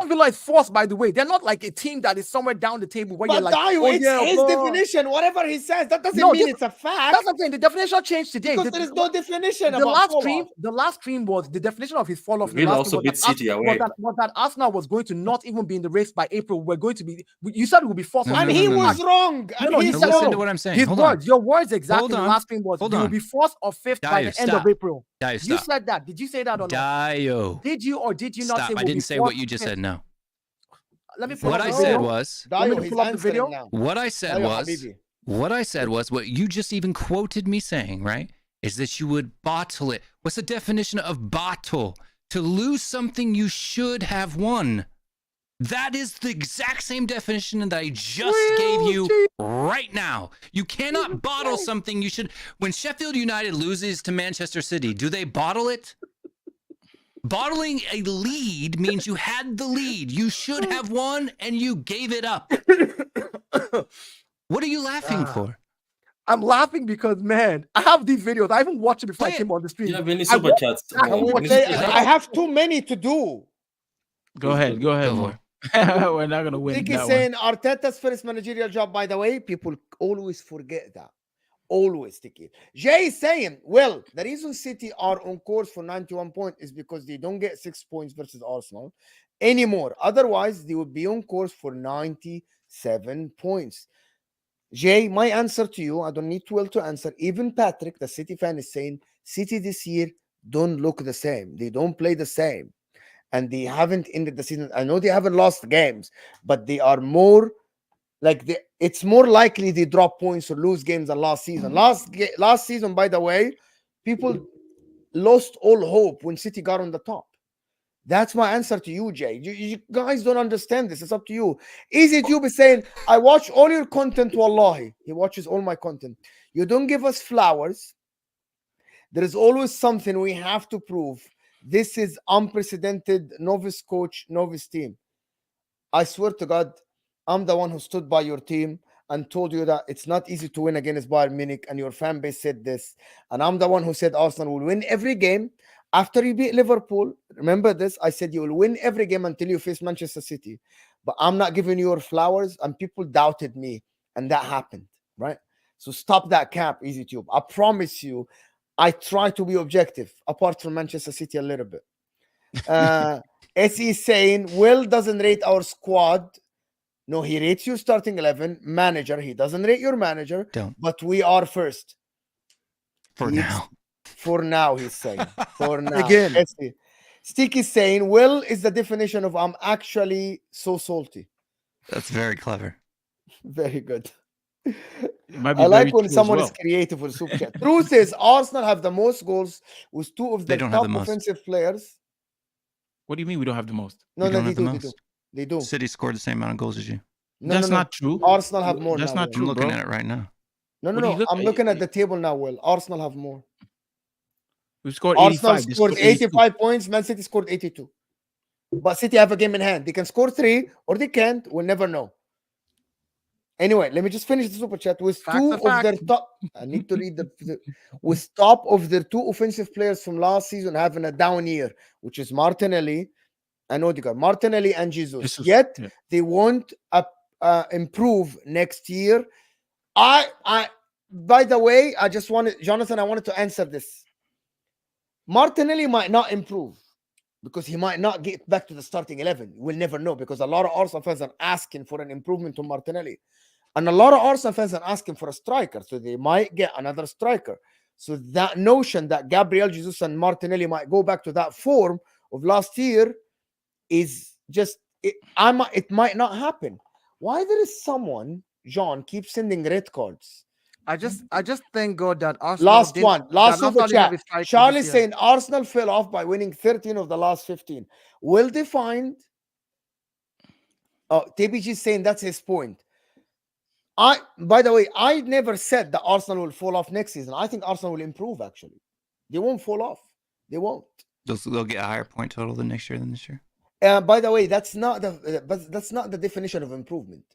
Villa is forced, by the way. They're not like a team that is somewhere down the table where you're like, Dio, it's his definition. Whatever he says, that doesn't mean it's a fact. That's what I'm saying. The definition changed today. Because there is no definition the last stream was the definition of his fall off. Will also beat City away. Was that Arsenal was going to not even be in the race by April. We're going to be. You said it would be forced. And he was wrong. He said listen to what I'm saying. Your words exactly. The last stream was you will be fourth or fifth by the end of April. Dio, You stop. said that. Did you say that or not? Dio. Did you or did you not say? Stop. I didn't say what you just said. No. Let me pull What up I the said video. was. Want me Dio, to pull up the video? now. What I said Dio, was. Habibi. What I said was what you just even quoted me saying, right? Is that you would bottle it. What's the definition of bottle? To lose something you should have won. That is the exact same definition that I just gave you right now. You cannot bottle something you should. When Sheffield United loses to Manchester City, do they bottle it? Bottling a lead means you had the lead. You should have won and you gave it up. What are you laughing for? I'm laughing because, man, I have these videos. I haven't watched it before I came on the stream. You have any super chats? I have too many to do. Go ahead, Mo. We're not gonna win. Sticky saying Arteta's first managerial job, by the way, people always forget that. Always, Sticky. Jay is saying, well, the reason City are on course for 91 points is because they don't get 6 points versus Arsenal anymore. Otherwise, they would be on course for 97 points. Jay, my answer to you, I don't need Will to answer. Even Patrick, the City fan, is saying City this year don't look the same. They don't play the same. And they haven't ended the season. I know they haven't lost games, but they are more like it's more likely they drop points or lose games than last season. Last season, by the way, people lost all hope when City got on the top. That's my answer to you, Jay. You guys don't understand this. It's up to you. Easy Tube is saying, I watch all your content, wallahi. He watches all my content. You don't give us flowers. There is always something we have to prove. This is unprecedented novice coach, novice team. I swear to God, I'm the one who stood by your team and told you that it's not easy to win against Bayern Munich, and your fan base said this. And I'm the one who said Arsenal will win every game. After you beat Liverpool, remember this, I said you will win every game until you face Manchester City. But I'm not giving you your flowers, and people doubted me, and that happened, right? So stop that cap, Easy Tube. I promise you, I try to be objective, apart from Manchester City a little bit. SE saying, Will doesn't rate our squad. No, he rates your starting 11. Manager, he doesn't rate your manager. But we are first. Now. For now, he's saying. For now. Again. SE. Sticky saying, Will is the definition of I'm actually so salty. That's very clever. Very good. I like when someone is creative with super chat. Truth is, Arsenal have the most goals with 2 of their top offensive players. What do you mean we don't have the most? No, they do. They do. City scored the same amount of goals as you. That's not true. Arsenal have more. That's not true. I'm looking at it right now. No. I'm looking at the table now, Will. Arsenal have more. We scored Arsenal 85. scored 85 points. Man City scored 82. But City have a game in hand. They can score 3 or they can't. We'll never know. Anyway, let me just finish the super chat with two of their top. I need to read with top of their 2 offensive players from last season having a down year, which is Martinelli and Odegaard. Martinelli and Jesus. Yet they won't improve next year. By the way, I just wanted Jonathan. I wanted to answer this. Martinelli might not improve because he might not get back to the starting 11. We'll never know because a lot of Arsenal fans are asking for an improvement to Martinelli. And a lot of Arsenal fans are asking for a striker. So they might get another striker. So that notion that Gabriel Jesus and Martinelli might go back to that form of last year is just, it might not happen. Why there is someone, John, keeps sending red cards? I just thank God that Arsenal. Last super chat. Charlie's saying Arsenal fell off by winning 13 of the last 15. Well defined. Oh, TBG is saying that's his point. By the way, I never said that Arsenal will fall off next season. I think Arsenal will improve. Actually, they won't fall off. They won't. They'll get a higher point total than next year than this year. By the way, that's not the definition of improvement.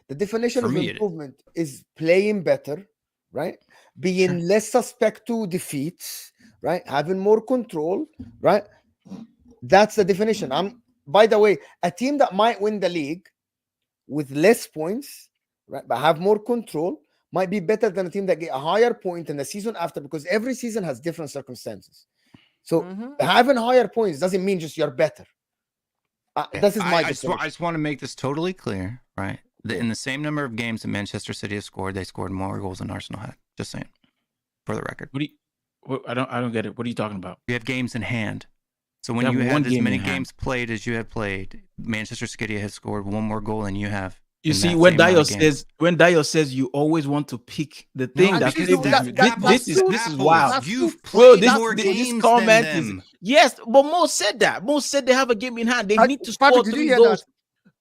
The definition of improvement is playing better, right? Being less suspect to defeats, right? Having more control, right? That's the definition. By the way, a team that might win the league with less points, right, but have more control, might be better than a team that get a higher point in the season after, because every season has different circumstances. So having higher points doesn't mean just you're better. This is my I just want to make this totally clear, right? In the same number of games that Manchester City has scored, they scored more goals than Arsenal had. Just saying, for the record. I don't get it. What are you talking about? You have games in hand. So when you have as many games played as you have played, Manchester City has scored one more goal than you have. You see, when Dio says you always want to pick the thing this is wild. You've played more games than them. Yes, but Mo said that. Mo said they have a game in hand. They need to score 3 goals.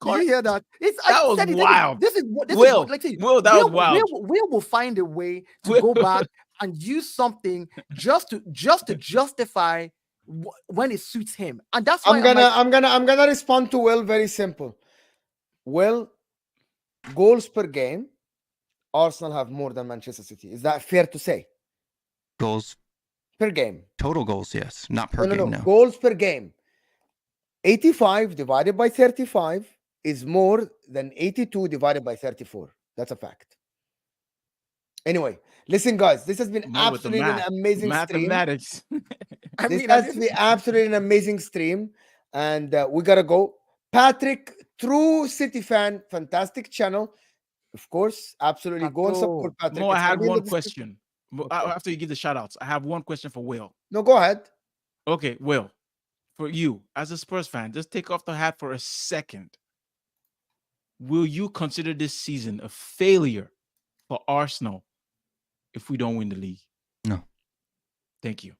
Did you hear that? That was wild. This is that was wild. We will find a way to go back and use something just to justify when it suits him, and that's why I'm gonna respond to Will. Very simple. Will, goals per game, Arsenal have more than Manchester City. Is that fair to say? Goals per game, total goals, yes, not per game. No, goals per game. 85 divided by 35 is more than 82 divided by 34. That's a fact. Anyway, listen, guys, this has been absolutely an amazing mathematics. This has to be absolutely an amazing stream, and we gotta go. Patrick, true City fan, fantastic channel, of course. Absolutely, go and support Patrick. No, I had one question. After you give the shout outs, I have one question for Will. No, go ahead. Okay, Will, for you as a Spurs fan, just take off the hat for a second. Will you consider this season a failure for Arsenal if we don't win the league? No. Thank you.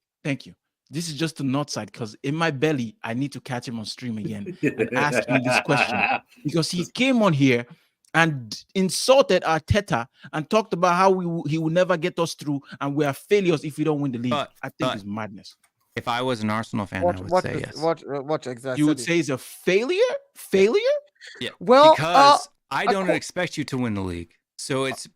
This is just the nut side, because in my belly, I need to catch him on stream again and ask him this question, because he came on here and insulted Arteta and talked about how he will never get us through and we are failures if we don't win the league. I think it's madness. If I was an Arsenal fan, I would say yes. What exactly? You would say it's a failure? Failure? Yeah. Well, because I don't expect you to win the league. So it's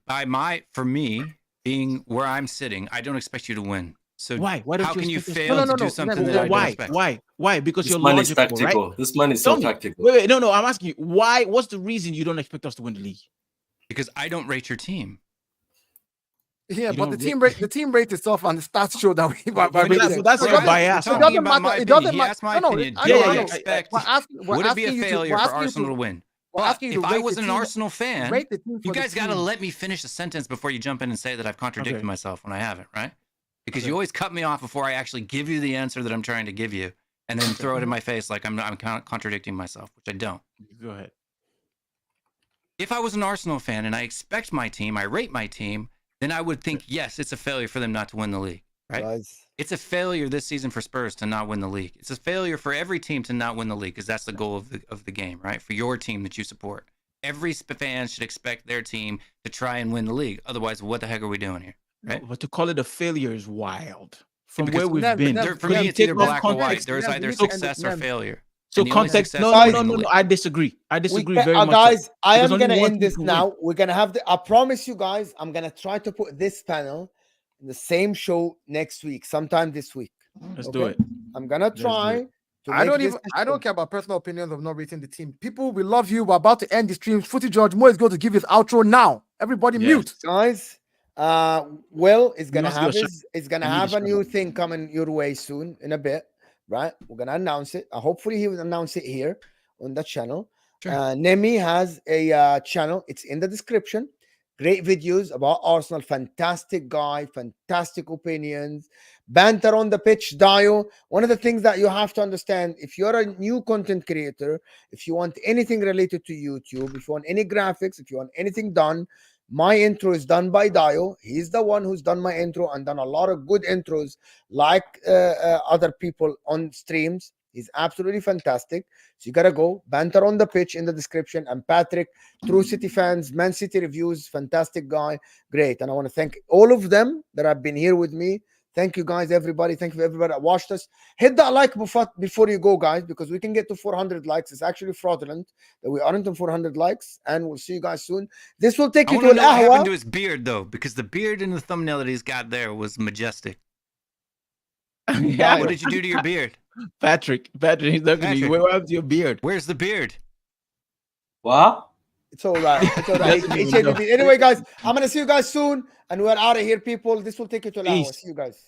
for me, being where I'm sitting, I don't expect you to win. So why don't how can you fail to do something that I don't expect? Why? Because this you're man logical, is tactical. Right? This man is so tactical. Wait, no. I'm asking you, why? What's the reason you don't expect us to win the league? Because I don't rate your team. Yeah, but the team rate itself and the stats show that we. That's your bias. It doesn't matter. It doesn't matter. My opinion. Would it be a failure for Arsenal to win? If I was an Arsenal fan, you guys got to let me finish a sentence before you jump in and say that I've contradicted myself when I haven't, right? Because you always cut me off before I actually give you the answer that I'm trying to give you, and then throw it in my face like I'm contradicting myself, which I don't. Go ahead. If I was an Arsenal fan and I expect my team, I rate my team, then I would think, yes, it's a failure for them not to win the league, right? Guys. It's a failure this season for Spurs to not win the league. It's a failure for every team to not win the league, because that's the goal of the game, right? For your team that you support. Every fan should expect their team to try and win the league. Otherwise, what the heck are we doing here? Right? No, but to call it a failure is wild. From where we've been. For me, it's either black or white. There's either success or failure. So context, no, I disagree. Very much. Guys, I am going to end this now. We're going to have I promise you guys, I'm going to try to put this panel in the same show next week, sometime this week. Let's do it. I'm going to try. I don't care about personal opinions of not rating the team. People, we love you. We're about to end the stream. Footy George Mo is going to give his outro now. Everybody mute. Guys, Will is going to have a new thing coming your way soon in a bit. Right, we're gonna announce it. Hopefully, he will announce it here on the channel. Sure. Nemi has a channel. It's in the description. Great videos about Arsenal. Fantastic guy. Fantastic opinions. Banter on the pitch. Dio. One of the things that you have to understand: if you're a new content creator, if you want anything related to YouTube, if you want any graphics, if you want anything done. My intro is done by Dio. He's the one who's done my intro and done a lot of good intros like other people on streams. He's absolutely fantastic. So you got to go. Banter on the pitch in the description. And Patrick, True City fans, Man City reviews, fantastic guy. Great. And I want to thank all of them that have been here with me. Thank you guys, everybody. Thank you for everybody that watched us. Hit that like before you go, guys, because we can get to 400 likes. It's actually fraudulent that we aren't on 400 likes, and we'll see you guys soon. This will take you to what happened to his beard, though, because the beard in the thumbnail that he's got there was majestic. What did you do to your beard? Patrick, he's looking at you. Where's your beard? Where's the beard? What? It's all right. It's all right. Anyway, guys, I'm going to see you guys soon, and we're out of here, people. This will take you to an hour. See you guys.